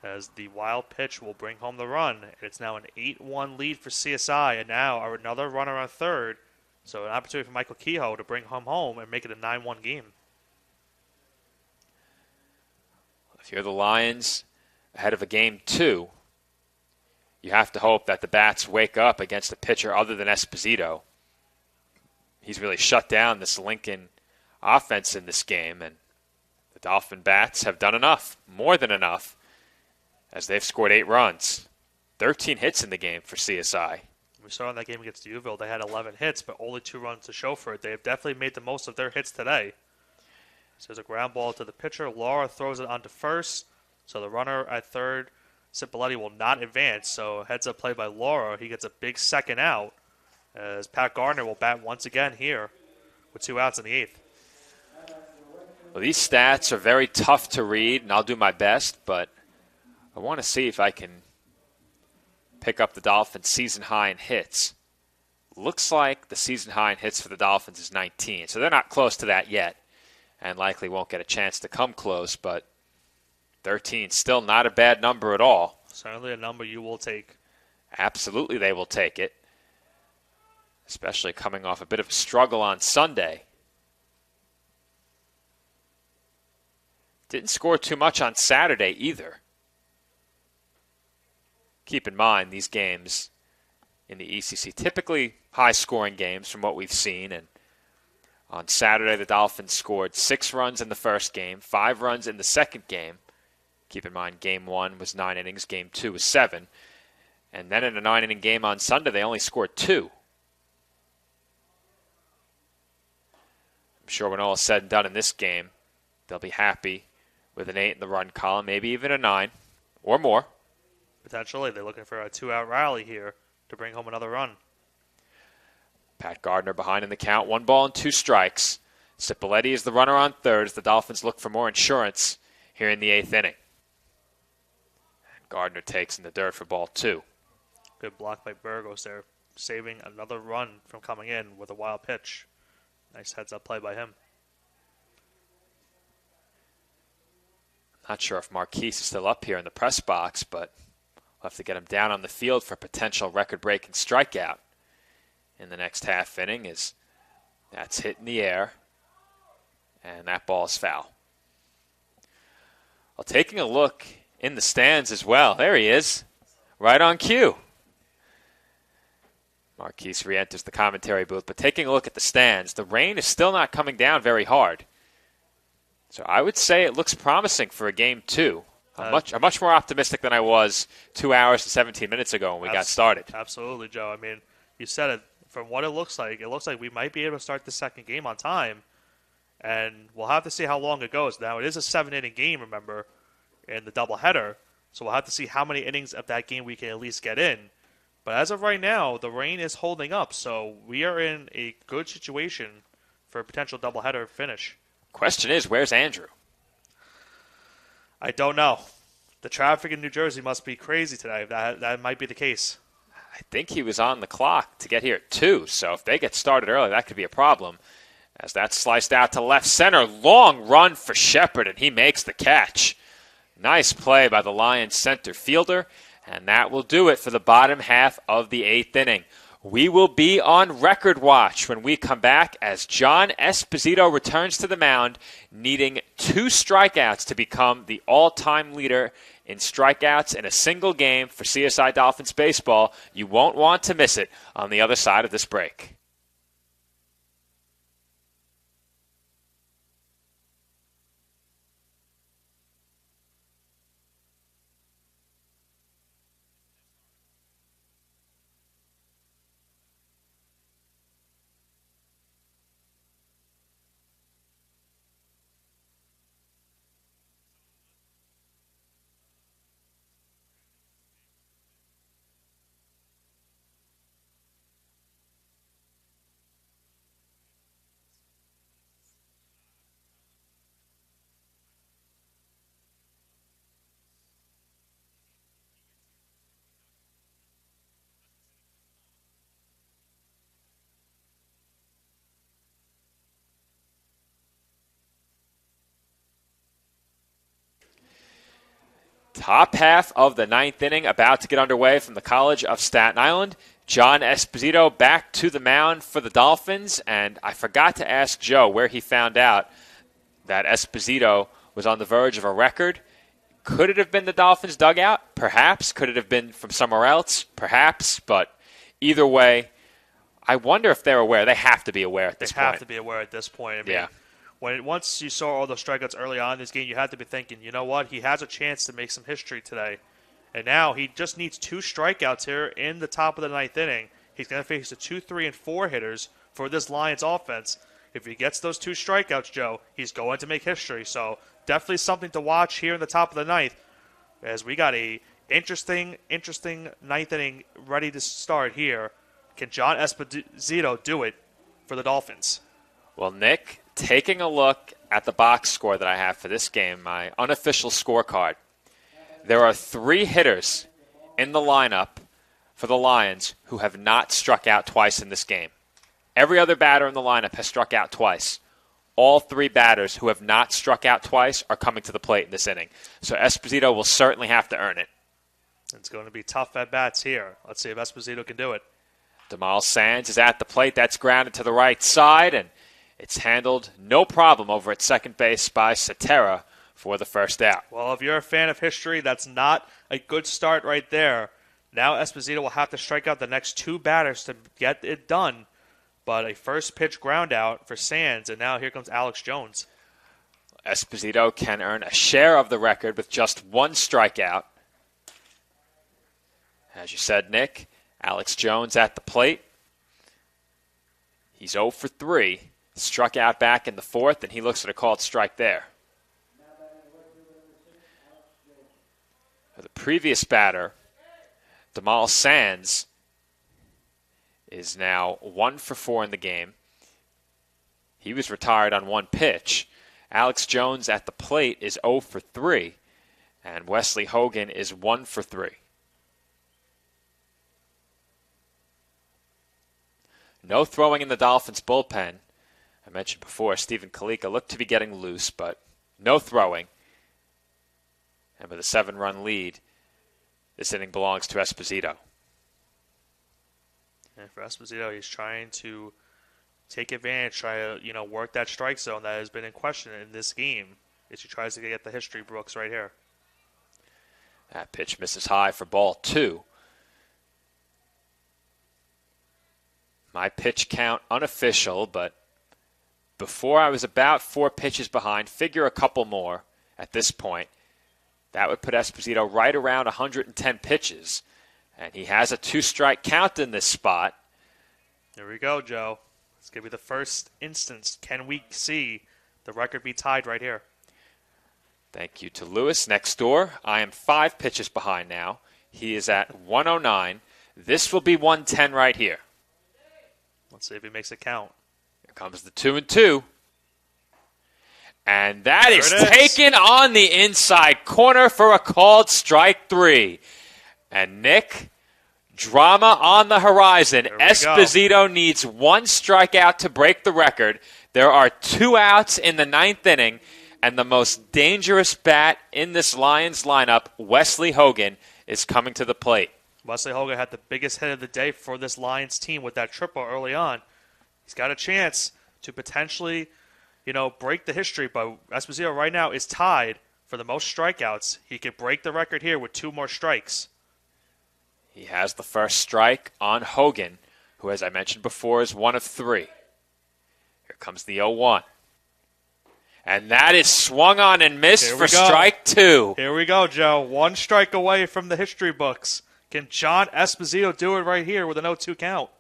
S2: as the wild pitch will bring home the run. And it's now an 8-1 lead for CSI. And now another runner on third. So an opportunity for Michael Kehoe to bring home and make it a 9-1 game.
S1: If you're the Lions ahead of a game 2, you have to hope that the bats wake up against a pitcher other than Esposito. He's really shut down this Lincoln offense in this game, and the Dolphin bats have done enough, more than enough, as they've scored 8 runs. 13 hits in the game for CSI.
S2: We saw in that game against Uville, they had 11 hits, but only 2 runs to show for it. They have definitely made the most of their hits today. So there's a ground ball to the pitcher. Laura throws it onto first. So the runner at third, Cipoletti, will not advance. So heads up play by Laura. He gets a big second out as Pat Gardner will bat once again here with 2 outs in the 8th.
S1: Well, these stats are very tough to read, and I'll do my best, but I want to see if I can pick up the Dolphins' season high in hits. Looks like the season high in hits for the Dolphins is 19, so they're not close to that yet. And likely won't get a chance to come close, but 13 still not a bad number at all.
S2: Certainly a number you will take.
S1: Absolutely they will take it, especially coming off a bit of a struggle on Sunday. Didn't score too much on Saturday either. Keep in mind, these games in the ECC, typically high-scoring games from what we've seen, and on Saturday, the Dolphins scored 6 runs in the first game, 5 runs in the second game. Keep in mind, Game 1 was 9 innings, Game 2 was 7. And then in a 9-inning game on Sunday, they only scored 2. I'm sure when all is said and done in this game, they'll be happy with an 8 in the run column, maybe even a 9 or more.
S2: Potentially, they're looking for a 2-out rally here to bring home another run.
S1: Pat Gardner behind in the count, 1 ball and 2 strikes. Cipoletti is the runner on third as the Dolphins look for more insurance here in the 8th inning. And Gardner takes in the dirt for ball 2.
S2: Good block by Burgos there, saving another run from coming in with a wild pitch. Nice heads-up play by him.
S1: Not sure if Marquise is still up here in the press box, but we'll have to get him down on the field for a potential record-breaking strikeout in the next half inning, as that's hit in the air, and that ball is foul. Well, taking a look in the stands as well. There he is, right on cue. Marquise re-enters the commentary booth, but taking a look at the stands, the rain is still not coming down very hard. So I would say it looks promising for a game 2. I'm much more optimistic than I was 2 hours and 17 minutes ago when we got started.
S2: Absolutely, Joe. I mean, you said it. From what it looks like we might be able to start the second game on time, and we'll have to see how long it goes. Now, it is a 7-inning game, remember, in the doubleheader, so we'll have to see how many innings of that game we can at least get in. But as of right now, the rain is holding up, so we are in a good situation for a potential doubleheader finish.
S1: Question is, where's Andrew?
S2: I don't know. The traffic in New Jersey must be crazy today. That might be the case.
S1: I think he was on the clock to get here at 2, so if they get started early, that could be a problem. As that's sliced out to left center, long run for Shepard, and he makes the catch. Nice play by the Lions center fielder, and that will do it for the bottom half of the 8th inning. We will be on record watch when we come back as John Esposito returns to the mound, needing 2 strikeouts to become the all-time leader in strikeouts in a single game for CSI Dolphins baseball. You won't want to miss it on the other side of this break. Top half of the 9th inning about to get underway from the College of Staten Island. John Esposito back to the mound for the Dolphins, and I forgot to ask Joe where he found out that Esposito was on the verge of a record. Could it have been the Dolphins' dugout? Perhaps. Could it have been from somewhere else? Perhaps. But either way, I wonder if they're aware. They have to be aware at this point.
S2: They have to be aware at this point. I mean,
S1: yeah.
S2: Once you saw all those strikeouts early on in this game, you had to be thinking, you know what, he has a chance to make some history today. And now he just needs 2 strikeouts here in the top of the 9th inning. He's going to face the 2, 3, and 4 hitters for this Lions offense. If he gets those 2 strikeouts, Joe, he's going to make history. So definitely something to watch here in the top of the 9th, as we got a interesting 9th inning ready to start here. Can John Esposito do it for the Dolphins?
S1: Well, Nick, taking a look at the box score that I have for this game, my unofficial scorecard, there are 3 hitters in the lineup for the Lions who have not struck out twice in this game. Every other batter in the lineup has struck out twice. All 3 batters who have not struck out twice are coming to the plate in this inning. So Esposito will certainly have to earn it.
S2: It's going to be tough at-bats here. Let's see if Esposito can do it.
S1: Damal Sands is at the plate. That's grounded to the right side, and it's handled no problem over at second base by Cetera for the first out.
S2: Well, if you're a fan of history, that's not a good start right there. Now Esposito will have to strike out the next 2 batters to get it done. But a first pitch ground out for Sands, and now here comes Alex Jones.
S1: Esposito can earn a share of the record with just 1 strikeout. As you said, Nick, Alex Jones at the plate. He's 0 for 3. Struck out back in the 4th, and he looks at a called strike there. The previous batter, Damal Sands, is now 1 for 4 in the game. He was retired on 1 pitch. Alex Jones at the plate is 0 for 3, and Wesley Hogan is 1 for 3. No throwing in the Dolphins' bullpen. I mentioned before, Stephen Kalika looked to be getting loose, but no throwing. And with a 7-run lead, this inning belongs to Esposito.
S2: And for Esposito, he's trying to take advantage, try to work that strike zone that has been in question in this game as he tries to get the history books right here.
S1: That pitch misses high for ball 2. My pitch count unofficial, but before I was about 4 pitches behind, figure a couple more at this point. That would put Esposito right around 110 pitches. And he has a 2-strike count in this spot.
S2: There we go, Joe. It's going to be the first instance. Can we see the record be tied right here?
S1: Thank you to Lewis. Next door, I am 5 pitches behind now. He is at 109. This will be 110 right here.
S2: Let's see if he makes it count.
S1: Here comes the 2-2. And that is taken on the inside corner for a called strike 3. And Nick, drama on the horizon. Esposito needs 1 strikeout to break the record. There are 2 outs in the 9th inning. And the most dangerous bat in this Lions lineup, Wesley Hogan, is coming to the plate.
S2: Wesley Hogan had the biggest hit of the day for this Lions team with that triple early on. He's got a chance to potentially, break the history. But Esposito right now is tied for the most strikeouts. He could break the record here with 2 more strikes.
S1: He has the first strike on Hogan, who, as I mentioned before, is 1 of 3. Here comes the 0-1. And that is swung on and missed for strike 2.
S2: Here we go, Joe. 1 strike away from the history books. Can John Esposito do it right here with an 0-2 count?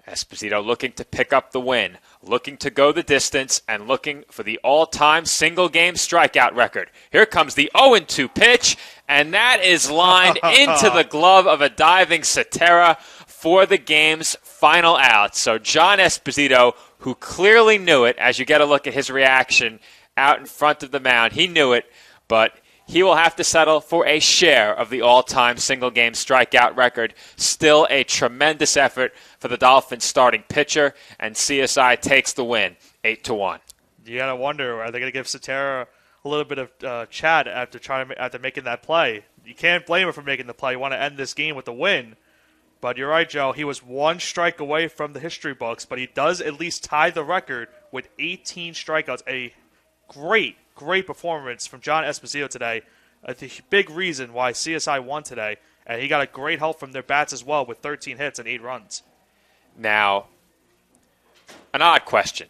S1: Esposito looking to pick up the win, looking to go the distance, and looking for the all-time single-game strikeout record. Here comes the 0-2 pitch, and that is lined into the glove of a diving Cetera for the game's final out. So John Esposito, who clearly knew it, as you get a look at his reaction out in front of the mound, he knew it, but he will have to settle for a share of the all-time single-game strikeout record. Still a tremendous effort for the Dolphins starting pitcher, and CSI takes the win, 8-1.
S2: You got to wonder, are they going to give Cetera a little bit of chat after making that play? You can't blame him for making the play. You want to end this game with a win. But you're right, Joe. He was 1 strike away from the history books, but he does at least tie the record with 18 strikeouts. A great performance from John Esposito today. A big reason why CSI won today. And he got a great help from their bats as well with 13 hits and 8 runs.
S1: Now, an odd question.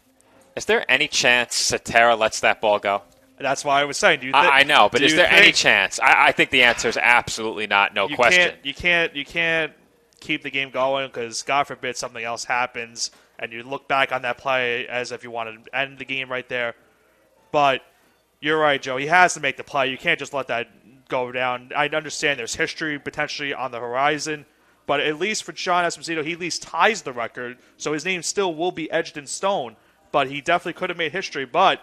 S1: Is there any chance Cetera lets that ball go?
S2: That's why I was saying.
S1: I know, but is there any chance? I think the answer is absolutely not. No question.
S2: You can't keep the game going because, God forbid, something else happens and you look back on that play as if you wanted to end the game right there. But you're right, Joe. He has to make the play. You can't just let that go down. I understand there's history potentially on the horizon, but at least for John Esposito, he at least ties the record, so his name still will be etched in stone. But he definitely could have made history. But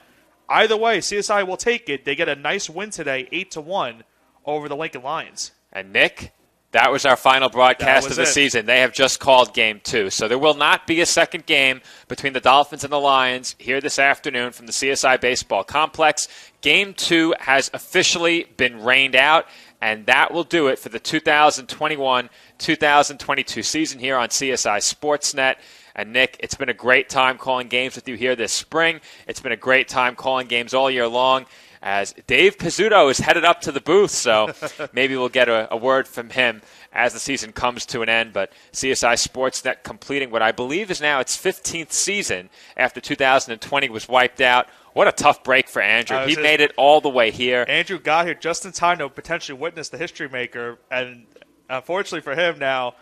S2: either way, CSI will take it. They get a nice win today, 8-1 over the Lincoln Lions.
S1: And Nick, that was our final broadcast of the season. They have just called Game 2. So there will not be a second game between the Dolphins and the Lions here this afternoon from the CSI Baseball Complex. Game 2 has officially been rained out, and that will do it for the 2021-2022 season here on CSI Sportsnet. And Nick, it's been a great time calling games with you here this spring. It's been a great time calling games all year long, as Dave Pizzuto is headed up to the booth, so maybe we'll get a word from him as the season comes to an end. But CSI Sportsnet completing what I believe is now its 15th season after 2020 was wiped out. What a tough break for Andrew. He made it all the way here.
S2: Andrew got here just in time to potentially witness the history maker, and unfortunately for him now,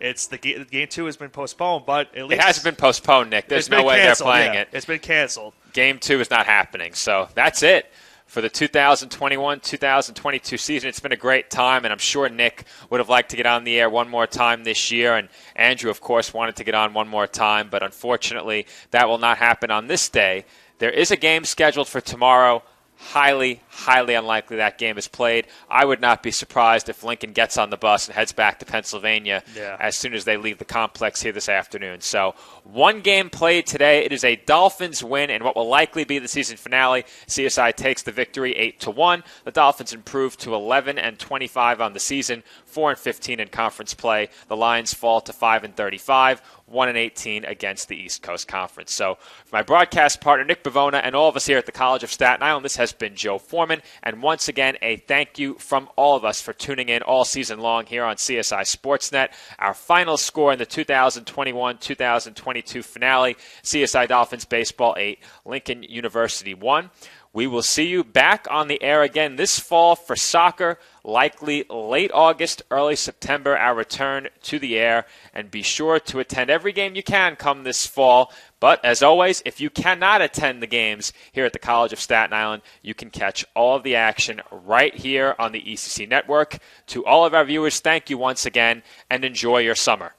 S2: it's Game 2 has been postponed, but at least
S1: it hasn't been postponed, Nick. There's no way they're playing it.
S2: It's been canceled.
S1: Game 2 is not happening, so that's it for the 2021-2022 season. It's been a great time, and I'm sure Nick would have liked to get on the air one more time this year, and Andrew, of course, wanted to get on one more time, but unfortunately that will not happen on this day. There is a game scheduled for tomorrow. Highly unlikely that game is played. I would not be surprised if Lincoln gets on the bus and heads back to Pennsylvania as soon as they leave the complex here this afternoon. So one game played today. It is a Dolphins win and what will likely be the season finale. CSI takes the victory 8-1. The Dolphins improve to 11-25 on the season, 4-15 in conference play. The Lions fall to 5-35. 1-18 against the East Coast Conference. So for my broadcast partner, Nick Bavona, and all of us here at the College of Staten Island, this has been Joe Foreman. And once again, a thank you from all of us for tuning in all season long here on CSI Sportsnet. Our final score in the 2021-2022 finale, CSI Dolphins Baseball 8, Lincoln University 1. We will see you back on the air again this fall for soccer, likely late August, early September, our return to the air. And be sure to attend every game you can come this fall. But as always, if you cannot attend the games here at the College of Staten Island, you can catch all of the action right here on the ECC network. To all of our viewers, thank you once again, and enjoy your summer.